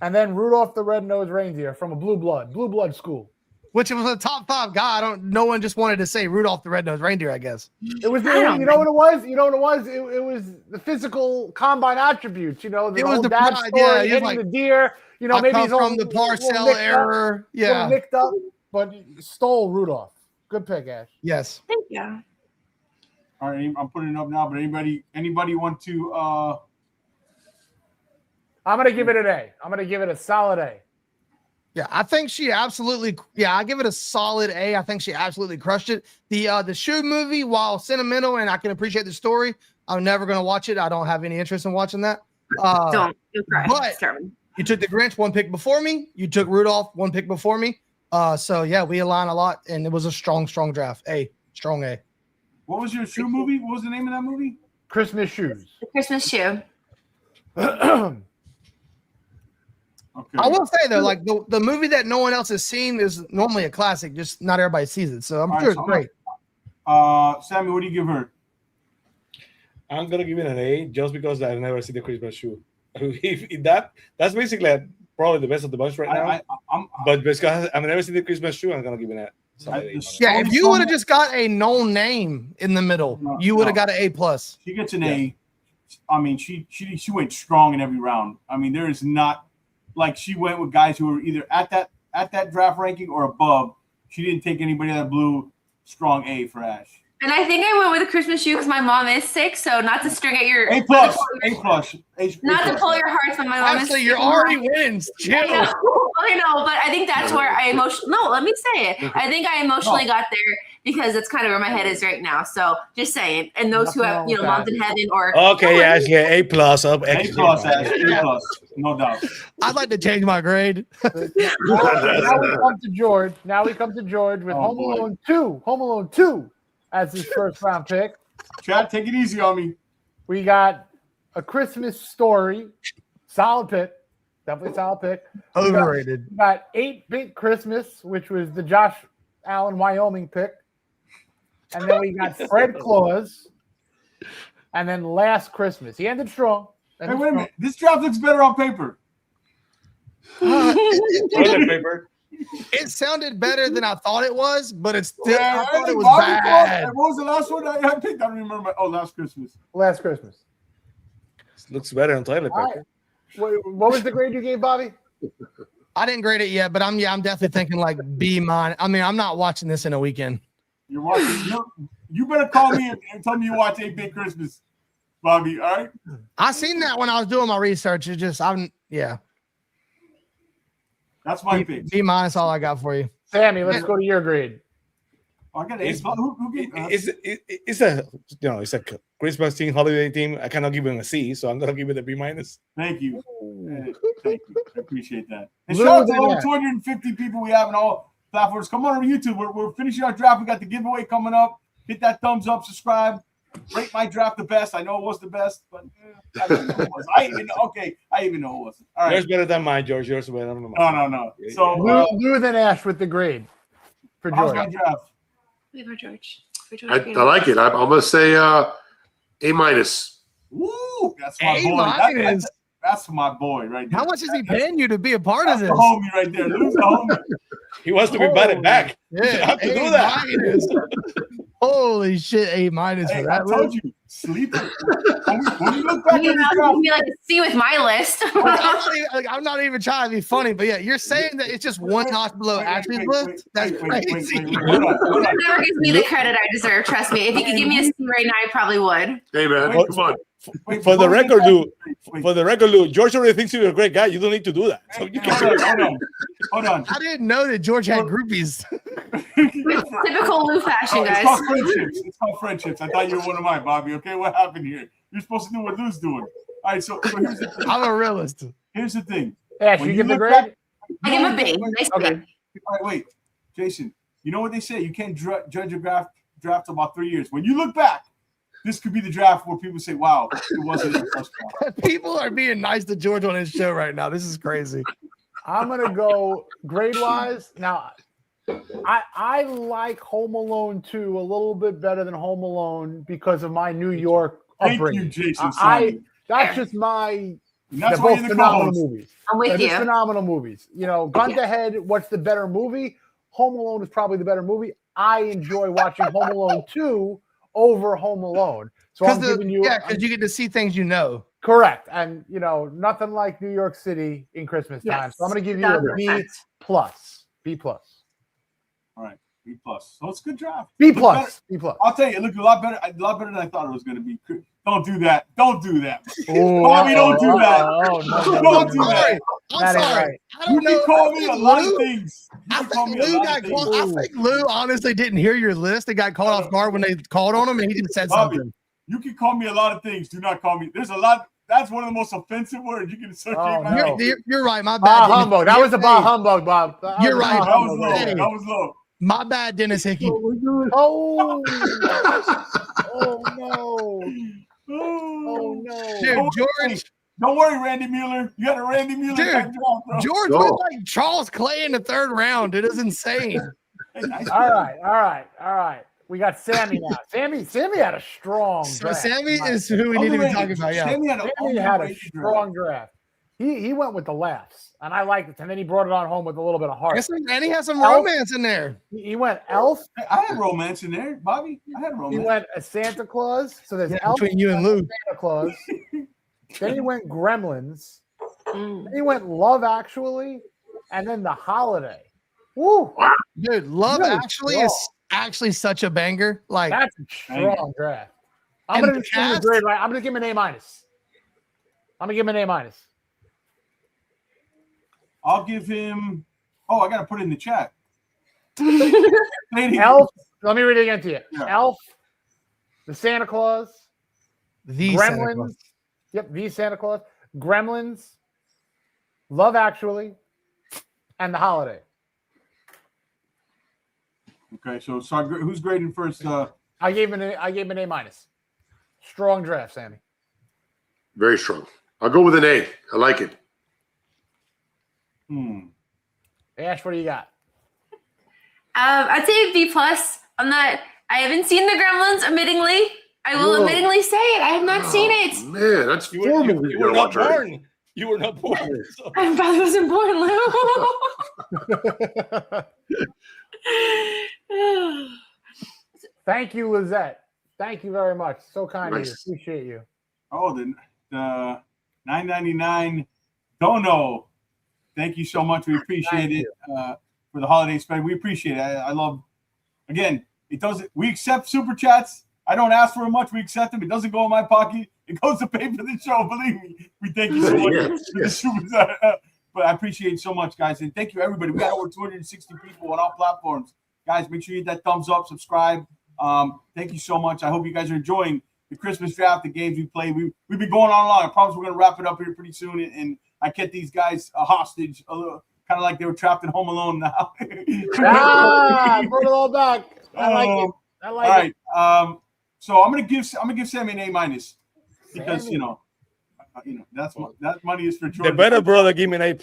And then Rudolph the Red-Nosed Reindeer from a Blue Blood school. Which was a top 5 guy. No one just wanted to say Rudolph the Red-Nosed Reindeer, I guess. It was, you know what it was? It was the physical combine attributes. You know, It was old the dad pride, story, yeah, he was hitting like, the deer. You know, I maybe come he's all from the parcel error. Yeah. nicked up, but stole Rudolph. Good pick, Ash. Yes. Thank you. All right, I'm putting it up now. But anybody want to? I'm gonna give it an A. I'm gonna give it a solid A. Yeah, I think she absolutely. Yeah, I give it a solid A. I think she absolutely crushed it. The shoe movie, while sentimental and I can appreciate the story, I'm never going to watch it. I don't have any interest in watching that. Don't cry. but- It's terrible. You took the Grinch 1 pick before me. You took Rudolph 1 pick before me. So yeah, we align a lot, and it was a strong draft. Strong A. What was your shoe movie? What was the name of that movie? Christmas shoes. The Christmas shoe. Okay. I will say though, like the movie that no one else has seen is normally a classic, just not everybody sees it. So I'm All sure right, it's so great. Sammy, what do you give her? I'm gonna give it an A just because I've never seen the Christmas shoe. If that's basically probably the best of the bunch right now. I'm But because I've never seen the Christmas shoe, I'm gonna give it a solid A. Yeah, if you would have just got a known name in the middle, you would have got an A plus. She gets an A. I mean, she went strong in every round. I mean, there is not like she went with guys who were either at that draft ranking or above. She didn't take anybody that blew strong A for Ash. And I think I went with a Christmas shoe because my mom is sick. So not to string at your A plus. not to pull your hearts, but my mom is Actually, sick. you're already wins. Chill. I know, but I think that's where I emotionally. No, let me say it. I think I emotionally got there because that's kind of where my head is right now. So just saying, and those who have moms in heaven or Okay, Ash, yeah, A plus up. A plus, Ash. A plus, no doubt. I'd like to change my grade. Now we come to George. With Home Alone 2. Home Alone 2 as his first round pick. Chad, take it easy on me. We got A Christmas Story. Solid pick. Definitely solid pick. Overrated. We got 8-Bit Christmas, which was the Josh Allen, Wyoming pick. And then we got Fred Claus. And then Last Christmas. He ended strong. Hey, wait a minute. This draft looks better on paper. Toilet paper. It sounded better than I thought it was, but it's still. Yeah, I thought it was Bobby bad. What was the last one I picked? I don't remember. Oh, Last Christmas. Last Christmas. Looks better on toilet All paper. right. What was the grade you gave, Bobby? I didn't grade it yet, but I'm definitely thinking like B-. I mean, I'm not watching this in a weekend. You're watching. You better call me and tell me you watch 8-Bit Christmas, Bobby. All right. I seen that when I was doing my research. It's just That's my pick. B- all I got for you. Sammy, let's go to your grade. I got A. Who gave? It's a Christmas team, holiday team. I cannot give him a C, so I'm gonna give it a B-. Thank you. Thank you. I appreciate that. And Lou shout out to did all the that. 250 people we have in all platforms. Come on YouTube. We're finishing our draft. We got the giveaway coming up. Hit that thumbs up, subscribe. Rate my draft the best. I know it was the best, but I didn't know it was. I even know it wasn't. All right. Yours better than mine, George. Yours better than mine. No. So Lou then Ash with the grade for how's George. my draft? Wait for George. I like it. I'm going to say A-. Woo! That's my A-. boy. That's my boy right there. How much is he paying you to be a part That's of the this? homie right there. Lou's the homie. He wants to be batted back. You Yeah, have to do that. Holy shit, A- for Hey, that. I told you, sleeper. When you look back at You the know, draft, be like a C with my list. I'm not even trying to be funny, but yeah, you're saying that it's just one notch below Ashley's list? That's crazy. Hold on. Never gives me the credit I deserve. Trust me. If you could give me a C right now, I probably would. Hey, man, Wait, come on. For the record, Lou, George already thinks you're a great guy. You don't need to do that. So you can Hold on. I didn't know that George had groupies. Typical Lou fashion, It's guys. called friendships. It's called friendships. I thought you were one of mine, Bobby. Okay, what happened here? You're supposed to do what Lou's doing. All right, so here's the thing. I'm a realist. Here's the thing. Ash, When you you give the look grade? back- I give him a B. Nice Okay. B. All right, wait, Jason. You know what they say? You can't judge a draft about 3 years. When you look back, this could be the draft where people say, "Wow, it wasn't the first draft." People are being nice to George on his show right now. This is crazy. I'm gonna go grade wise. Now, I like Home Alone 2 a little bit better than Home Alone because of my New York Thank you, upbringing. Jason. Simon. That's just my. And that's They're why both you're the phenomenal co-host. movies. I'm with They're just you. phenomenal movies. You know, gun to head, what's the better movie? Home Alone is probably the better movie. I enjoy watching Home Alone 2 over Home Alone. So I'm giving you because you get to see things you know. correct. And you know, nothing like New York City in Christmas time. Yes, So I'm gonna give you a B 100%. plus. B plus. All right, B plus. So it's a good draft. B Looked better. plus. B plus. I'll tell you, it looked a lot better than I thought it was going to be. Don't do that. Don't do that. Ooh, Bobby, don't do that. Oh, no, Don't do I'm that. sorry. I'm That ain't sorry. right. I You don't know. can call I me a think lot of Lou- things. You I can call think me a Lou lot got of things. called. I think Lou honestly didn't hear your list. It got caught off guard when they called on him, and he just said Bobby, something. You can call me a lot of things. Do not call me. There's a lot. That's one of the most offensive words you can associate Oh, my no. name. You're right. My bad. Bah Dennis. humbug. That was a bah Hey, humbug, Bob. That You're was a right. bah That was humbug. low. Hey. That was low. My bad, Dennis Hickey. Oh. Oh no. Oh no. Dude, George. Don't worry, Randy Mueller. You got a Randy Mueller Dude, type draft, bro. George Go. went like Charles Clay in the third round. It is insane. Hey, nice All right. We got Sammy now. Sammy had a strong So draft. Sammy is who we need to be talking about. Yeah. Sammy had a Sammy had a underrated strong draft. He went with the laughs, and I liked it. And then he brought it on home with a little bit of heart. And he has some Elf. romance in there. He went Elf. Hey, I had romance in there, Bobby. I had He romance. went a Santa Claus. So there's Yeah, Elf between you and Lou. Santa Claus. Then he went Gremlins. Mm. Then he went Love Actually, and then The Holiday. Woo! Dude, Love Really Actually strong. is actually such a banger. Like, That's a strong draft. I'm And gonna the give him a cast? grade right. I'm gonna give him an A minus. I'm gonna give him an A minus. I'll give him. Oh, I got to put it in the chat. Say it again. Elf. Let me read it again to you. Yeah. Elf, the Santa Claus, the Santa Gremlins. Claus. Yep, the Santa Claus. Gremlins, Love Actually, and The Holiday. Okay, so who's grading first? I gave him an A minus. Strong draft, Sammy. Very strong. I'll go with an A. I like it. Ash, what do you got? I'd say B plus. I haven't seen the Gremlins, admittingly. I will Whoa. admittingly say it. I have not seen it. Man, that's 4 movies You you're were gonna not watch. Right? born. You were not born. So. My brother was born, Lou. Thank you, Lizette. Thank you very much. So kind of you. Nice. Appreciate you. Oh, the $9.99 dono. Thank you so much. We appreciate it for the holiday special. We appreciate it. I love. Again, it doesn't. We accept super chats. I don't ask for much. We accept them. It doesn't go in my pocket. It goes to pay for the show. Believe me. We thank you so much for the super chat. But I appreciate it so much, guys, and thank you everybody. We got over 260 people on all platforms. Guys, make sure you hit that thumbs up, subscribe. Thank you so much. I hope you guys are enjoying the Christmas draft, the games we play. We've been going on long. I promise we're going to wrap it up here pretty soon. And I kept these guys hostage, a little, kind of like they were trapped in Home Alone now. Bring it all back. I like it. I like it. All right. So I'm gonna give Sammy an A- because that money is for Jordan. The better brother give me an A+.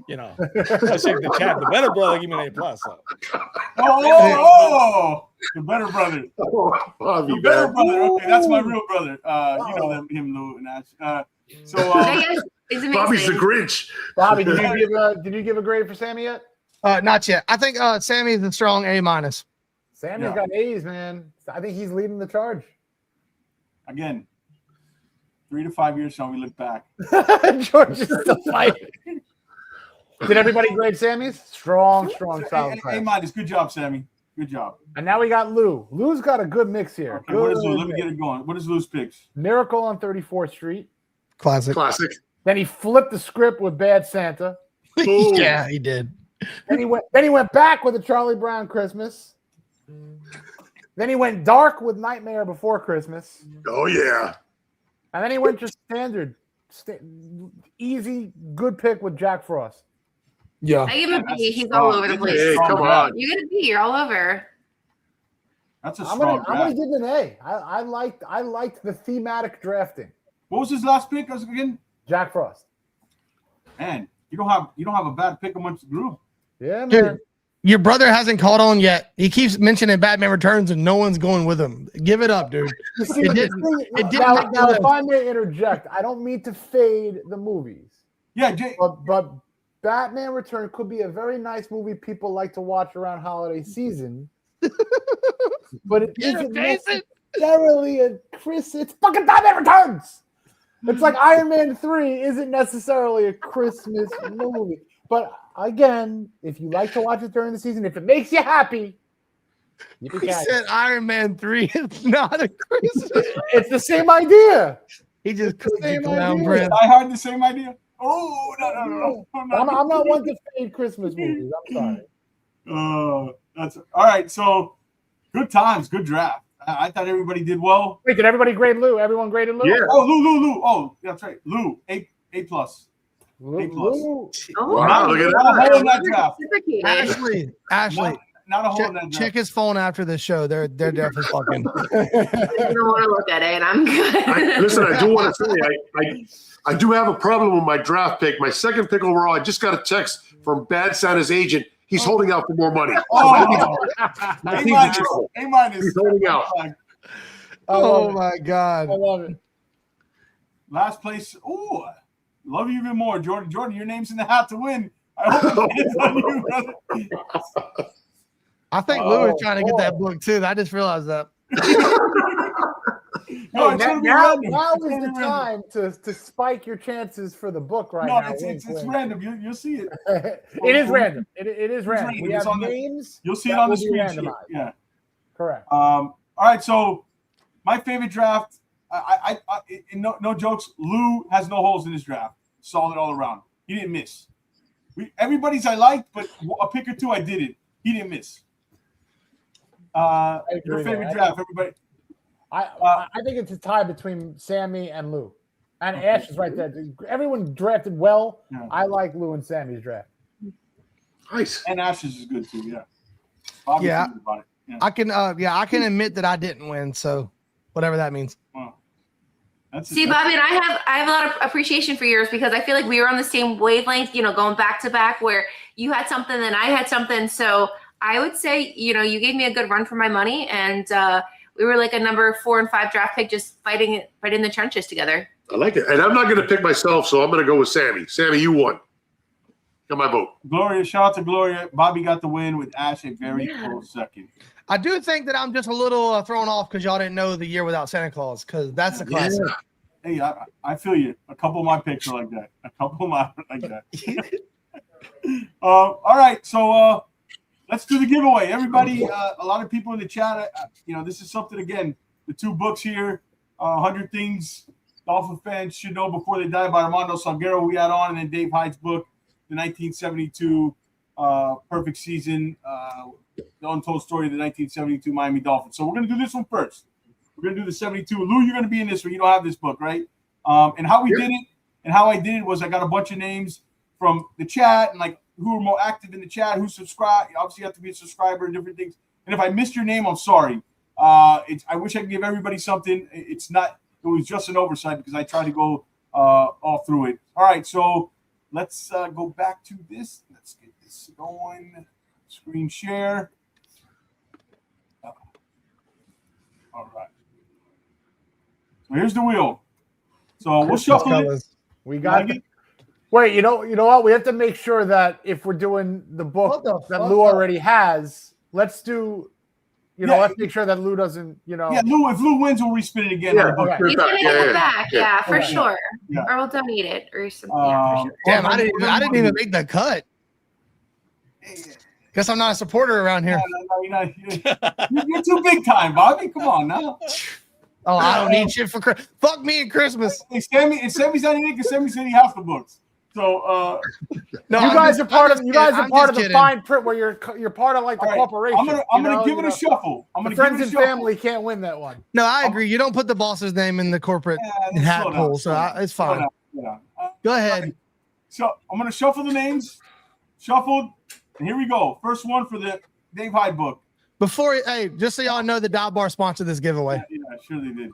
You know, I check the chat. The better brother give me an A+. So. Oh, the better brother. Bobby, The better man. brother. Okay, that's my real brother. You know him, Lou, and Ash. Bobby's the Grinch. Bobby, did you give a grade for Sammy yet? Not yet. I think Sammy's a strong A-. Sammy's got A's, man. I think he's leading the charge. Again, 3 to 5 years from now, we look back. George is still fighting. Did everybody grade Sammy's? Strong, solid. A-. Good job, Sammy. Good job. And now we got Lou. Lou's got a good mix here. Okay, what is Lou? Let me get it going. What is Lou's picks? Miracle on 34th Street. Classic. Then he flipped the script with Bad Santa. Yeah, he did. Then he went back with a Charlie Brown Christmas. Then he went dark with Nightmare Before Christmas. Oh, yeah. And then he went just standard, easy, good pick with Jack Frost. Yeah. I give him a B. He's all over the place. Hey, come on. You get a B. You're all over. That's a I'm strong gonna draft. give him an A. I liked the thematic drafting. What was his last pick again? Jack Frost. Man, you don't have a bad pick amongst the group. Yeah, man. Dude, your brother hasn't caught on yet. He keeps mentioning Batman Returns and no one's going with him. Give it up, dude. You see, It didn't make the now, list. if I may interject, I don't mean to fade the movies, Yeah, Jay. but Batman Return could be a very nice movie people like to watch around holiday season. But it isn't necessarily a Chris. It's fucking Batman Returns. It's like Iron Man 3 isn't necessarily a Christmas movie. But again, if you like to watch it during the season, if it makes you happy, you can He catch said it. Iron Man 3 is not a Christmas. It's the same idea. He just It's the cooked the same clown idea. bread. I heard the same idea. Oh, no. I'm not one to fade Christmas movies. I'm sorry. That's all right. So good times, good draft. I thought everybody did well. Wait, did everybody grade Lou? Everyone graded Lou? Yeah. Oh, Lou. Oh, that's right. Lou, A+. Lou, A plus. Lou, Oh, Wow, look at Not a that. hole in that draft. reciprocated. Ashley, Not a hole in that draft. check his phone after the show. They're definitely fucking. I don't want to look at it. I'm good. Listen, I do want to say, I do have a problem with my draft pick. My second pick overall, I just got a text from Bad Santa's agent. He's holding out for more money. Oh, My team's in trouble. A-. He's holding out. Oh my God. I love it. Last place. Oh, love you even more, Jordan. Jordan, your name's in the hat to win. I hope it's on you, brother. I think Lou is trying to get that book too. I just realized that. No, Hey, it's gonna be now random. is It's the gonna be random. time to spike your chances for the book right No, now. it's Wink, wink. random. You'll see it. It is random. It is random. random. We It's have on the- names. You'll see it that on the will be screen. Sheet. randomized. Yeah. Correct. All right. So my favorite draft. I no jokes. Lou has no holes in his draft. Solid all around. He didn't miss. Everybody's I liked, but a pick or two I didn't. He didn't miss. Your agree favorite there. draft, everybody. I think it's a tie between Sammy and Lou. And Ash is right there. Everyone drafted well. Yeah. I like Lou and Sammy's draft. Nice. And Ashes is good too. Yeah. Bobby's Yeah. good about it. Yeah. I can admit that I didn't win. So whatever that means. Wow. That's See, Bobby, and I have a lot of appreciation for yours because I feel like we were on the same wavelength, going back to back where you had something and I had something. So I would say, you gave me a good run for my money, and we were like a number 4 and 5 draft pick, just fighting in the trenches together. I like it. And I'm not going to pick myself, so I'm going to go with Sammy. Sammy, you won. Got my vote. Gloria, shout out to Gloria. Bobby got the win with Ash a very close second. I do think that I'm just a little thrown off because y'all didn't know the year without Santa Claus because that's the classic. Yeah. Hey, I feel you. A couple of my picks are like that. A couple of mine are like that. All right, so let's do the giveaway. Everybody, a lot of people in the chat, this is something, again, the 2 books here, 100 Things Dolphin Fans Should Know Before They Die by Armando Salguero we had on, and then Dave Hyde's book, the 1972 Perfect Season, the Untold Story of the 1972 Miami Dolphins. So we're going to do this one first. We're going to do the 72. Lou, you're going to be in this one. You don't have this book, right? And how we did it, and how I did it was I got a bunch of names from the chat and like who are more active in the chat, who subscribe. Obviously, you have to be a subscriber and different things. And if I missed your name, I'm sorry. I wish I could give everybody something. It's not. It was just an oversight because I tried to go all through it. All right, so let's go back to this. Let's get this going. Screen share. All right. So here's the wheel. So we'll shuffle it. We got it. Wait, you know what? We have to make sure that if we're doing the book that Lou already has, let's do, let's make sure that Lou doesn't, Yeah, Lou, if Lou wins, we'll respin it again. Yeah, He's going to get it back, for Okay. sure. Yeah. Or we'll donate it or something. For sure. Damn, I didn't even make the cut. Guess I'm not a supporter around here. No, you're too big time, Bobby. Come on now. Oh, I don't need shit for Christmas. Fuck me and Christmas. Hey, Sammy's not in it because Sammy said he has the books. So No, you guys are part of the kidding. fine print where you're part of like the corporation. I'm gonna give it a shuffle. I'm gonna friends give it a and shuffle. family can't win that one. No, I agree. You don't put the boss's name in the corporate hat slow down, pool, so it's fine. Slow down. Go ahead. So I'm gonna shuffle the names. Shuffled, and here we go. First one for the Dave Hyde book. Hey, just so y'all know, the Dive Bar sponsored this giveaway. Yeah, sure they did.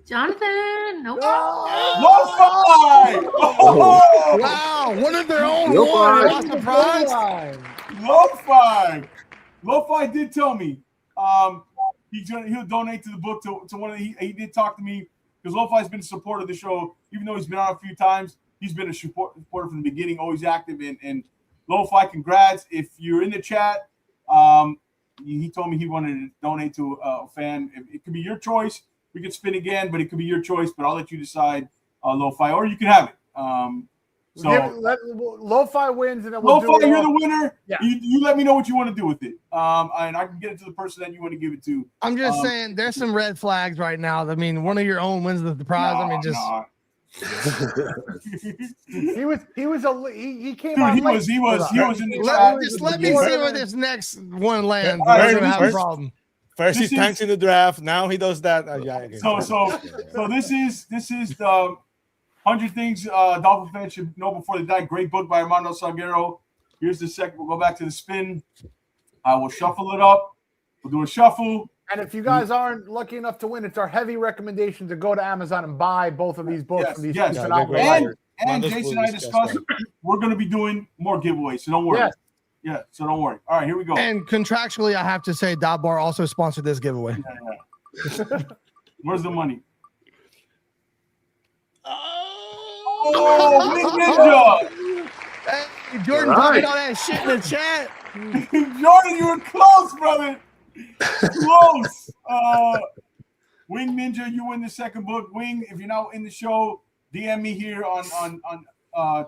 Jonathan, nope. Lo-fi! Oh, wow, one of their own. Lo-fi. Surprise. Lo-fi did tell me he'll donate to the book to one of the, he did talk to me because Lo-fi's been a supporter of the show, even though he's been on a few times. He's been a supporter from the beginning, always active. And Lo-fi, congrats. If you're in the chat, he told me he wanted to donate to a fan. It could be your choice. We could spin again, but it could be your choice. But I'll let you decide, Lo-fi, or you can have it. Lo-fi wins, and then we'll Lo-fi, you're the winner. Yeah. You let me know what you want to do with it. And I can get it to the person that you want to give it to. I'm just saying, there's some red flags right now. I mean, one of your own wins the prize. He came Dude, on he late. was in the chat. Let me see where this next one lands. All right, We're gonna have a problem. First he tanks in the draft. Now he does that. So this is the 100 Things Dolphin Fans Should Know Before They Die. Great book by Armando Salguero. Here's the second. We'll go back to the spin. I will shuffle it up. We'll do a shuffle. And if you guys aren't lucky enough to win, it's our heavy recommendation to go to Amazon and buy both of these books. From these phenomenal writers. And Jason and I discussed we're going to be doing more giveaways, so don't worry. Yes. Yeah, so don't worry. All right, here we go. And contractually, I have to say, Dive Bar also sponsored this giveaway. Yeah. Where's the money? Oh, Big Ninja! Hey, Jordan talking all that shit in the chat. Jordan, you were close, brother. Close. Wing Ninja, you win the second book. Wing, if you're not in the show, DM me here on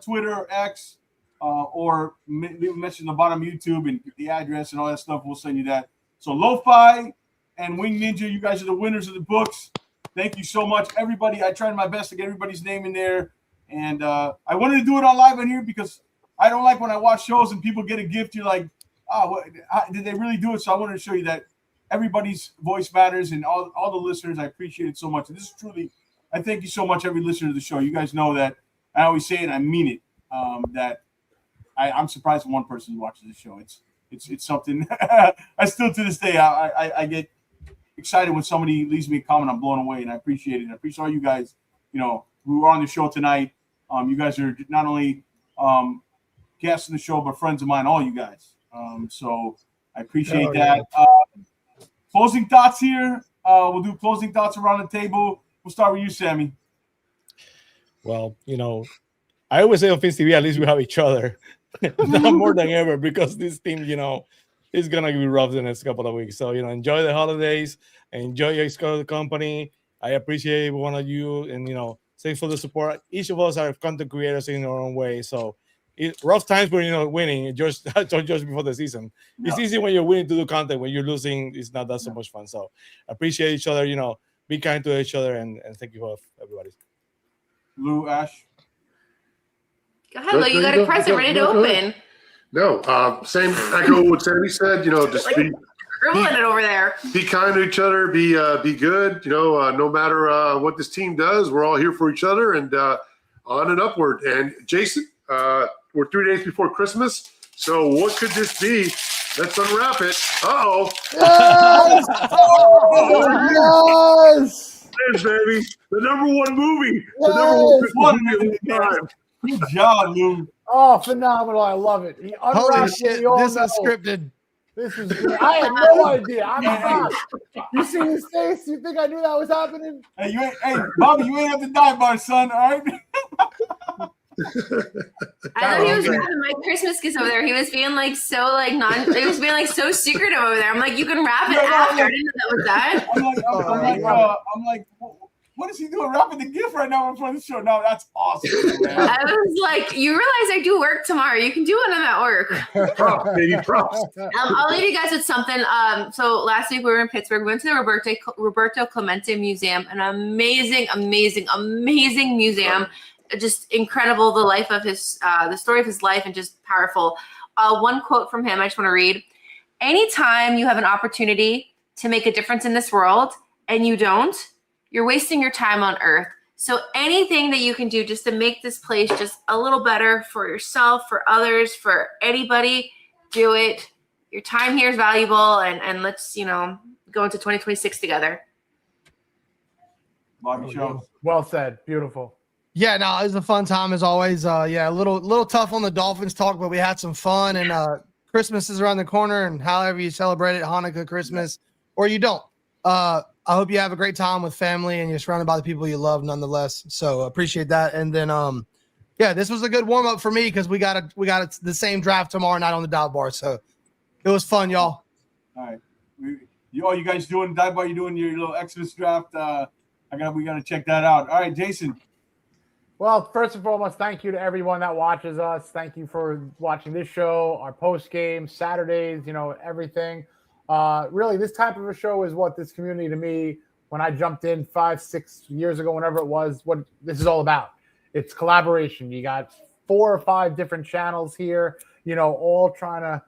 Twitter or X, or leave a message on the bottom of YouTube and the address and all that stuff. We'll send you that. So Lo-Fi and Wing Ninja, you guys are the winners of the books. Thank you so much, everybody. I tried my best to get everybody's name in there, and I wanted to do it on live on here because I don't like when I watch shows and people get a gift. You're like, oh, did they really do it? So I wanted to show you that everybody's voice matters, and all the listeners, I appreciate it so much. And this is truly, I thank you so much, every listener to the show. You guys know that I always say it, and I mean it. That I'm surprised one person watches the show. It's something. I still to this day I get excited when somebody leaves me a comment. I'm blown away, and I appreciate it. I appreciate all you guys, who are on the show tonight. You guys are not only guests in the show, but friends of mine. All you guys. So I appreciate that. Closing thoughts here. We'll do closing thoughts around the table. We'll start with you, Sammy. Well, I always say on Fins TV, at least we have each other. Now more than ever, because this team, is going to be rough the next couple of weeks. So, enjoy the holidays. Enjoy your company. I appreciate every one of you. And, thanks for the support. Each of us are content creators in our own way. So, rough times when you're not winning, just before the season. It's easy when you're winning to do content. When you're losing, it's not that so much fun. So, appreciate each other. Be kind to each other. And thank you for everybody. Lou, Ash. Go ahead, Lou. You got a present ready to open. No, same echo what Sammy said. Just be Scribbling it over there. Be kind to each other. Be good. No matter what this team does, we're all here for each other and on and upward. And Jason, we're 3 days before Christmas, so what could this be? Let's unwrap it. Uh-oh. Yes! Yes! Yes, baby. The number one movie. The number one movie of the time. Good job, Lou. Oh, phenomenal. I love it. He Holy unwrapped shit, it. We all this know. is scripted. This is good. I had no idea. I'm shocked. You see his face? You think I knew that was happening? Hey, Bobby, you ain't have to die, bar, son, all right? I know he was wrapping my Christmas gifts over there. He was being like so he was being like so secretive over there. I'm like, you can wrap it after. I didn't know that was that. I'm like, what is he doing wrapping the gift right now before the show? No, that's awesome, man. I was like, you realize I do work tomorrow. You can do it when I'm at work. Props, baby, props. I'll leave you guys with something. So last week we were in Pittsburgh. We went to the Roberto Clemente Museum, an amazing, amazing, amazing museum. Just incredible. The story of his life, and just powerful. One quote from him I just want to read. Anytime you have an opportunity to make a difference in this world and you don't, you're wasting your time on earth. So anything that you can do just to make this place just a little better for yourself, for others, for anybody, do it. Your time here is valuable, and let's, go into 2026 together. Bobby Show. Well said. Beautiful. Yeah, no, it was a fun time as always. A little tough on the Dolphins talk, but we had some fun, and Christmas is around the corner, and however you celebrate it, Hanukkah, Christmas, or you don't. I hope you have a great time with family and you're surrounded by the people you love nonetheless. So appreciate that. And then, this was a good warm up for me because we got the same draft tomorrow night on the dive bar. So it was fun, y'all. All right. You guys doing dive bar? You doing your little Exodus draft? We got to check that out. All right, Jason. Well, first and foremost, thank you to everyone that watches us. Thank you for watching this show, our post game, Saturdays, everything. Really, this type of a show is what this community, to me, when I jumped in 5-6 years ago, whenever it was, what this is all about. It's collaboration. You got 4 or 5 different channels here, all trying to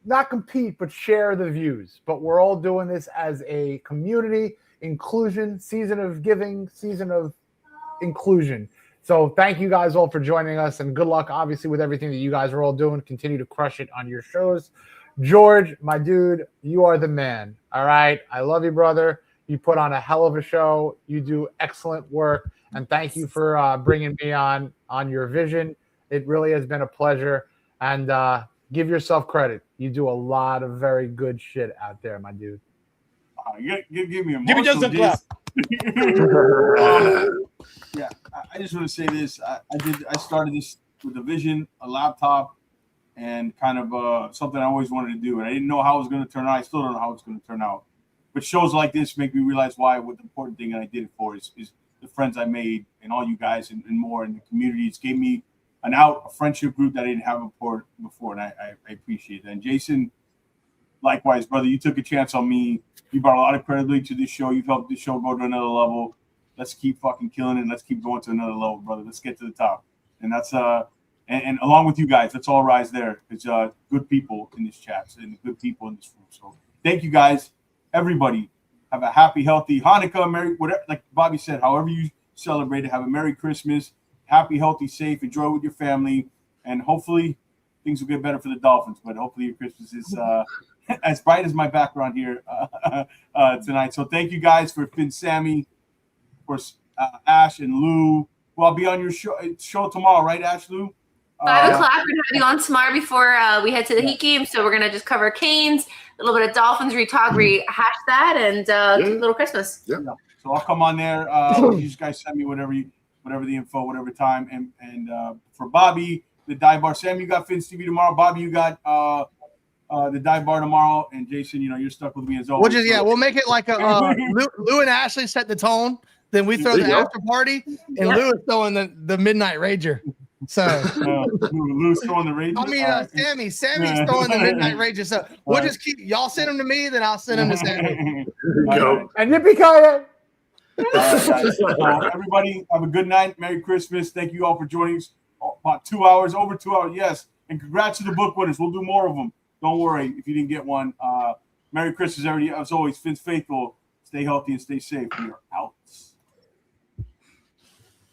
not compete, but share the views. But we're all doing this as a community, inclusion, season of giving, season of inclusion. So thank you guys all for joining us, and good luck, obviously, with everything that you guys are all doing. Continue to crush it on your shows. George, my dude, you are the man. All right. I love you, brother. You put on a hell of a show. You do excellent work. And thank you for bringing me on your vision. It really has been a pleasure. And give yourself credit. You do a lot of very good shit out there, my dude. Give me a Give me just a clap. Yeah, I just want to say this. I started this with a vision, a laptop, and kind of something I always wanted to do. And I didn't know how it was going to turn out. I still don't know how it's going to turn out. But shows like this make me realize what the important thing that I did it for is the friends I made and all you guys and more in the community. It's gave me a friendship group that I didn't have before. And I appreciate that. And Jason, likewise, brother, you took a chance on me. You brought a lot of credibility to this show. You've helped this show go to another level. Let's keep fucking killing it. Let's keep going to another level, brother. Let's get to the top. And that's And along with you guys, let's all rise there. It's good people in this chat and good people in this room. So thank you guys, everybody. Have a happy, healthy Hanukkah, Merry, whatever. Like Bobby said, however you celebrate it, have a Merry Christmas, happy, healthy, safe. Enjoy with your family, and hopefully things will get better for the Dolphins. But hopefully your Christmas is as bright as my background here tonight. So thank you guys for Finn, Sammy, of course, Ash and Lou. Well, I'll be on your show tomorrow, right, Ash, Lou? 5 o'clock, we're gonna have you on tomorrow before we head to the Heat game. So we're gonna just cover Canes, a little bit of Dolphins, retalk, rehash that, and little Christmas. Yeah. So I'll come on there. You guys send me whatever the info, whatever time. And for Bobby, the dive bar. Sam, you got Fins TV tomorrow. Bobby, you got the dive bar tomorrow. And Jason, you're stuck with me as always. We'll make it like a Lou and Ashley set the tone. Then we throw the after party, and Lou is throwing the midnight rager. So Lou's throwing the Ranger. I mean, Sammy's throwing the midnight Ranger. So we'll just keep y'all send them to me, then I'll send them to Sammy. Go. And yippee-ki-yay! So everybody, have a good night. Merry Christmas. Thank you all for joining us. About 2 hours, over 2 hours. Yes, and congrats to the book winners. We'll do more of them. Don't worry if you didn't get one. Merry Christmas, everybody. As always, Fins faithful. Stay healthy and stay safe. We are out.